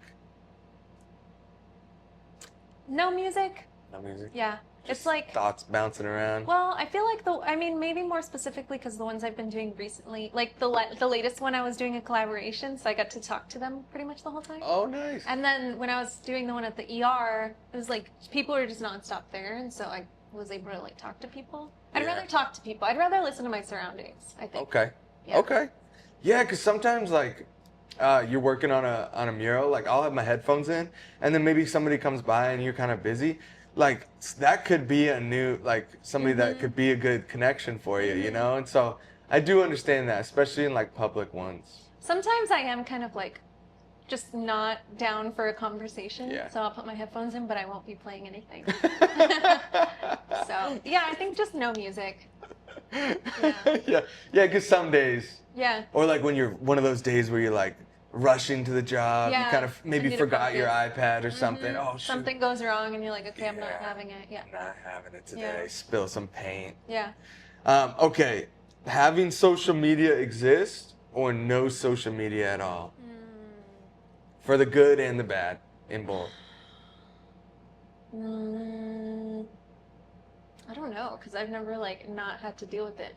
No music. No music? Yeah. It's like thoughts bouncing around. Well, I feel like maybe more specifically because the ones I've been doing recently, like the latest one I was doing a collaboration, so I got to talk to them pretty much the whole time. Oh, nice. And then when I was doing the one at the ER, it was like people were just nonstop there, and so I was able to like talk to people. I'd rather talk to people. I'd rather listen to my surroundings, I think. Okay. Yeah. Okay. Yeah, because sometimes like you're working on a mural, like I'll have my headphones in, and then maybe somebody comes by and you're kind of busy. Like that could be a new, like somebody that could be a good connection for you, you know? And so I do understand that, especially in like public ones. Sometimes I am kind of like just not down for a conversation. Yeah. So I'll put my headphones in, but I won't be playing anything. So yeah, I think just no music. Yeah, because some days. Yeah. Or like when you're one of those days where you're like rushing to the job. Yeah, You kind of maybe need to forgot your focus. iPad or something. Mhm. Oh, shoot. Something goes wrong and you're like, okay, I'm not Yeah. having it. Yeah. Not having it today. Yeah. Spill some paint. Yeah. Okay, having social media exist or no social media at all? For the good and the bad, in both. I don't know, because I've never like not had to deal with it.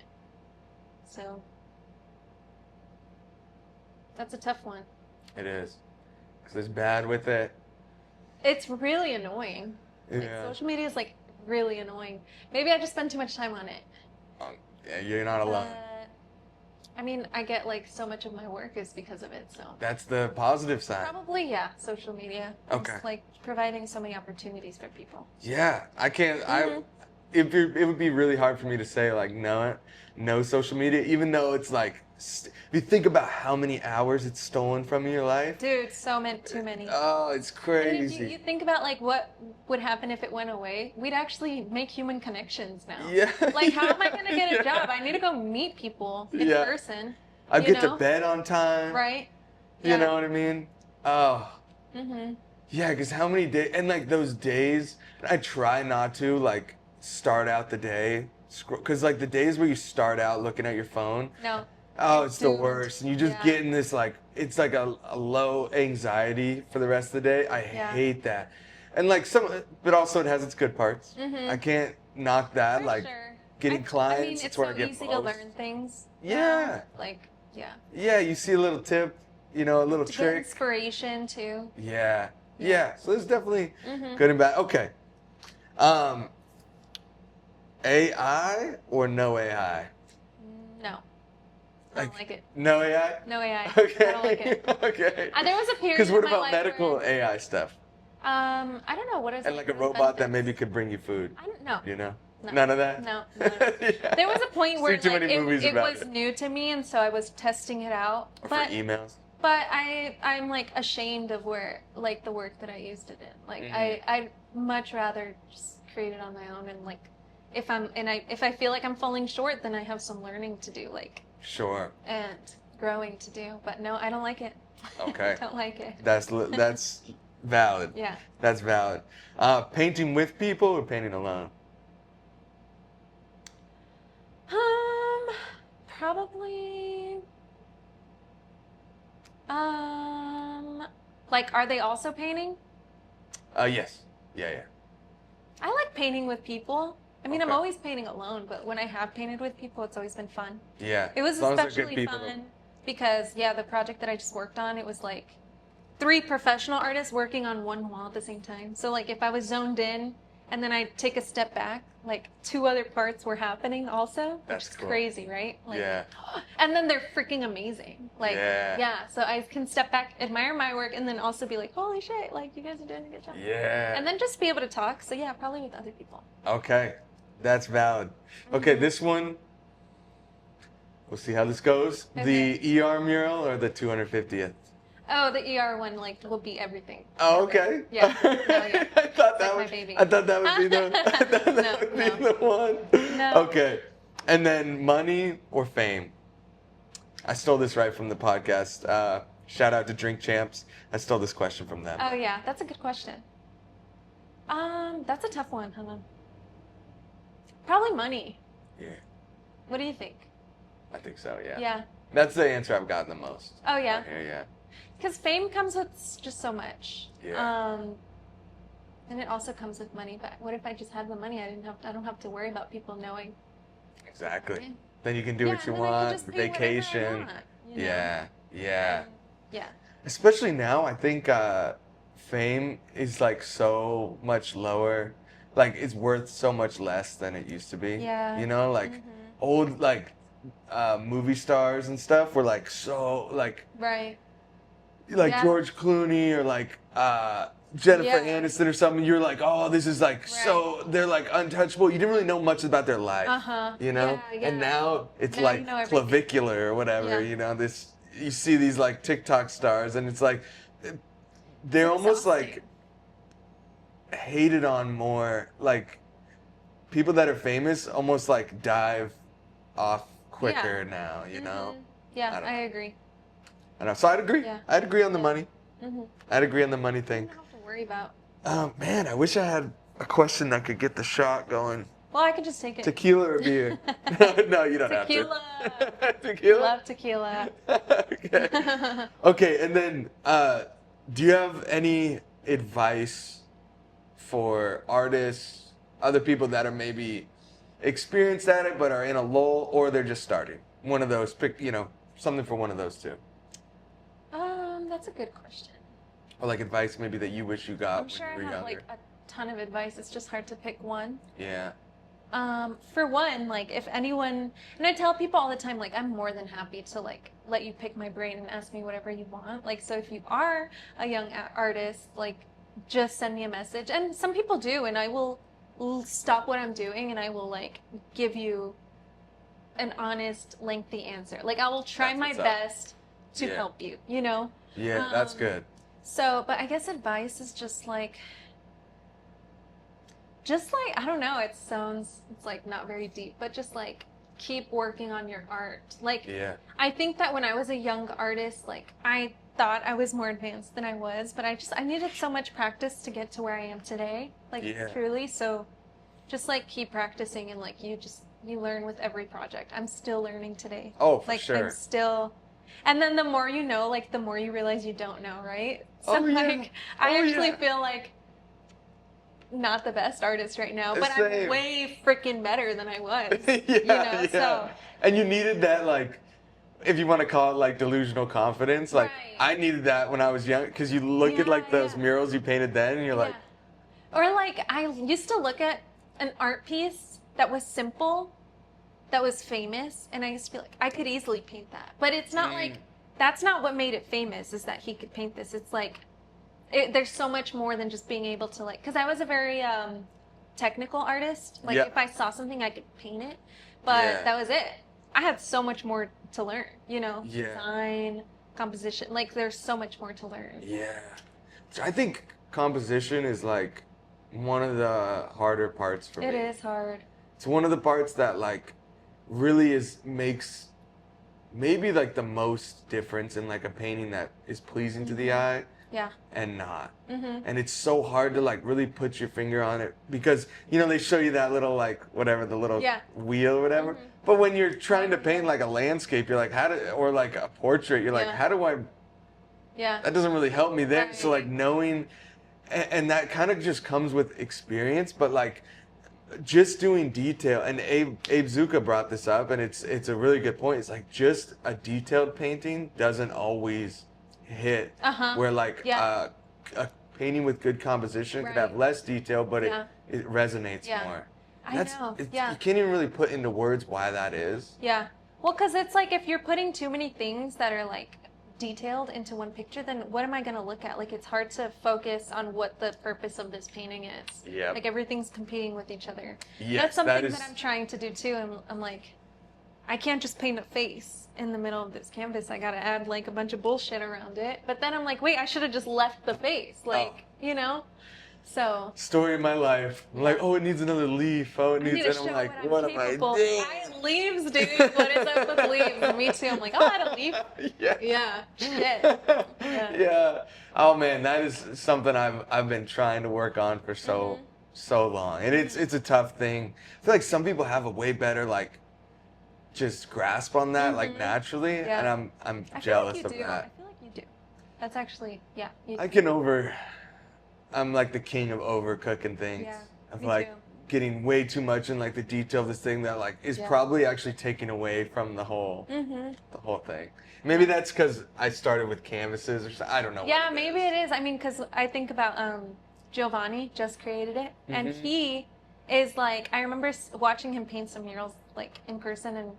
So that's a tough one. It is. Because there's bad with it. It's really annoying. Yeah. Like, social media is like really annoying. Maybe I just spend too much time on it. Yeah, you're not alone. I mean, I get like so much of my work is because of it, so. That's the positive side. Probably, yeah, social media. Okay. It's like providing so many opportunities for people. Yeah, I can't. It would be really hard for me to say like no social media, even though it's like if you think about how many hours it's stolen from your life. Dude, too many. Oh, it's crazy. And if you think about like what would happen if it went away, we'd actually make human connections now. Yeah. Like, how am I gonna get a job? I need to go meet people in person. I get to bed on time. Right. You know what I mean? Oh. Mhm. Yeah, because how many days, and like those days, I try not to like start out the day, because like the days where you start out looking at your phone. No. Oh, it's the worst. And you just get in this like, it's like a low anxiety for the rest of the day. I hate that. And like but also it has its good parts. I can't knock that. For like sure. getting clients, I mean, it's where so I get easy most. to learn things. Yeah. Like, yeah. Yeah, you see a little tip, a little To get trick. inspiration too. Yeah. So there's definitely good and bad. Okay. AI or no AI? No. I don't like it. No AI? No AI. Okay. I don't like it. Okay. There was a period Because what in my about life medical where, AI stuff? I don't know, what is And it? like a What are the robot that benefits? maybe could bring you food. I don't know. You know? No. None of that? No. Yeah. There was a point where Seen too like, many movies it about was new to me, and so I was testing it out. Or for emails? But I'm like ashamed of where like the work that I used it in. Like I'd much rather just create it on my own, and like if I feel like I'm falling short, then I have some learning to do, like and growing to do. But no, I don't like it. Okay. I don't like it. That's valid. Yeah. That's valid. Painting with people or painting alone? Probably. Like, are they also painting? Yes. Yeah. I like painting with people. I mean, I'm always painting alone, but when I have painted with people, it's always been fun. Yeah. It was as long as they're good especially people, fun because, the project that I just worked on, it was like 3 professional artists working on one wall at the same time. So, like, if I was zoned in and then I take a step back, like 2 other parts were happening also, That's which is cool. crazy, right? Like, yeah. And then they're freaking amazing. Like, Yeah. So I can step back, admire my work, and then also be like, holy shit, like, you guys are doing a good job. Yeah. And then just be able to talk. So, yeah, probably with other people. Okay. That's valid. Okay, this one, we'll see how this goes. Okay. The ER mural or the 250th? Oh, the ER one, like, will be everything. Oh, okay. Yeah. Hell yeah. I thought Like that my would baby. I thought that would be the one. No. Okay. And then money or fame? I stole this right from the podcast. Shout out to Drink Champs. I stole this question from them. Oh, yeah. That's a good question. That's a tough one. Hold on. Probably money. Yeah. What do you think? I think so, yeah. Yeah. That's the answer I've gotten the most. Oh, yeah. Yeah. Because fame comes with just so much. Yeah. And it also comes with money. But what if I just had the money? I don't have to worry about people knowing. Exactly. Right? Then you can do what you want, vacation. Yeah. Yeah. Especially now, I think fame is like so much lower. Like it's worth so much less than it used to be. Yeah. You know, like old like movie stars and stuff were like so like Right. Like George Clooney or like Jennifer Aniston or something. You're like, oh, this is like so they're like untouchable. You didn't really know much about their life. You know? Yeah. And now it's now like you know clavicular or whatever, you know, you see these like TikTok stars and it's like they're almost like hated on more, like people that are famous almost like dive off quicker now, you know? Yeah, I agree. I know. So I'd agree. Yeah. I'd agree on the money. Mm-hmm. I'd agree on the money thing. I don't have to worry about. Man, I wish I had a question that could get the shot going. Well, I could just take it. Tequila or beer? No, you don't Tequila. have to. Tequila. Love tequila. Okay. Okay, and then do you have any advice for artists, other people that are maybe experienced at it but are in a lull, or they're just starting? One of those, pick, something for one of those two. That's a good question. Or like advice maybe that you wish you got I'm when sure you were I have younger. like a ton of advice. It's just hard to pick one. Yeah. For one, like if anyone, and I tell people all the time, like I'm more than happy to like let you pick my brain and ask me whatever you want. Like, so if you are a young artist, like just send me a message. And some people do, and I will stop what I'm doing and I will like give you an honest, lengthy answer. Like I will try my best to help you, Yeah, that's good. So, but I guess advice is just like, I don't know, it's like not very deep, but just like keep working on your art. Like, I think that when I was a young artist, like I thought I was more advanced than I was, but I needed so much practice to get to where I am today, like truly. So just like keep practicing, and like you learn with every project. I'm still learning today. Oh, for like, sure. I'm still, and then the more you know, like the more you realize you don't know, right? So like, I actually feel like not the best artist right now, but I'm way freaking better than I was. So. And you needed that, like, if you want to call it like delusional confidence, like I needed that when I was young, because you look at like those murals you painted then and you're like. Or like I used to look at an art piece that was simple, that was famous, and I used to be like, I could easily paint that. But it's not like, that's not what made it famous, is that he could paint this. It's like, there's so much more than just being able to like, because I was a very technical artist. Like if I saw something, I could paint it, but that was it. I had so much more to learn, design, composition, like there's so much more to learn. Yeah. I think composition is like one of the harder parts for me. It is hard. It's one of the parts that like really makes maybe like the most difference in like a painting that is pleasing to the eye. And not. And it's so hard to like really put your finger on it, because they show you that little like whatever, the little wheel or whatever. But when you're trying to paint like a landscape, you're like, or like a portrait, you're like, how do I? That doesn't really help me there. So like knowing, and that kind of just comes with experience. But like just doing detail, and Abe Zuka brought this up, and it's a really good point. It's like just a detailed painting doesn't always hit where like a painting with good composition could have less detail, but it resonates more. I know. You can't even really put into words why that is. Well, because it's like if you're putting too many things that are like detailed into one picture, then what am I going to look at? Like it's hard to focus on what the purpose of this painting is. Like everything's competing with each other. That's something that I'm trying to do too. And I'm like, I can't just paint a face in the middle of this canvas. I got to add like a bunch of bullshit around it. But then I'm like, wait, I should have just left the face. Like, So. Story of my life. I'm like, oh, it needs another leaf. Oh, it needs, and I'm like, what am I doing? Leaves, dude. What is up with leaves? Me too. I'm like, I'll add a leaf. Shit. Yeah. Oh man, that is something I've been trying to work on for so long, and it's a tough thing. I feel like some people have a way better like just grasp on that like naturally, and I'm jealous of that. I feel like you do. That's actually you I'm like the king of overcooking things. Of like getting way too much in like the detail of this thing that like is probably actually taking away from the whole thing. Maybe that's because I started with canvases or something. I don't know. Yeah, maybe it is. I mean, because I think about Giovanni just created it, and he is like, I remember watching him paint some murals like in person, and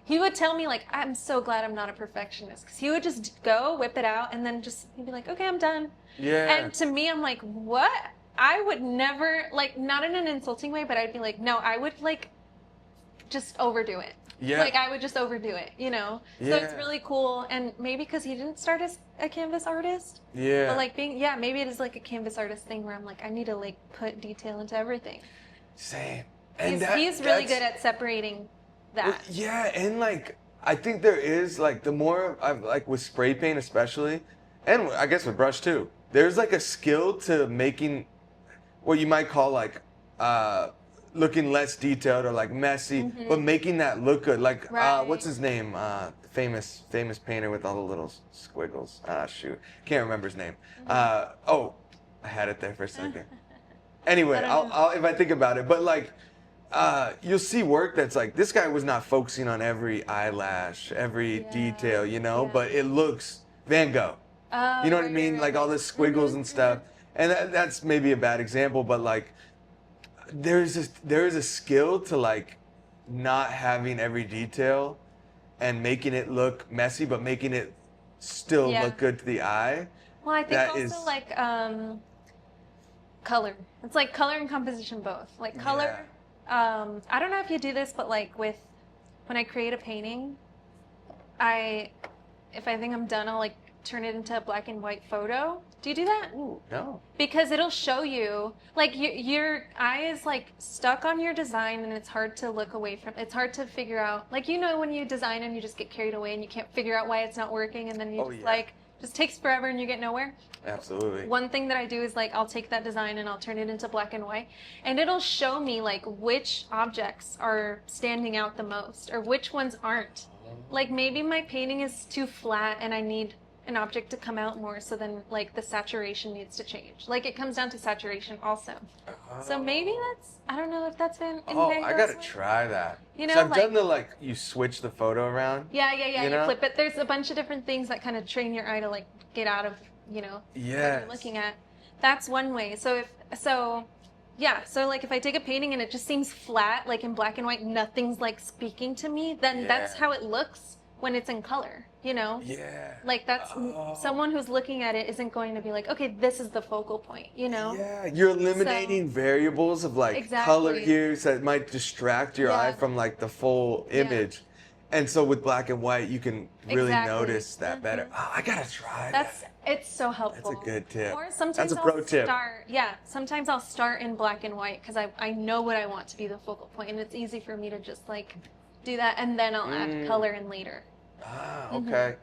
he would tell me like, I'm so glad I'm not a perfectionist, because he would just go whip it out and then he'd be like, okay, I'm done. And to me, I'm like, what? I would never, like, not in an insulting way, but I'd be like, no, I would like just overdo it. Like I would just overdo it, So it's really cool, and maybe because he didn't start as a canvas artist. But like maybe it is like a canvas artist thing where I'm like, I need to like put detail into everything. Same. And he's really good at separating that. Well, and like I think there is, like, the more I've, like, with spray paint especially, and I guess with brush too, there's like a skill to making what you might call like looking less detailed or like messy, but making that look good. Like what's his name? Famous painter with all the little squiggles. Shoot, can't remember his name. Oh, I had it there for a second. Anyway, I'll if I think about it, but like you'll see work that's like, this guy was not focusing on every eyelash, every detail, you know, but it looks Van Gogh. You know what I mean? Like all the squiggles and stuff. And that's maybe a bad example, but like there is a skill to like not having every detail and making it look messy, but making it still look good to the eye. Well, I think also like color. It's like color and composition both. Like color. I don't know if you do this, but like when I create a painting, if I think I'm done, I'll like turn it into a black and white photo. Do you do that? Ooh, no. Because it'll show you, like your eye is like stuck on your design and it's hard to look away from. It's hard to figure out, like, you know, when you design and you just get carried away and you can't figure out why it's not working, and then you just takes forever and you get nowhere. Absolutely. One thing that I do is like I'll take that design and I'll turn it into black and white, and it'll show me like which objects are standing out the most or which ones aren't. Like maybe my painting is too flat and I need an object to come out more, so then like the saturation needs to change. Like it comes down to saturation also. So maybe I don't know if that's been in Van Gogh's I gotta way. try that. You know, so I've done the like you switch the photo around. Yeah. You flip it. There's a bunch of different things that kind of train your eye to like get out of, you know, what you're looking at. That's one way. So like if I take a painting and it just seems flat, like in black and white, nothing's like speaking to me, then that's how it looks when it's in color, you know? Yeah. Like that's someone who's looking at it isn't going to be like, okay, this is the focal point, you know? Yeah, you're eliminating variables of like color here that might distract your eye from like the full image. And so with black and white, you can really notice that better. Oh, I gotta try that. It's so helpful. That's a good tip. Or sometimes That's a pro tip. Sometimes I'll start in black and white because I know what I want to be the focal point, and it's easy for me to just like do that, and then I'll add color in later. Ah, okay.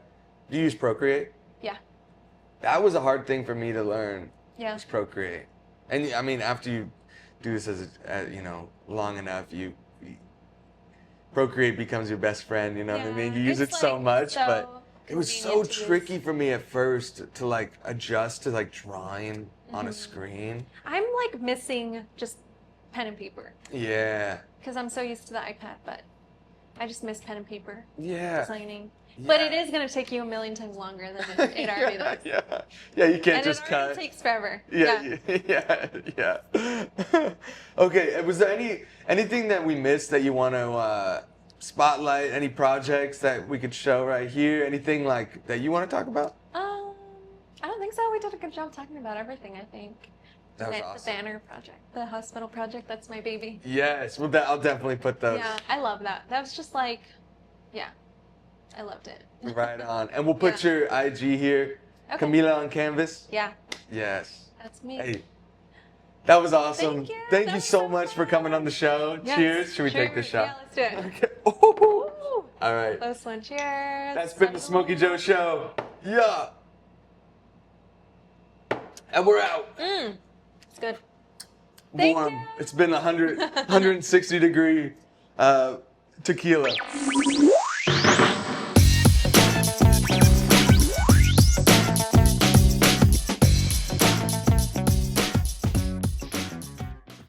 Do you use Procreate? Yeah. That was a hard thing for me to learn. Yeah. Was Procreate. And I mean, after you do this as you know, long enough, Procreate becomes your best friend, you know what I mean? You use it so much, but it was so tricky for me at first to like adjust to like drawing on a screen. I'm like missing just pen and paper. Yeah. Because I'm so used to the iPad, but I just miss pen and paper. Yeah. Designing. Yeah. But it is going to take you a million times longer than it already does. Yeah, you can't just cut. It takes forever. Yeah. Okay, was there anything that we missed that you want to spotlight? Any projects that we could show right here? Anything like that you want to talk about? I don't think so. We did a good job talking about everything, I think. That was awesome. The banner project, the hospital project, that's my baby. Yes, well, I'll definitely put those. Yeah, I love that. That was just like, I loved it. Right on. And we'll put your IG here. Okay. Camila on Canvas? Yeah. Yes. That's me. Hey, that was awesome. Thank you. Thank you so much for coming on the show. Yes. Cheers. Should we take this shot? Yeah, let's do it. Okay. Ooh. All right. Close one. Cheers. That's been the Smokey Joe Show. Yeah. And we're out. It's good. Warm. It's been 160 degree tequila.